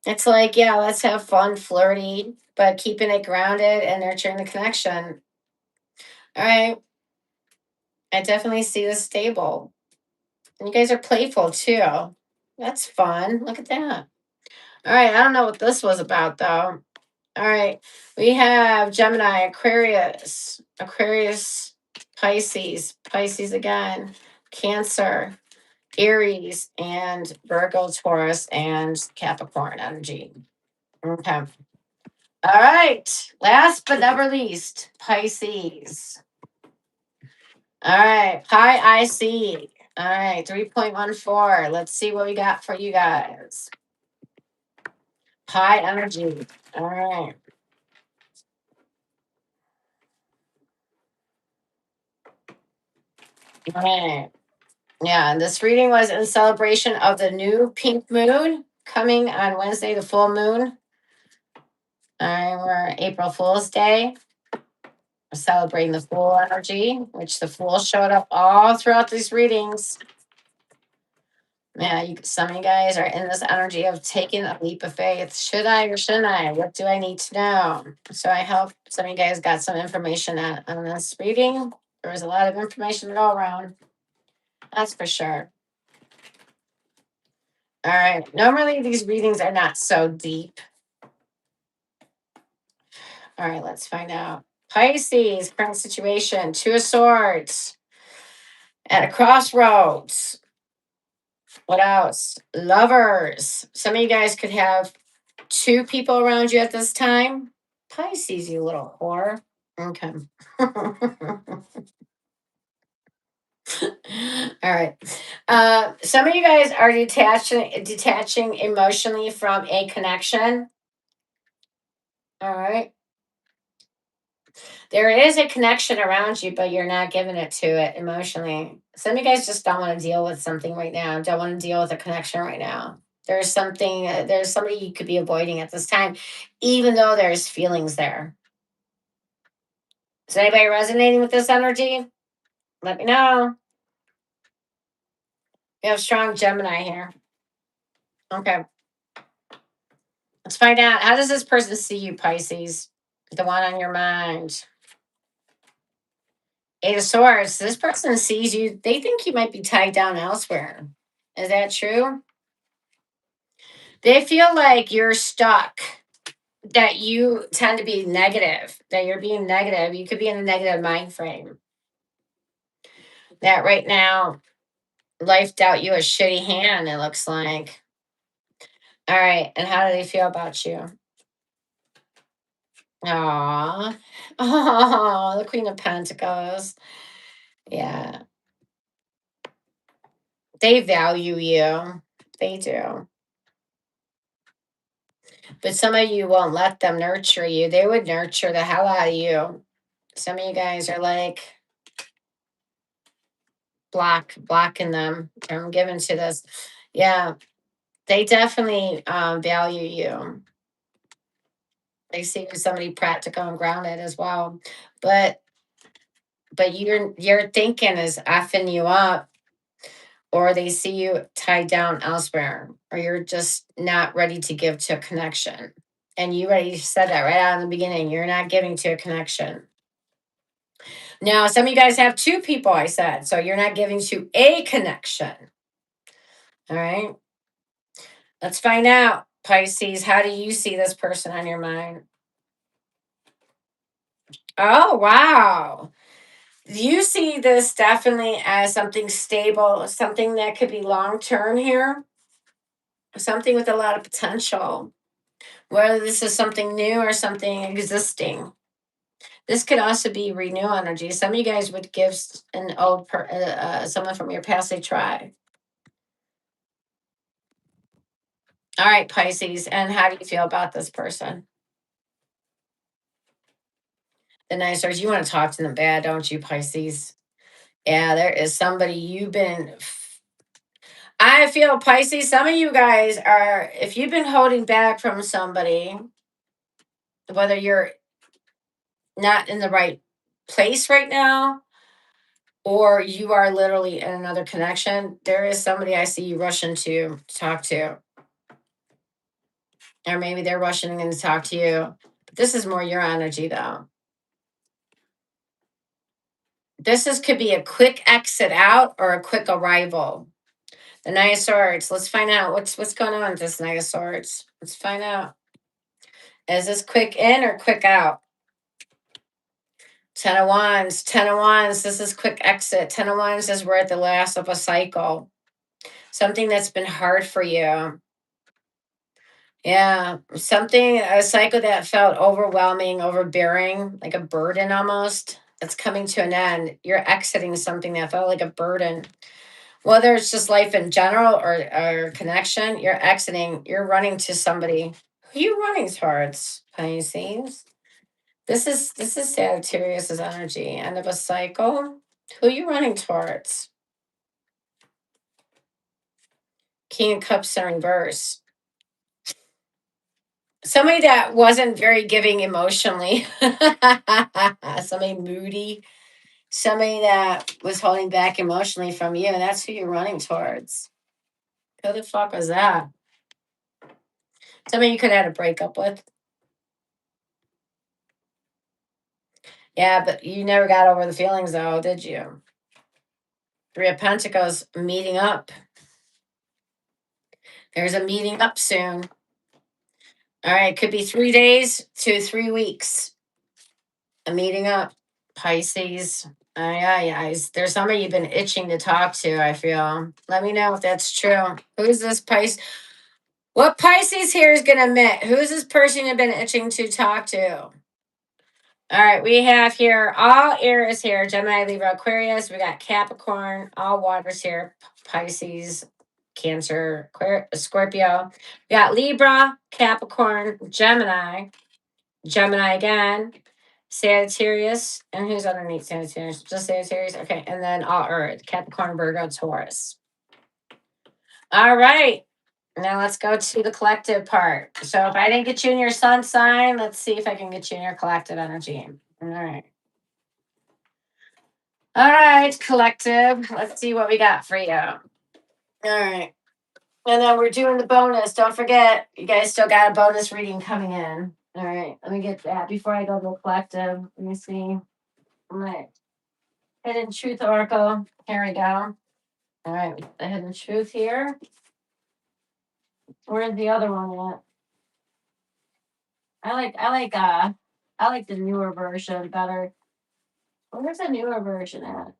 It's like, yeah, let's have fun, flirty, but keeping it grounded and nurturing the connection. All right. I definitely see this stable. And you guys are playful too. That's fun. Look at that. All right. I don't know what this was about though. All right. We have Gemini, Aquarius, Pisces again, Cancer, Aries, and Virgo, Taurus, and Capricorn energy. Okay. All right. Last but never least, Pisces. All right. Pi IC. All right. 3.14. Let's see what we got for you guys. Pi energy. All right. All right. Yeah. And this reading was in celebration of the new pink moon coming on Wednesday, the full moon. All right. We're April Fool's Day. We're celebrating the Fool energy, which the Fool showed up all throughout these readings. Yeah, some of you guys are in this energy of taking a leap of faith. Should I or shouldn't I? What do I need to know? So I hope some of you guys got some information on this reading. There was a lot of information to go around. That's for sure. All right. Normally these readings are not so deep. All right, let's find out. Pisces, current situation, Two of Swords, at a crossroads. What else? Lovers. Some of you guys could have two people around you at this time. Pisces, you little whore. Okay. All right. Some of you guys are detaching emotionally from a connection. All right. There is a connection around you, but you're not giving it to it emotionally. Some of you guys just don't want to deal with something right now. Don't want to deal with a connection right now. There's something, there's somebody you could be avoiding at this time, even though there's feelings there. Is anybody resonating with this energy? Let me know. We have strong Gemini here. Okay. Let's find out. How does this person see you, Pisces? The one on your mind. Eight of Swords. This person sees you. They think you might be tied down elsewhere. Is that true? They feel like you're stuck, that you tend to be negative, that you're being negative. You could be in a negative mind frame. That right now, life dealt you a shitty hand, it looks like. All right. And how do they feel about you? Aw. Oh, the Queen of Pentacles. Yeah. They value you. They do. But some of you won't let them nurture you. They would nurture the hell out of you. Some of you guys are like blocking them from giving to this. Yeah. They definitely value you. They see you as somebody practical and grounded as well. But your thinking is effing you up, or they see you tied down elsewhere, or you're just not ready to give to a connection. And you already said that right out in the beginning. You're not giving to a connection. Now, some of you guys have two people, I said, so you're not giving to a connection. All right. Let's find out, Pisces. How do you see this person on your mind? Oh, wow. You see this definitely as something stable, something that could be long term here, something with a lot of potential, whether this is something new or something existing. This could also be renew energy. Some of you guys would give an old someone from your past a try. All right, Pisces. And how do you feel about this person? The nicers, you want to talk to them bad, don't you, Pisces? Yeah, there is somebody you've been. I feel, Pisces, some of you guys are, if you've been holding back from somebody, whether you're not in the right place right now, or you are literally in another connection, there is somebody I see you rushing to talk to. Or maybe they're rushing in to talk to you. But this is more your energy, though. Could be a quick exit out or a quick arrival. The Knight of Swords. Let's find out what's going on with this Knight of Swords. Let's find out. Is this quick in or quick out? Ten of Wands. Ten of Wands. This is quick exit. Ten of Wands is we're at the last of a cycle. Something that's been hard for you. Yeah, a cycle that felt overwhelming, overbearing, like a burden almost. That's coming to an end. You're exiting something that felt like a burden. Whether it's just life in general or connection, you're exiting, you're running to somebody. Who are you running towards, Pisces? This is Sagittarius's energy. End of a cycle. Who are you running towards? King of Cups are in reverse. Somebody that wasn't very giving emotionally. Somebody moody. Somebody that was holding back emotionally from you. And that's who you're running towards. Who the fuck was that? Somebody you could have had a breakup with. Yeah, but you never got over the feelings, though, did you? Three of Pentacles, meeting up. There's a meeting up soon. All right, could be 3 days to 3 weeks. A meeting up, Pisces. Yeah. There's somebody you've been itching to talk to, I feel. Let me know if that's true. Who's this Pisces? What Pisces here is going to admit? Who's this person you've been itching to talk to? All right, we have here all Aries here, Gemini, Libra, Aquarius. We got Capricorn, all waters here, Pisces, Cancer, Scorpio. We got Libra, Capricorn, Gemini, Gemini again, Sagittarius. And who's underneath Sagittarius? Just Sagittarius. Okay. And then all Earth, Capricorn, Virgo, Taurus. All right. Now let's go to the collective part. So if I didn't get you in your sun sign, let's see if I can get you in your collective energy. All right. All right, collective. Let's see what we got for you. All right. And then we're doing the bonus. Don't forget, you guys still got a bonus reading coming in. All right. Let me get that before I go to the collective. Let me see. All right. Hidden Truth Oracle. Here we go. All right. The Hidden Truth here. Where's the other one at? I like the newer version better. Where's the newer version at?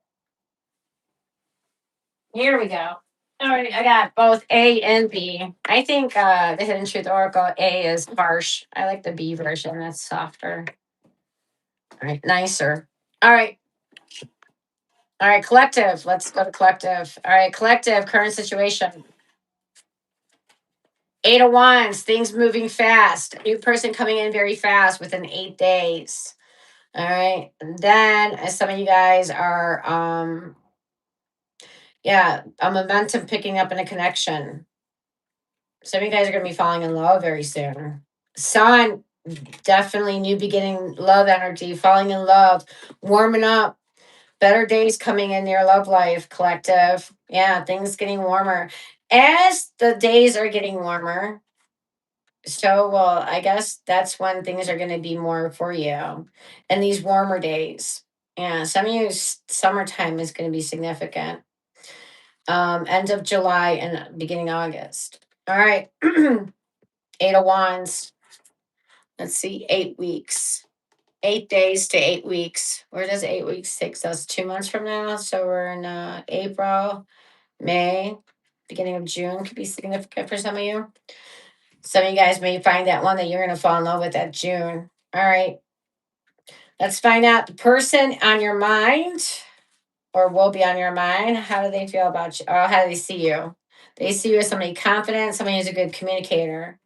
Here we go. All right, I got both A and B. I think the Hidden Truth Oracle A is harsh. I like the B version. That's softer. All right, nicer. All right. All right, collective. Let's go to collective. All right, collective, current situation. 8 of Wands, things moving fast. New person coming in very fast within 8 days. All right. And then some of you guys are a momentum picking up in a connection. Some of you guys are going to be falling in love very soon. Sun, definitely new beginning, love energy, falling in love, warming up, better days coming in your love life, collective. Yeah, things getting warmer. As the days are getting warmer, so well, I guess that's when things are going to be more for you. And these warmer days. Yeah, some of you, summertime is going to be significant. End of July and beginning August. All right. 8 of Wands. Let's see, 8 weeks. 8 days to 8 weeks. Where does 8 weeks take us? 2 months from now. So we're in April, May, beginning of June could be significant for some of you. Some of you guys may find that one that you're going to fall in love with that June. All right. Let's find out the person on your mind or will be on your mind. How do they feel about you? Or how do they see you? They see you as somebody confident, somebody who's a good communicator.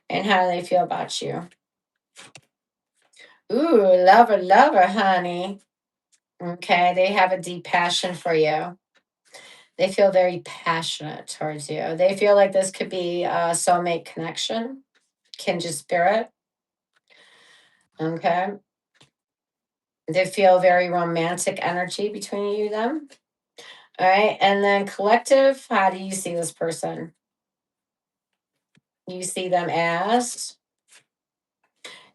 And how do they feel about you? Ooh, lover, lover, honey. Okay, they have a deep passion for you. They feel very passionate towards you. They feel like this could be a soulmate connection, kindred spirit. Okay. They feel very romantic energy between you and them. All right. And then collective, how do you see this person? You see them as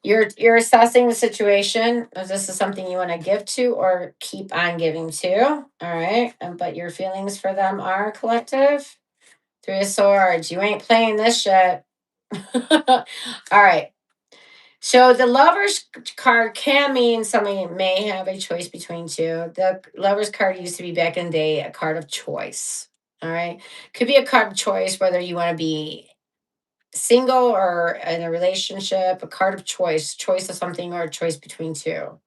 you're assessing the situation. If this is something you want to give to or keep on giving to. All right. But your feelings for them are collective. 3 of Swords. You ain't playing this shit. All right. So the Lover's card can mean somebody may have a choice between two. The Lover's card used to be back in the day a card of choice. All right. Could be a card of choice whether you want to be single or in a relationship, a card of choice of something or a choice between two.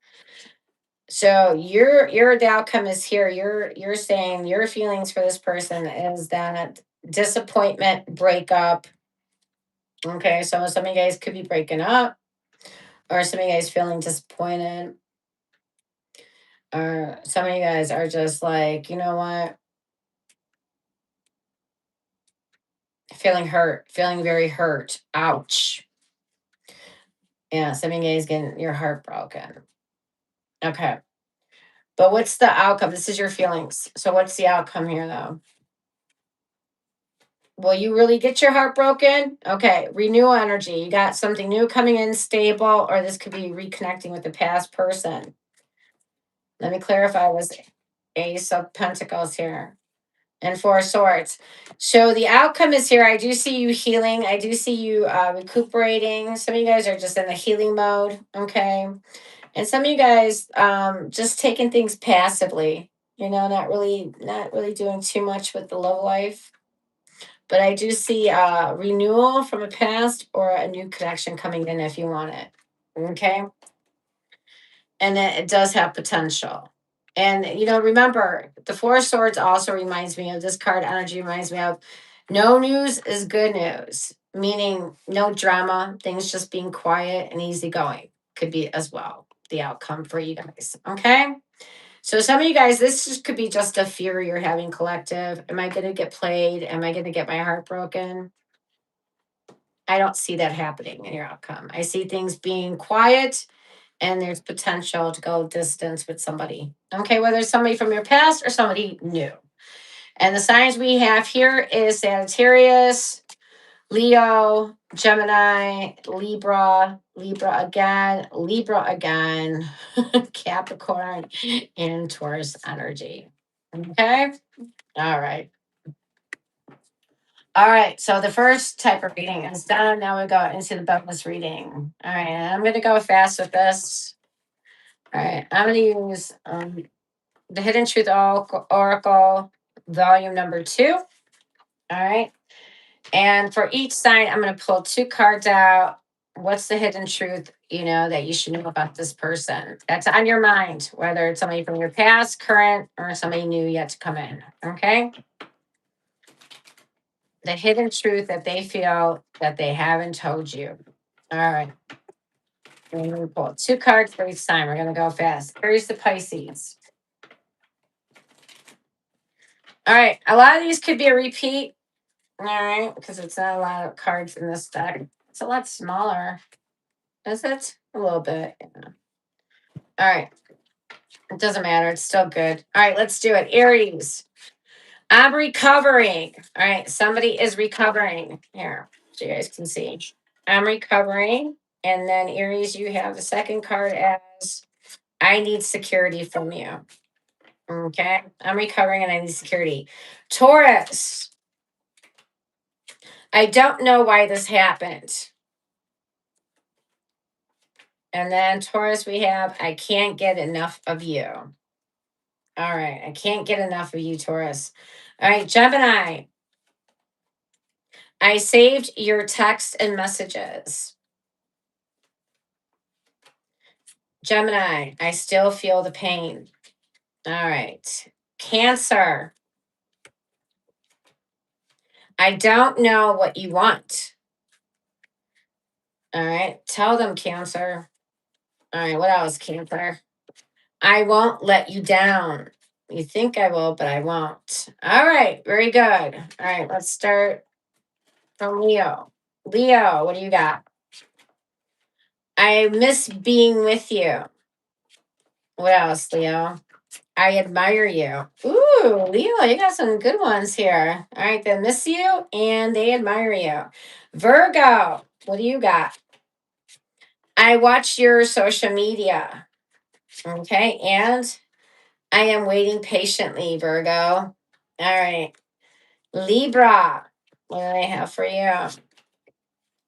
So your the outcome is here. You're saying your feelings for this person is that disappointment, breakup. Okay, so some of you guys could be breaking up, or some of you guys feeling disappointed, or some of you guys are just like, you know what, feeling hurt, feeling very hurt. Ouch. Yeah, some of you guys getting your heart broken. Okay. But what's the outcome? This is your feelings. So what's the outcome here though? Will you really get your heart broken? Okay, renewal energy. You got something new coming in, stable, or this could be reconnecting with the past person. Let me clarify was Ace of Pentacles here and 4 of Swords. So the outcome is here. I do see you healing. I do see you recuperating. Some of you guys are just in the healing mode. Okay. And some of you guys just taking things passively, not really doing too much with the love life. But I do see renewal from a past or a new connection coming in if you want it. Okay. And then it does have potential. And, remember, the 4 of Swords also reminds me of this card energy, reminds me of no news is good news, meaning no drama, things just being quiet and easygoing could be as well. the outcome for you guys. Okay. So some of you guys, could be just a fear you're having collective. Am I going to get played? Am I going to get my heart broken? I don't see that happening in your outcome. I see things being quiet and there's potential to go distance with somebody. Okay, whether it's somebody from your past or somebody new. And the signs we have here is Sagittarius, Leo, Gemini, Libra, Libra again, Capricorn, and Taurus energy. Okay. All right. All right. So the first type of reading is done. Now we go into the bonus reading. All right. And I'm going to go fast with this. All right. I'm going to use the Hidden Truth Oracle, volume number 2. All right. And for each sign, I'm going to pull 2 cards out. What's the hidden truth, that you should know about this person? That's on your mind, whether it's somebody from your past, current, or somebody new yet to come in. Okay. The hidden truth that they feel that they haven't told you. All right. We're going to pull 2 cards for each time. We're going to go fast. Aries to Pisces. All right. A lot of these could be a repeat. All right. Because it's not a lot of cards in this deck. It's a lot smaller. Is it? A little bit. Yeah. All right. It doesn't matter. It's still good. All right. Let's do it. Aries. I'm recovering. All right. Somebody is recovering. Here. So you guys can see. I'm recovering. And then Aries, you have the second card as I need security from you. Okay. I'm recovering and I need security. Taurus. I don't know why this happened. And then Taurus, we have I can't get enough of you. All right. I can't get enough of you, Taurus. All right. Gemini. I saved your text and messages. Gemini. I still feel the pain. All right. Cancer. I don't know what you want. All right. Tell them, Cancer. All right. What else, Cancer? I won't let you down. You think I will, but I won't. All right. Very good. All right. Let's start from Leo. Leo, what do you got? I miss being with you. What else, Leo? I admire you. Ooh, Leo, you got some good ones here. All right. They miss you and they admire you. Virgo, what do you got? I watch your social media. Okay. And I am waiting patiently, Virgo. All right. Libra, what do I have for you?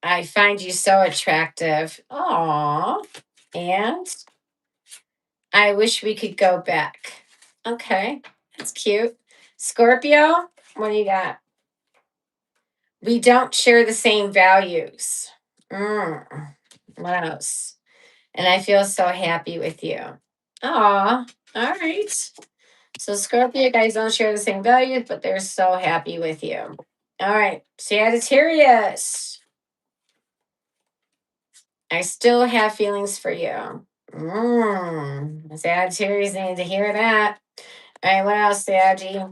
I find you so attractive. Aw. And I wish we could go back. Okay. That's cute. Scorpio, what do you got? We don't share the same values. What else? And I feel so happy with you. Aw. All right. So Scorpio guys don't share the same values, but they're so happy with you. All right. Sagittarius. I still have feelings for you. Sagittarius need to hear that. All right. What else, Saggy?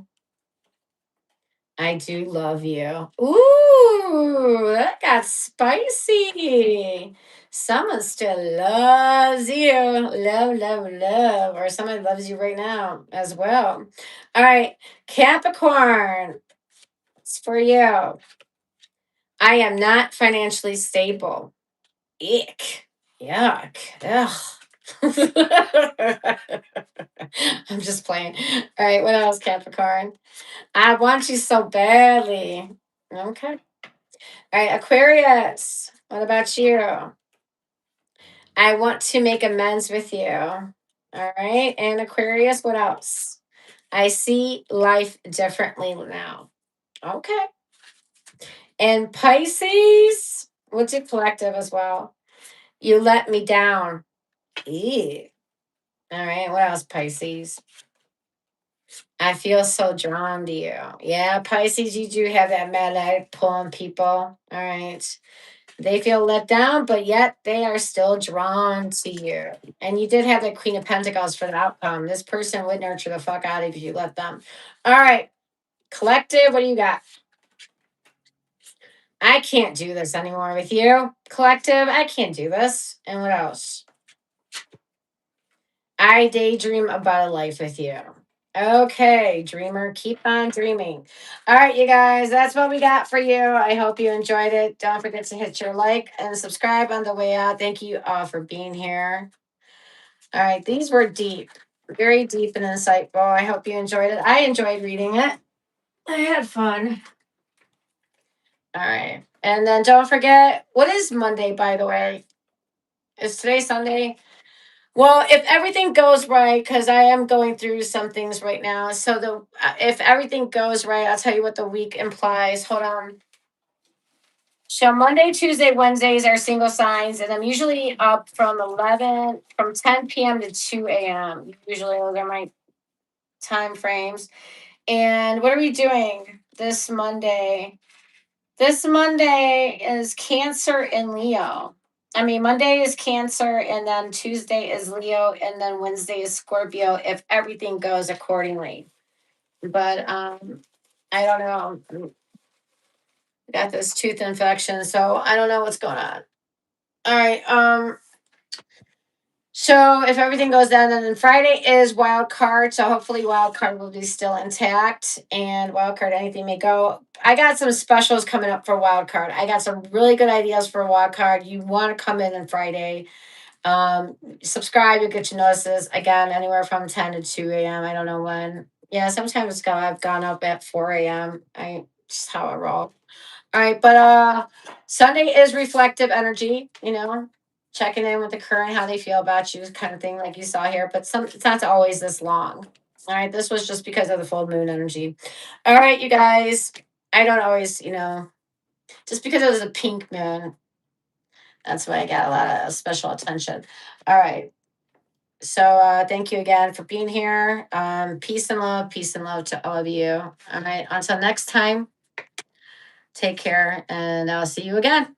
I do love you. Ooh, that got spicy. Someone still loves you. Love, love, love. Or someone loves you right now as well. All right. Capricorn. It's for you. I am not financially stable. Ick. Yuck. Ugh. I'm just playing. All right. What else, Capricorn? I want you so badly. Okay. All right, Aquarius. What about you? I want to make amends with you. All right. And Aquarius, what else? I see life differently now. Okay. And Pisces, what's your collective as well? You let me down. Ew. All right. What else, Pisces? I feel so drawn to you. Yeah, Pisces, you do have that magnetic pull on people. All right. They feel let down, but yet they are still drawn to you. And you did have the Queen of Pentacles for the outcome. This person would nurture the fuck out of you if you let them. All right, collective, what do you got? I can't do this anymore with you. Collective, I can't do this. And what else? I daydream about a life with you. Okay, dreamer, keep on dreaming. All right, you guys, that's what we got for you. I hope you enjoyed it. Don't forget to hit your like and subscribe on the way out. Thank you all for being here. All right, these were deep, very deep and insightful. I hope you enjoyed it. I enjoyed reading it. I had fun. All right. And then don't forget, what is Monday, by the way? Is today Sunday? Well, if everything goes right, because I am going through some things right now. So if everything goes right, I'll tell you what the week implies. Hold on. So Monday, Tuesday, Wednesdays are single signs, and I'm usually up from 10 p.m. to 2 a.m. Usually those are my time frames. And what are we doing this Monday? This Monday is Cancer and Leo. I mean, Monday is Cancer, and then Tuesday is Leo, and then Wednesday is Scorpio if everything goes accordingly. But I don't know. Got this tooth infection, so I don't know what's going on. All right. So if everything goes down, then Friday is wild card. So hopefully wild card will be still intact, and wild card anything may go. I got some specials coming up for wild card. I got some really good ideas for wild card. You want to come in on Friday. Subscribe, you'll get your notices again anywhere from 10 to 2 a.m. I don't know when. Yeah, sometimes I've gone up at 4 a.m. I just how I roll. All right, but Sunday is reflective energy, checking in with the current, how they feel about you, kind of thing, like you saw here. But it's not always this long. All right, this was just because of the full moon energy. All right, you guys, I don't always, just because it was a pink moon, that's why I got a lot of special attention. All right. So thank you again for being here. Peace and love to all of you. All right, until next time. Take care, and I'll see you again.